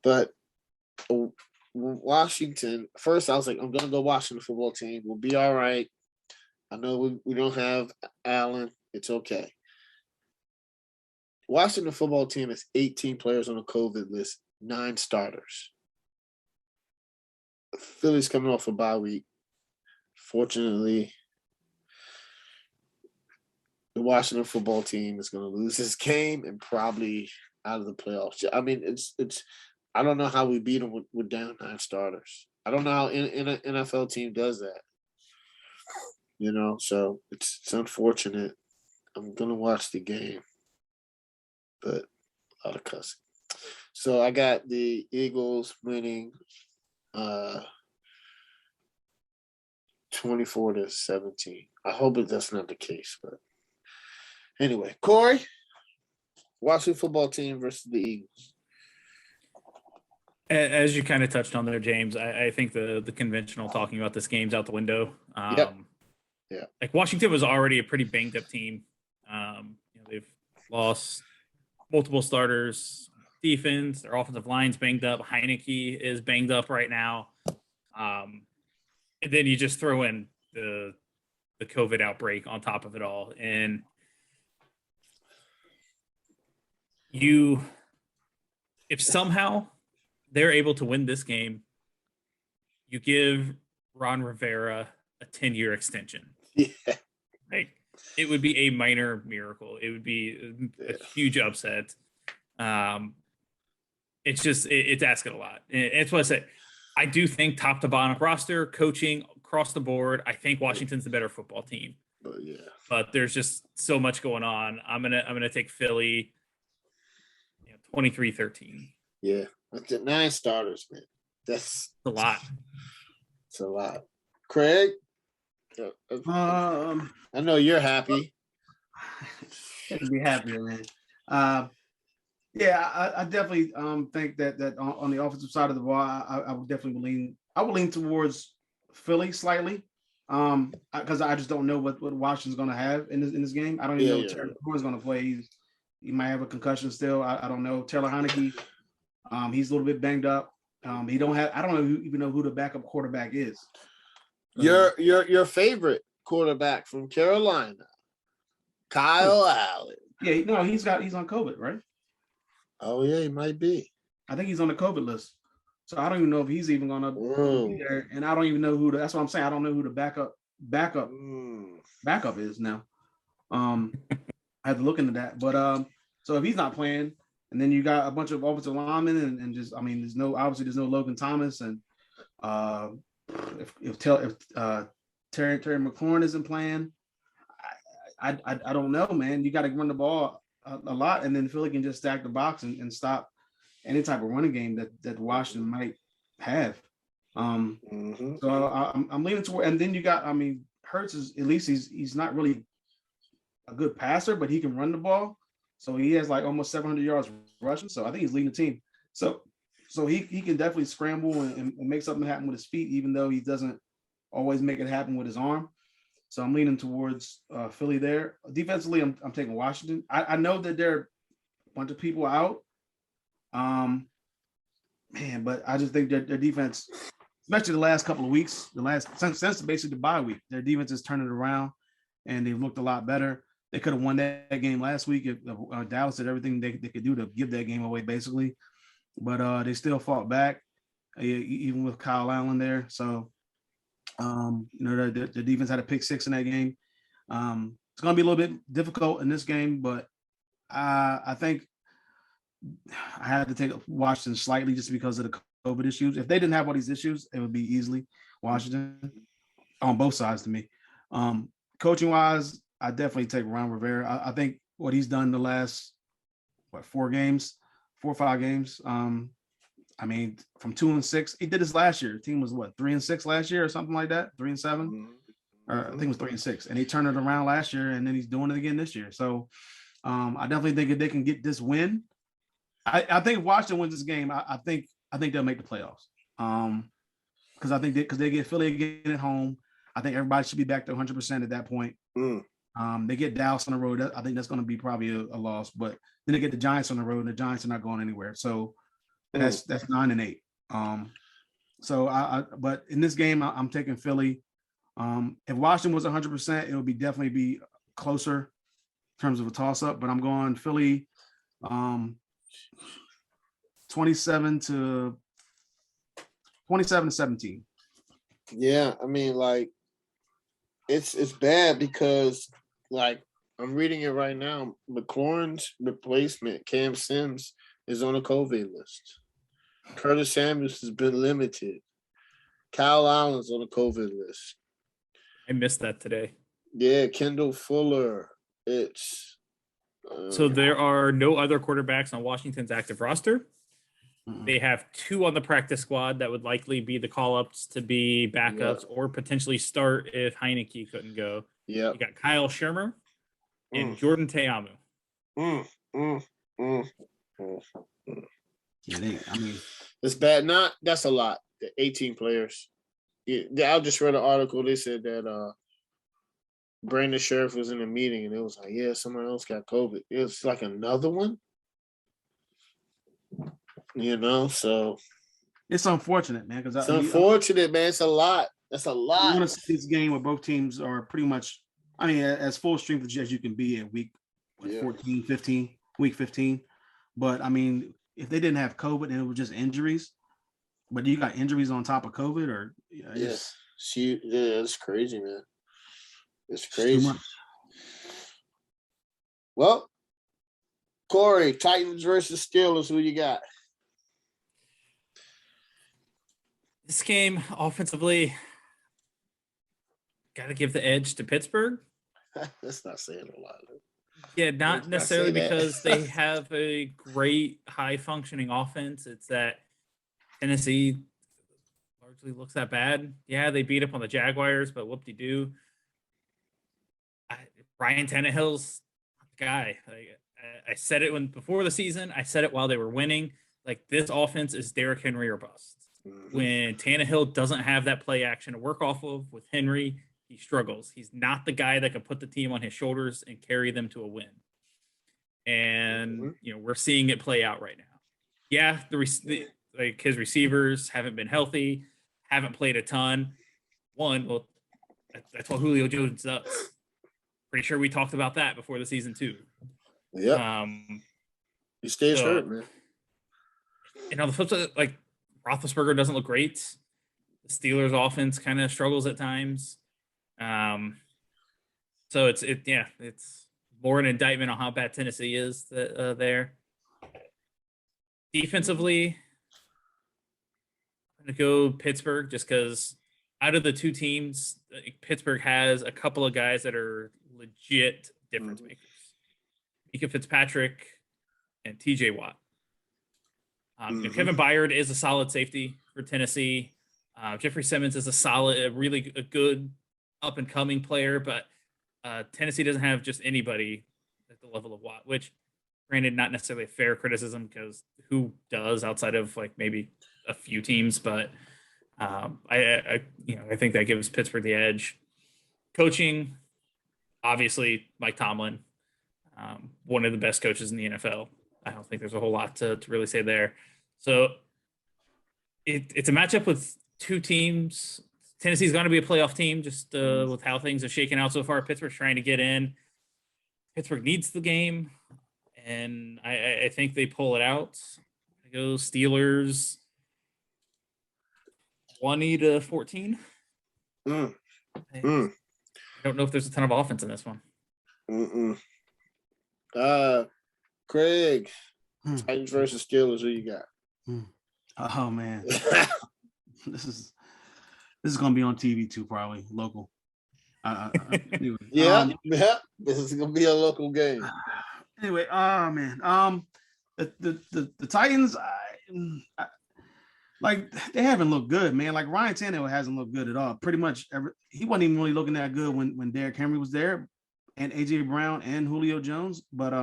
But Washington, first I was like, I'm going to go Washington football team. We'll be all right. I know we don't have Allen. It's okay. Washington football team has 18 players on the COVID list, 9 starters. Philly's coming off a bye week. Fortunately, the Washington football team is going to lose this game and probably out of the playoffs. I mean, it's. I don't know how we beat them with down 9 starters. I don't know how an NFL team does that. So it's unfortunate. I'm going to watch the game, but a lot of cussing. So I got the Eagles winning 24-17. I hope that's not the case, but anyway, Corey, Washington football team versus the Eagles. As you kind of touched on there, James, I think the conventional talking about this game's out the window. Yep. Yeah. Like Washington was already a pretty banged up team. They've lost multiple starters, defense, their offensive line's banged up. Heineke is banged up right now. And then you just throw in the COVID outbreak on top of it all. And if somehow they're able to win this game, you give Ron Rivera a 10-year extension. Yeah. Like, it would be a minor miracle. It would be a huge upset. It's asking a lot. And it's what I say. I do think top to bottom roster, coaching across the board, I think Washington's the better football team. But there's just so much going on. I'm gonna take Philly 23-13. Yeah. That's 9 starters, man. That's a lot. It's a lot. Craig? I know you're happy. Should be happier, man. Yeah, I definitely think that on the offensive side of the ball, I would definitely lean towards Philly slightly. Because I just don't know what Washington's going to have in this game. I don't even know if Terry McLaurin's going to play. He might have a concussion still. I don't know. Taylor Heineke, he's a little bit banged up. He don't have. I don't even know who the backup quarterback is. Your favorite quarterback from Carolina, Kyle Allen. Yeah, no, he's on COVID, right? Oh yeah, he might be. I think he's on the COVID list. So I don't even know if he's even gonna be there. And I don't even know that's what I'm saying. I don't know who the backup is now. I had to look into that. But so if he's not playing, and then you got a bunch of offensive linemen and just there's no Logan Thomas, and if Terry McLaurin isn't playing, I don't know, man. You got to run the ball a lot, and then Philly can just stack the box and stop any type of running game that Washington might have. So I'm leaning toward, and then you got, Hurts is at least he's not really a good passer, but he can run the ball. So he has like almost 700 yards rushing. So I think he's leading the team. So he can definitely scramble and make something happen with his feet, even though he doesn't always make it happen with his arm. So I'm leaning towards Philly there. Defensively, I'm taking Washington. I know that there are a bunch of people out. But I just think their defense, especially the last couple of weeks, since basically the bye week, their defense is turning around and they've looked a lot better. They could have won that game last week if Dallas did everything they could do to give that game away, basically. But they still fought back, even with Kyle Allen there. So, the defense had a pick six in that game. It's going to be a little bit difficult in this game, but I think I had to take Washington slightly just because of the COVID issues. If they didn't have all these issues, it would be easily Washington on both sides to me. Coaching wise, I definitely take Ron Rivera. I think what he's done the last 4 or 5 games. From 2-6, he did this last year. The team was 3-6 last year or something like that, 3-7, or I think it was 3-6, and he turned it around last year, and then he's doing it again this year. So I definitely think if they can get this win, I think if Washington wins this game, I think they'll make the playoffs. Because I think because they get Philly again at home, I think everybody should be back to 100% at that point. They get Dallas on the road. I think that's going to be probably a loss, but then they get the Giants on the road, and the Giants are not going anywhere. So that's 9-8. But in this game, I'm taking Philly. If Washington was 100%, it would definitely be closer in terms of a toss up. But I'm going Philly, 27-17. Yeah, it's bad because I'm reading it right now. McLaurin's replacement, Cam Sims, is on a COVID list. Curtis Samuels has been limited. Kyle Allen's on a COVID list. I missed that today. Yeah, Kendall Fuller. It's so there are no other quarterbacks on Washington's active roster. They have 2 on the practice squad that would likely be the call-ups to be backups or potentially start if Heineke couldn't go. Yeah, you got Kyle Shermer and Jordan Teamu. It's bad. That's a lot. 18 players. Yeah, I just read an article. They said that Brandon Sheriff was in a meeting and it was like, yeah, someone else got COVID. It's like another one. So it's unfortunate, man. Because it's unfortunate, man. It's a lot. That's a lot. You want to see this game where both teams are pretty much, as full strength as you can be in week 14, 15, week 15. But if they didn't have COVID and it was just injuries, but you got injuries on top of COVID, or it's crazy, man. It's crazy. Well, Corey, Titans versus Steelers. Who you got? This game, offensively, got to give the edge to Pittsburgh. That's not saying a lot. Yeah, not necessarily because they have a great high-functioning offense. It's that Tennessee largely looks that bad. Yeah, they beat up on the Jaguars, but whoop-de-doo. Ryan Tannehill's the guy. I said it before the season. I said it while they were winning. Like, this offense is Derrick Henry or bust. When Tannehill doesn't have that play action to work off of with Henry, he struggles. He's not the guy that can put the team on his shoulders and carry them to a win. And we're seeing it play out right now. Yeah, his receivers haven't been healthy, haven't played a ton. That's what Julio Jones does. Pretty sure we talked about that before the season too. Yeah. He stays hurt, man. And on the flip side, like, Roethlisberger doesn't look great. The Steelers' offense kind of struggles at times. So it's more an indictment on how bad Tennessee is there. Defensively, I'm going to go Pittsburgh just because out of the two teams, Pittsburgh has a couple of guys that are legit difference makers. Mika Fitzpatrick and TJ Watt. Kevin Byard is a solid safety for Tennessee. Jeffrey Simmons is a good up-and-coming player, but Tennessee doesn't have just anybody at the level of Watt, which, granted, not necessarily a fair criticism because who does outside of like maybe a few teams, but I think that gives Pittsburgh the edge. Coaching, obviously, Mike Tomlin, one of the best coaches in the NFL. I don't think there's a whole lot to really say there. So it's a matchup with two teams. Tennessee's going to be a playoff team just with how things have shaken out so far. Pittsburgh's trying to get in. Pittsburgh needs the game, and I think they pull it out. I go Steelers 20-14. I don't know if there's a ton of offense in this one. Craig, Titans versus Steelers. Who you got? Oh man, this is gonna be on TV too, probably local. Anyway, this is gonna be a local game. Anyway, the Titans, they haven't looked good, man. Like Ryan Tannehill hasn't looked good at all. Pretty much, he wasn't even really looking that good when Derrick Henry was there, and AJ Brown and Julio Jones. But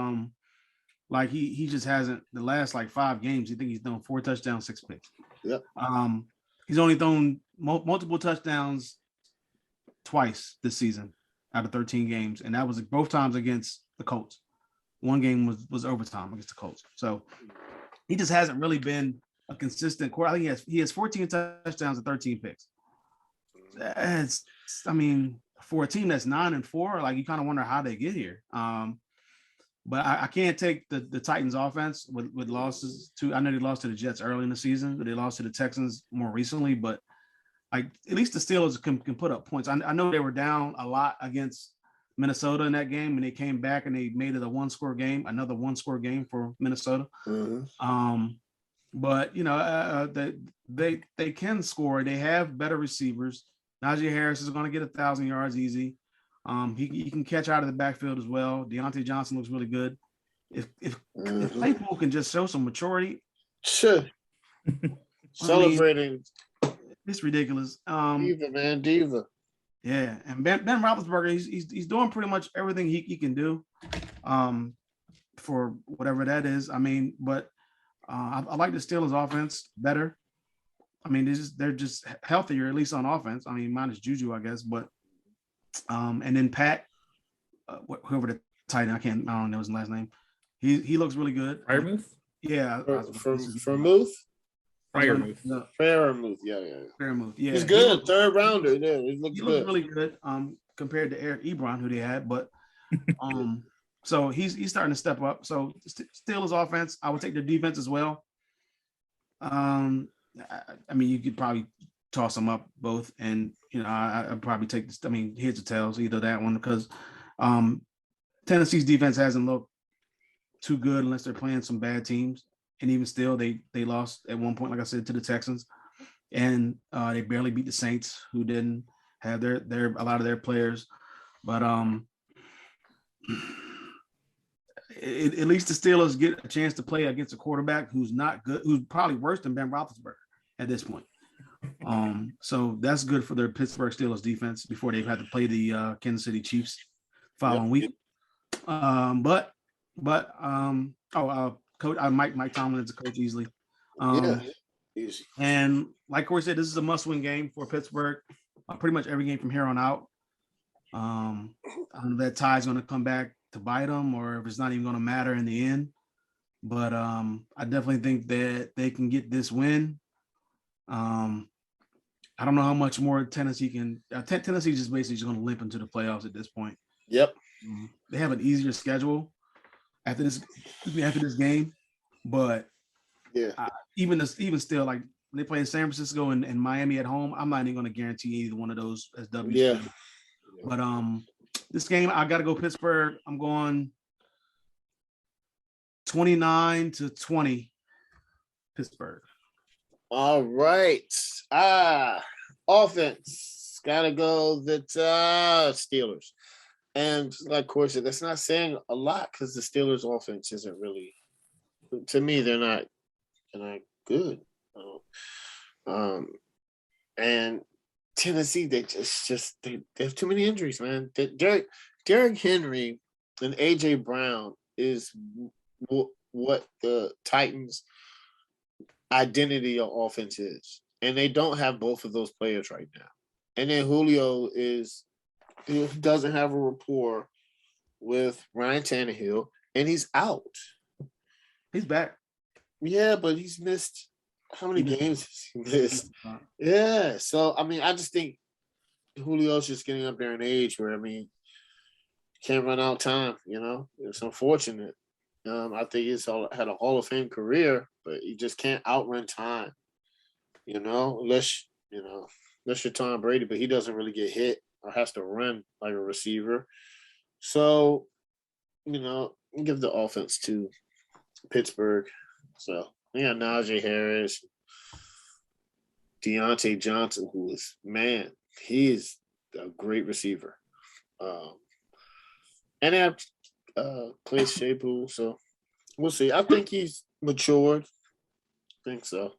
like he just hasn't. The last like 5 games, I think he's thrown 4 touchdowns, 6 picks. Yep. He's only thrown multiple touchdowns twice this season out of 13 games, and that was both times against the Colts. One game was overtime against the Colts. So he just hasn't really been a consistent quarterback. I think he has 14 touchdowns and 13 picks. For a team that's 9-4, like you kind of wonder how they get here. But I can't take the Titans offense with losses to. I know they lost to the Jets early in the season, but they lost to the Texans more recently. But like at least the Steelers can put up points. I know they were down a lot against Minnesota in that game, and they came back and they made it a 1-score game, another 1-score game for Minnesota. But they can score. They have better receivers. Najee Harris is going to get 1,000 yards easy. He can catch out of the backfield as well. Deontay Johnson looks really good. If Claypool can just show some maturity, sure. Celebrating. It's ridiculous. Diva. Yeah, and Ben Roethlisberger, he's doing pretty much everything he can do, for whatever that is. But I like the Steelers' offense better. They're just healthier, at least on offense. Minus Juju, I guess, but. And then Pat, whoever the tight end, I don't know his last name. He looks really good. Freiermuth? Yeah. Freiermuth. Freiermuth, yeah. Freiermuth, yeah. He's good, 3rd rounder. Yeah, he looks really good. Compared to Eric Ebron, who they had, but so he's starting to step up. So Steelers offense, I would take their defense as well. You could probably toss them up both, and I'd probably take this. Heads or tails, either that one, because Tennessee's defense hasn't looked too good unless they're playing some bad teams, and even still, they lost at one point, like I said, to the Texans, and they barely beat the Saints, who didn't have their a lot of their players, but at least the Steelers get a chance to play against a quarterback who's not good, who's probably worse than Ben Roethlisberger at this point. So that's good for their Pittsburgh Steelers defense before they have to play the Kansas City Chiefs following week. But But coach, Mike Tomlin is a coach easily. Yeah, easy. And like Corey said, this is a must-win game for Pittsburgh. Pretty much every game from here on out. I don't know if that tie is going to come back to bite them, or if it's not even going to matter in the end. But I definitely think that they can get this win. I don't know how much more Tennessee can. Tennessee just basically just going to limp into the playoffs at this point. Yep. They have an easier schedule after this game, but yeah, even still, like they play in San Francisco and Miami at home, I'm not even going to guarantee either one of those as W's. Yeah. But this game, I got to go Pittsburgh. I'm going 29-20 Pittsburgh. All right. Offense. Gotta go the Steelers. And like Corey said, that's not saying a lot because the Steelers offense isn't really, to me, they're not good. And Tennessee, they have too many injuries, man. Derrick Henry and AJ Brown is what the Titans' identity of offense is, and they don't have both of those players right now. And then Julio doesn't have a rapport with Ryan Tannehill, and he's out. He's back. Yeah, but he's missed how many games has he missed? Yeah, so I mean, I just think Julio's just getting up there in age where can't run out time. It's unfortunate. I think he's had a Hall of Fame career, but he just can't outrun time. Unless you're Tom Brady, but he doesn't really get hit or has to run like a receiver. So, give the offense to Pittsburgh. So, Najee Harris, Deontay Johnson, who is, he is a great receiver. And they have Clay Shapool, so we'll see. I think he's matured. I think so.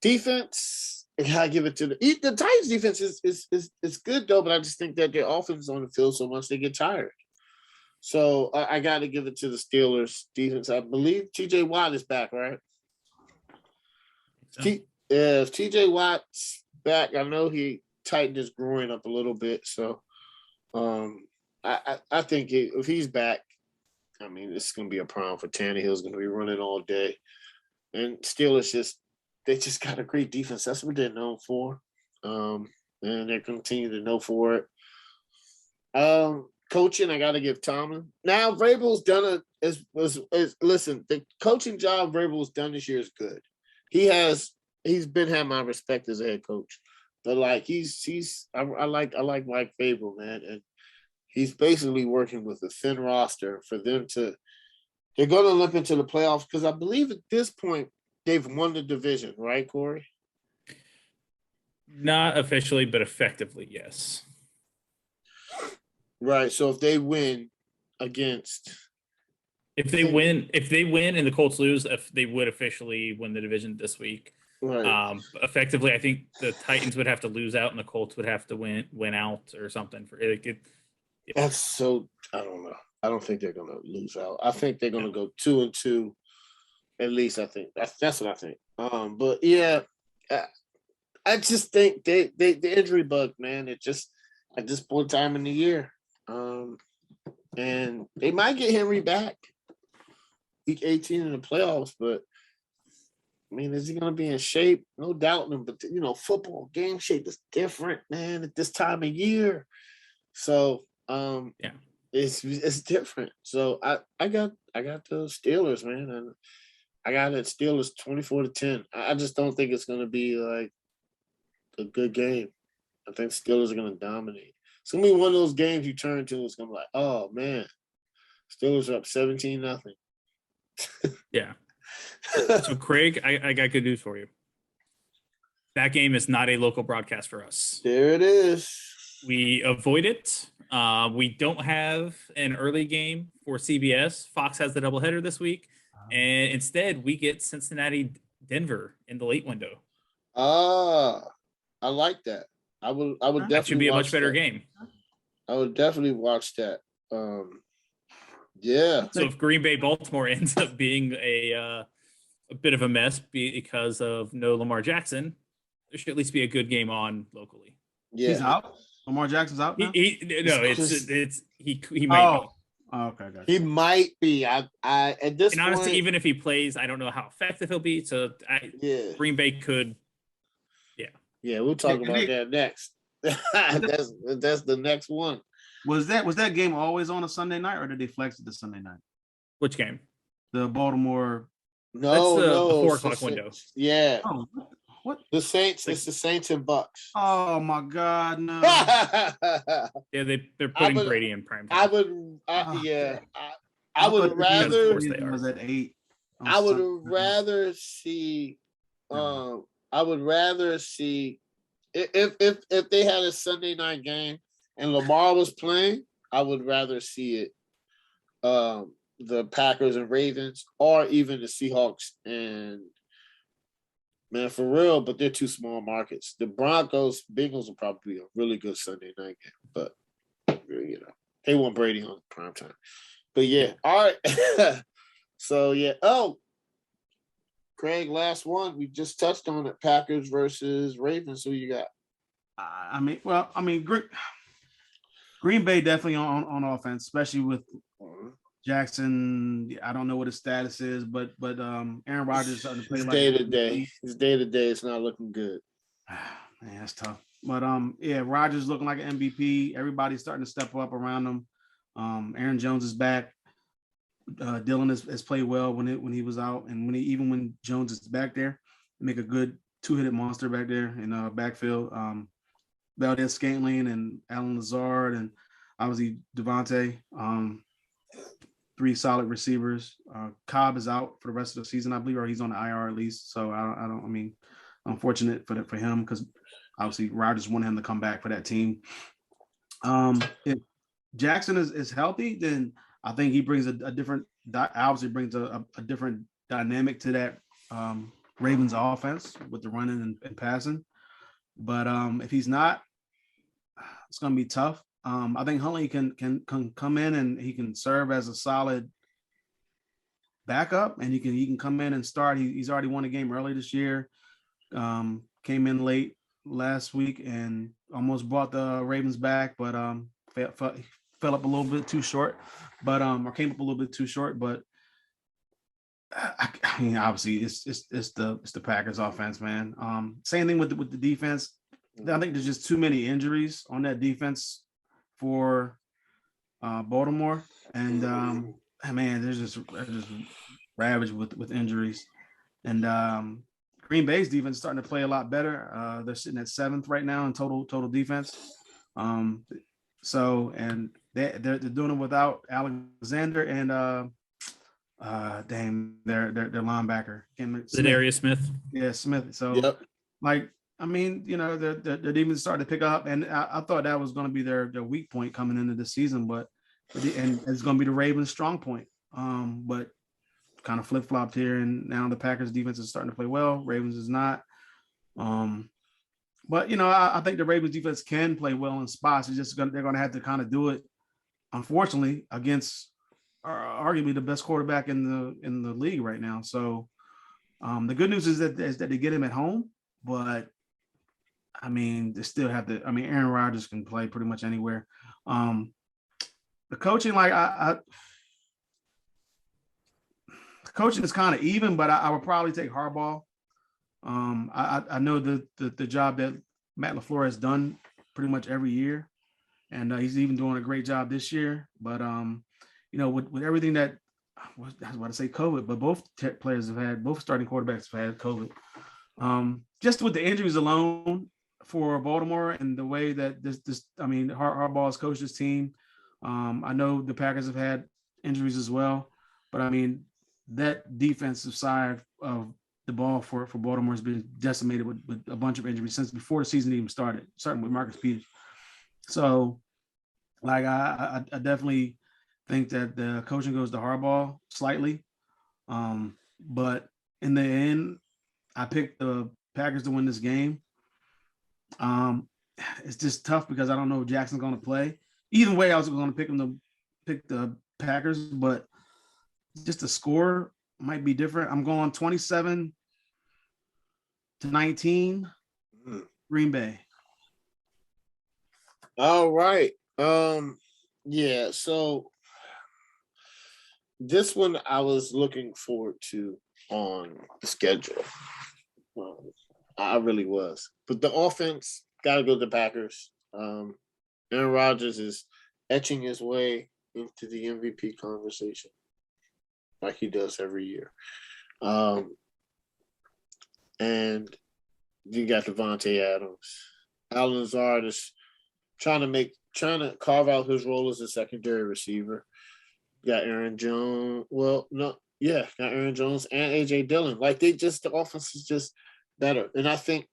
Defense, I gotta give it to the Titans defense is good though, but I just think that their offense is on the field so much they get tired. So I got to give it to the Steelers defense. I believe T.J. Watt is back, right? If T.J. Watt's back, I know he tightened his groin up a little bit. So I think if he's back, it's going to be a problem for Tannehill's going to be running all day. And Steelers they just got a great defense. That's what they're known for. And they continue to know for it. Coaching, I got to give Tomlin. Now, Vrabel's done listen, the coaching job Vrabel's done this year is good. He's been had my respect as a head coach. But I like Mike Vrabel, man. And he's basically working with a thin roster for them they're going to limp into the playoffs because I believe at this point they've won the division, right, Corey? Not officially, but effectively, yes. Right. So if they win if they win and the Colts lose, they would officially win the division this week. Right. Effectively, I think the Titans would have to lose out and the Colts would have to win out or something for it. Yeah. That's so, I don't know. I don't think they're going to lose out. I think they're going to go 2-2 at least. I think that's what I think. But yeah, I just think the injury bug, man. It just at this point in time in the year. And they might get Henry back week 18 in the playoffs, but is he going to be in shape? No doubt. But football game shape is different, man, at this time of year. So, it's different. So I got the Steelers, man, and I got it Steelers 24-10. I just don't think it's going to be like a good game. I think Steelers are going to dominate. It's going to be one of those games you turn to. It's going to be like, oh, man, Steelers are up 17-0. Yeah. So, Craig, I got good news for you. That game is not a local broadcast for us. There it is. We avoid it. We don't have an early game for CBS. Fox has the doubleheader this week. And instead, we get Cincinnati, Denver in the late window. I like that. I would definitely. That should be a much better game. I would definitely watch that. Yeah. So if Green Bay Baltimore ends up being a bit of a mess because of no Lamar Jackson, there should at least be a good game on locally. Yeah. He's out. Lamar Jackson's out now. He might be. Oh, okay, gotcha. He might be. I at this And point, honestly, even if he plays, I don't know how effective he'll be. So Green Bay could. Yeah, we'll talk about that next. That's the next one. Was that game always on a Sunday night, or did they flex it to Sunday night? Which game? The Baltimore. No, That's the no, 4 o'clock window. Yeah. Oh, what? The Saints. It's the Saints and Bucks. Oh my God, no. Yeah, they're putting Brady in prime time. I would. I would rather. Was at 8. I would rather see. I would rather see if they had a Sunday night game and Lamar was playing. I would rather see it. The Packers and Ravens, or even the Seahawks and man, for real. But they're two small markets. The Broncos, Bengals will probably be a really good Sunday night game, but they want Brady on prime time. But yeah, all right. So yeah. Oh, Craig, last one. We just touched on it. Packers versus Ravens. Who you got? Green Bay definitely on offense, especially with Jackson. I don't know what his status is, but Aaron Rodgers is starting to play day to day. His day to day is not looking good. Man, that's tough. But Rodgers looking like an MVP. Everybody's starting to step up around him. Aaron Jones is back. Dylan has played well when he was out, and when Jones is back there, make a good two-headed monster back there in backfield. Valdez-Scantling and Alan Lazard and obviously Devontae. 3 solid receivers. Cobb is out for the rest of the season, I believe, or he's on the IR at least. So unfortunate for him because obviously Rodgers wanted him to come back for that team. If Jackson is healthy, then I think he brings a different dynamic to that Ravens offense with the running and passing. But if he's not, it's going to be tough. I think Huntley can come in and he can serve as a solid backup, and he can come in and start. He's already won a game early this year. Came in late last week and almost brought the Ravens back, but fell up a little bit too short. But or came up a little bit too short. But I mean, obviously, it's the Packers offense, man. Same thing with the defense. I think there's just too many injuries on that defense for Baltimore, and man, they're just ravaged with injuries. And Green Bay's defense is starting to play a lot better. They're sitting at 7th right now in total defense. So and they're doing it without Alexander and their linebacker Zadarius Smith. Yeah, Smith. So I mean, their defense started to pick up, and I thought that was going to be their weak point coming into the season, and it's going to be the Ravens' strong point. But kind of flip-flopped here, and now the Packers' defense is starting to play well. Ravens is not. But I think the Ravens' defense can play well in spots. It's just they're going to have to kind of do it, unfortunately, against arguably the best quarterback in the league right now. So the good news is that they get him at home, but I mean, they still have to. I mean, Aaron Rodgers can play pretty much anywhere. The coaching, the coaching is kind of even, but I would probably take Harbaugh. I know the job that Matt LaFleur has done pretty much every year, and he's even doing a great job this year. But with everything that I was about to say COVID, but both starting quarterbacks have had COVID. Just with the injuries alone for Baltimore and the way that Harbaugh has coached his team. I know the Packers have had injuries as well, but I mean, that defensive side of the ball for Baltimore has been decimated with a bunch of injuries since before the season even started, starting with Marcus Peters. So, I definitely think that the coaching goes to Harbaugh slightly. But in the end, I picked the Packers to win this game. It's just tough because I don't know if Jackson's going to play. Either way, I was going to pick the Packers, but just the score might be different. I'm going 27-19, Green Bay. All right. Yeah, so this one I was looking forward to on the schedule. I really was. But the offense gotta go to the Packers. Aaron Rodgers is etching his way into the MVP conversation like he does every year. And you got Devontae Adams. Alan Lazard is trying to carve out his role as a secondary receiver. Got Aaron Jones. Got Aaron Jones and AJ Dillon. Like the offense is just better. And I think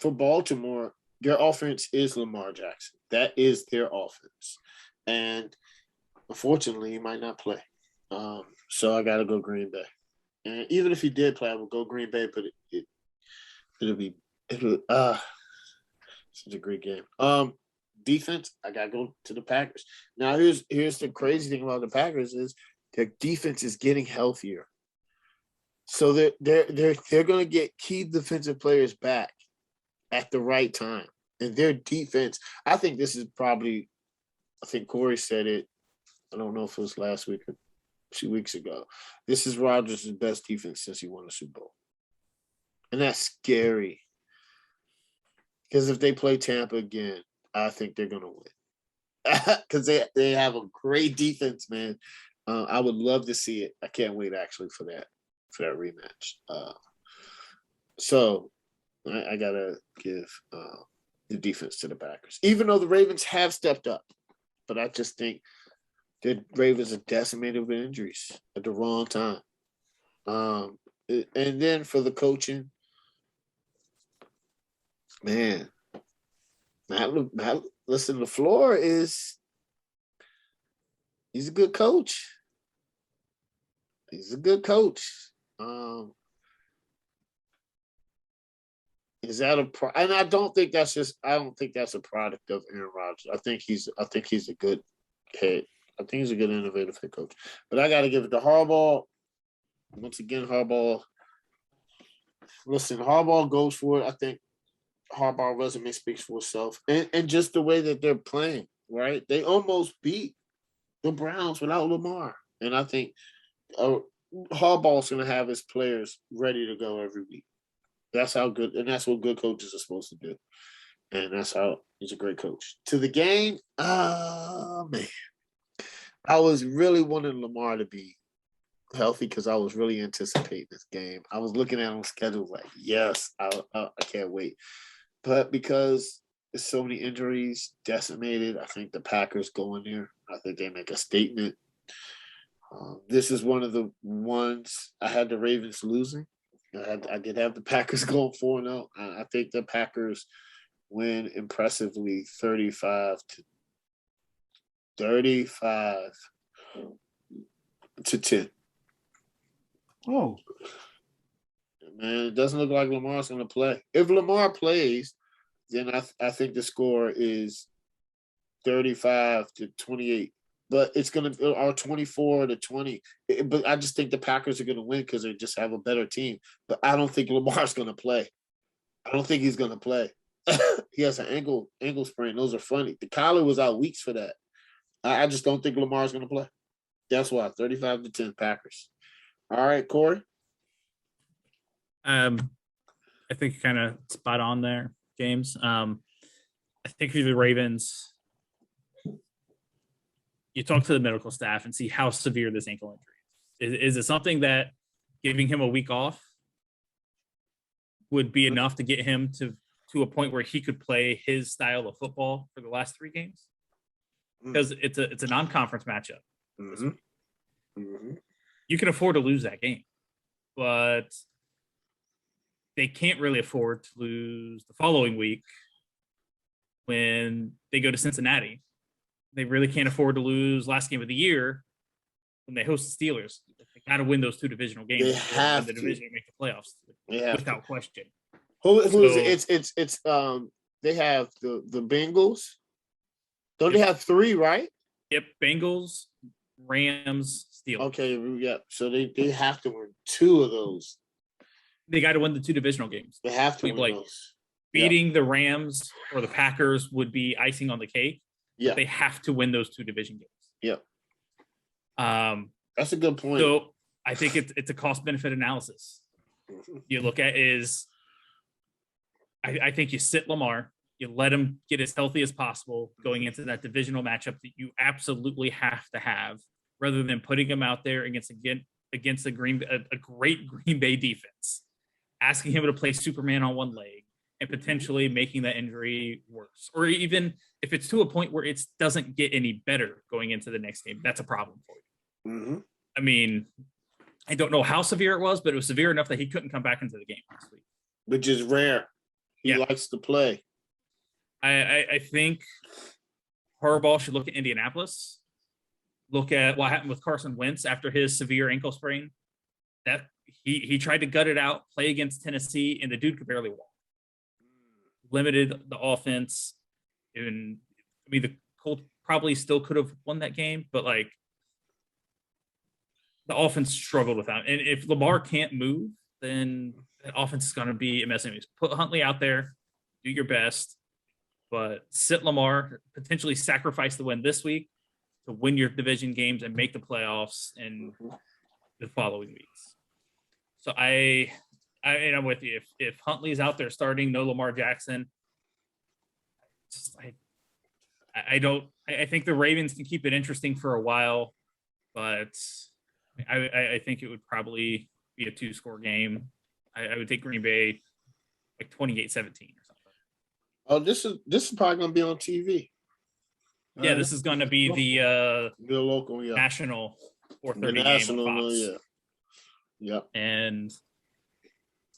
for Baltimore, their offense is Lamar Jackson. That is their offense. And unfortunately, he might not play. So I got to go Green Bay. And even if he did play, I would go Green Bay, but it'll such a great game. Defense, I gotta go to the Packers. Now, here's the crazy thing about the Packers is their defense is getting healthier. So they're gonna get key defensive players back at the right time. And their defense, I think Corey said it. I don't know if it was last week or 2 weeks ago. This is Rodgers' best defense since he won the Super Bowl. And that's scary. Because if they play Tampa again, I think they're going to win. Because they have a great defense, man. I would love to see it. I can't wait, actually, for that rematch. So I got to give the defense to the Packers. Even though the Ravens have stepped up. But I just think the Ravens are decimated with injuries at the wrong time. And then for the coaching, man, listen, LaFleur he's a good coach. He's a good coach. Is that and I don't think that's a product of Aaron Rodgers. I think he's a good head. I think he's a good innovative head coach. But I got to give it to Harbaugh. Once again, Harbaugh. Listen, Harbaugh goes for it. I think Harbaugh resume speaks for itself. And just the way that they're playing, right? They almost beat the Browns without Lamar. And I think Harbaugh's going to have his players ready to go every week. That's how good, and that's what good coaches are supposed to do. And that's how he's a great coach. To the game, man. I was really wanting Lamar to be healthy because I was really anticipating this game. I was looking at on schedule like, yes, I can't wait. But because there's so many injuries decimated, I think the Packers go in there. I think they make a statement. This is one of the ones I had the Ravens losing. I did have the Packers going 4-0. I think the Packers win impressively 35-10. Oh, man, it doesn't look like Lamar's going to play. If Lamar plays, then I think the score is 35-28. But it's going to be 24-20. But I just think the Packers are going to win because they just have a better team. But I don't think Lamar's going to play. I don't think he's going to play. He has an ankle sprain. Those are funny. The Kyler was out weeks for that. I just don't think Lamar's going to play. That's why 35-10 Packers. All right, Corey. I think you're kind of spot on there, James. I think for the Ravens, you talk to the medical staff and see how severe this ankle injury is. Is it something that giving him a week off would be enough to get him to a point where he could play his style of football for the last 3 games? Because it's a non-conference matchup. Mm-hmm. Mm-hmm. You can afford to lose that game, but they can't really afford to lose the following week when they go to Cincinnati. They really can't afford to lose last game of the year when they host the Steelers. They got to win those 2 divisional games. They have the division and make the playoffs without question. Who is it? It's they have the Bengals. Don't they have 3, right? Yep, Bengals, Rams, Steelers. Okay, yeah. So they have to win 2 of those. They got to win the 2 divisional games. They have to win like those. beating the Rams or the Packers would be icing on the cake. Yeah, they have to win those 2 division games. Yeah, that's a good point. So I think it's a cost benefit analysis. You look at is, I think you sit Lamar, you let him get as healthy as possible going into that divisional matchup that you absolutely have to have, rather than putting him out there against a great Green Bay defense, asking him to play Superman on one leg and potentially making that injury worse. Or even if it's to a point where it doesn't get any better going into the next game, that's a problem for you. Mm-hmm. I mean, I don't know how severe it was, but it was severe enough that he couldn't come back into the game last week. Which is rare. He likes to play. I think Harbaugh should look at Indianapolis. Look at what happened with Carson Wentz after his severe ankle sprain. That he tried to gut it out, play against Tennessee, and the dude could barely walk. Limited the offense. And I mean, the Colts probably still could have won that game, but like the offense struggled with that. And if Lamar can't move, then that offense is going to be a mess. Anyways, put Huntley out there, do your best, but sit Lamar, potentially sacrifice the win this week to win your division games and make the playoffs in the following weeks. So I'm with you. If Huntley's out there starting, no Lamar Jackson, I think the Ravens can keep it interesting for a while, but I think it would probably be a 2-score game. I would take Green Bay like 28-17 or something. Oh, this is probably going to be on TV. Yeah, this is going to be the local, national 4:30 game on Fox. Yeah. And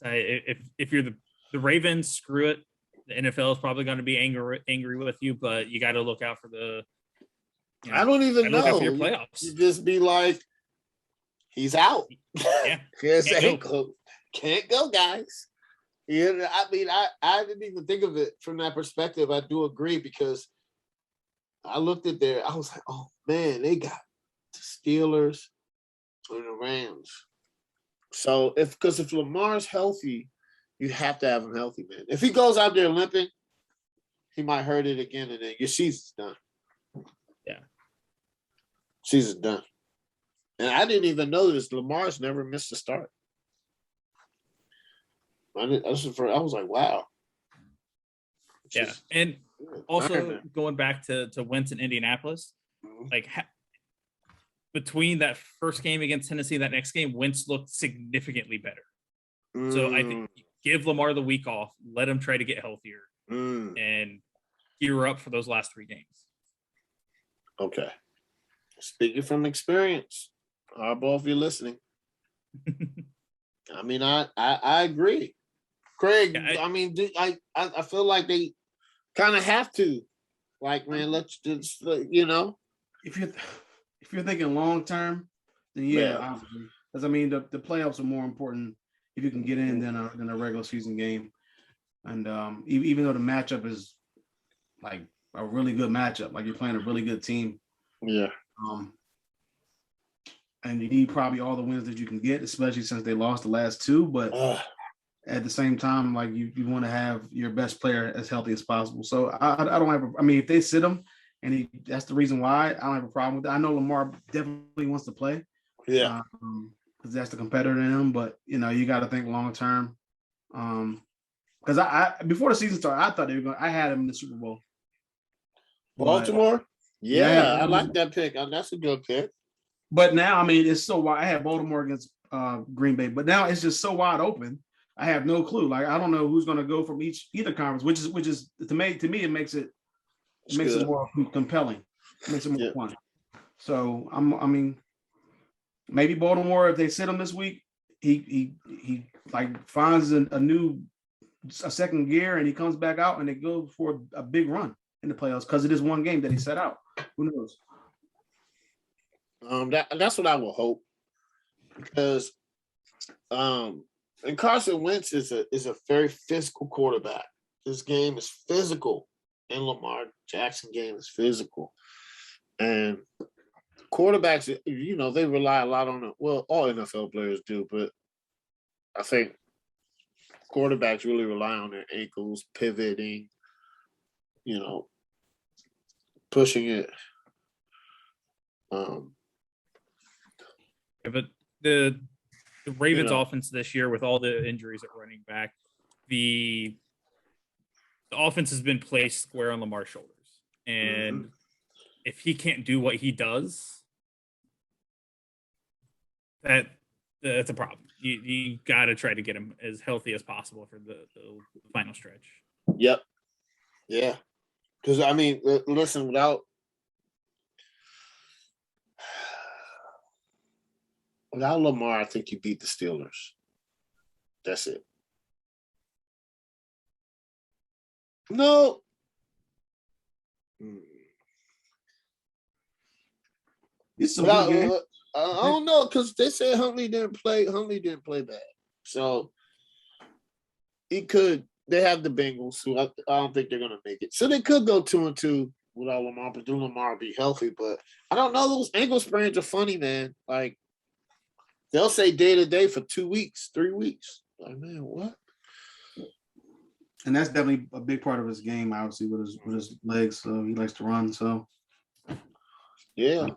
if you're the Ravens, screw it. The NFL is probably going to be angry with you, but you got to look out for the. I don't even know. Look out for your playoffs. You just be like, he's out. Yeah, his ankle can't go, guys. Yeah, I mean, I didn't even think of it from that perspective. I do agree, because I looked at I was like, oh man, they got the Steelers and the Rams. So if Lamar's healthy, you have to have him healthy, man. If he goes out there limping, he might hurt it again, and then your season's done. Yeah, season's done. And I didn't even know this. Lamar's never missed a start. I was like, wow. Yeah, and also going back to Wentz in Indianapolis, like between that first game against Tennessee, that next game, Wentz looked significantly better. So I think give Lamar the week off, let him try to get healthier, and gear up for those last 3 games. Okay. Speaking from experience, Harbaugh, if you're listening, I mean, I agree. Craig, yeah, I feel like they kind of have to. Like, man, let's just, If you're thinking long term, then yeah. Because I mean, the playoffs are more important if you can get in than a regular season game. And even though the matchup is like a really good matchup, like you're playing a really good team. Yeah. And you need probably all the wins that you can get, especially since they lost the last 2. But at the same time, like you want to have your best player as healthy as possible. So I don't have. If they sit him, and that's the reason why I don't have a problem with that. I know Lamar definitely wants to play. Yeah. Because that's the competitor in him. But you got to think long term. Because I before the season started, I thought they were going. I had him in the Super Bowl. Baltimore. Yeah, I like that pick. That's a good pick. But now, it's so wide. I had Baltimore against Green Bay, but now it's just so wide open. I have no clue. Like, I don't know who's going to go from either conference, which is to me it makes it more compelling. It makes it more fun. So maybe Baltimore, if they sit him this week, he like finds a second gear and he comes back out and they go for a big run in the playoffs because it is one game that he set out. Who knows? That's what I will hope, because and Carson Wentz is a very physical quarterback. This game is physical, and Lamar Jackson game is physical. And quarterbacks, you know, they rely a lot on it. Well, all NFL players do, but I think quarterbacks really rely on their ankles, pivoting, you know, pushing it. But the Ravens You know. offense this year, with all the injuries at running back, the offense has been placed square on Lamar's shoulders. And if he can't do what he does, that's a problem. You got to try to get him as healthy as possible for the final stretch. Yep. Yeah. Because, I mean, listen, without Lamar, I think you beat the Steelers. That's it. No. I don't know, because they said Huntley didn't play bad. So he could. They have the Bengals, who I don't think they're going to make it. So they could go 2-2 without Lamar, but Lamar be healthy. But I don't know. Those ankle sprains are funny, man. Like, they'll say day to day for 2 weeks, 3 weeks. Like, man, what? And that's definitely a big part of his game, obviously, with his legs. So he likes to run. So yeah,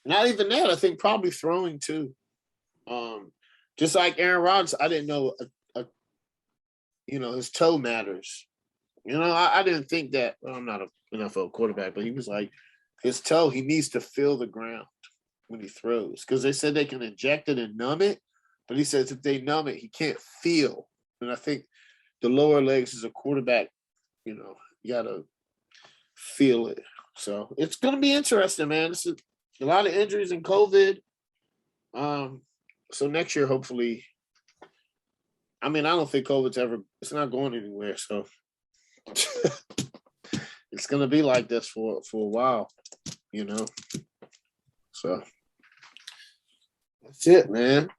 not even that. I think probably throwing too. Just like Aaron Rodgers, I didn't know. His toe matters. I didn't think that. Well, I'm not an NFL quarterback, but he was like, his toe, he needs to feel the ground when he throws, because they said they can inject it and numb it, but he says if they numb it, he can't feel. And I think the lower legs as a quarterback, you got to feel it. So it's going to be interesting, man. It's a lot of injuries and COVID. So next year, hopefully, I mean, I don't think it's not going anywhere. So it's going to be like this for a while, So that's it, man.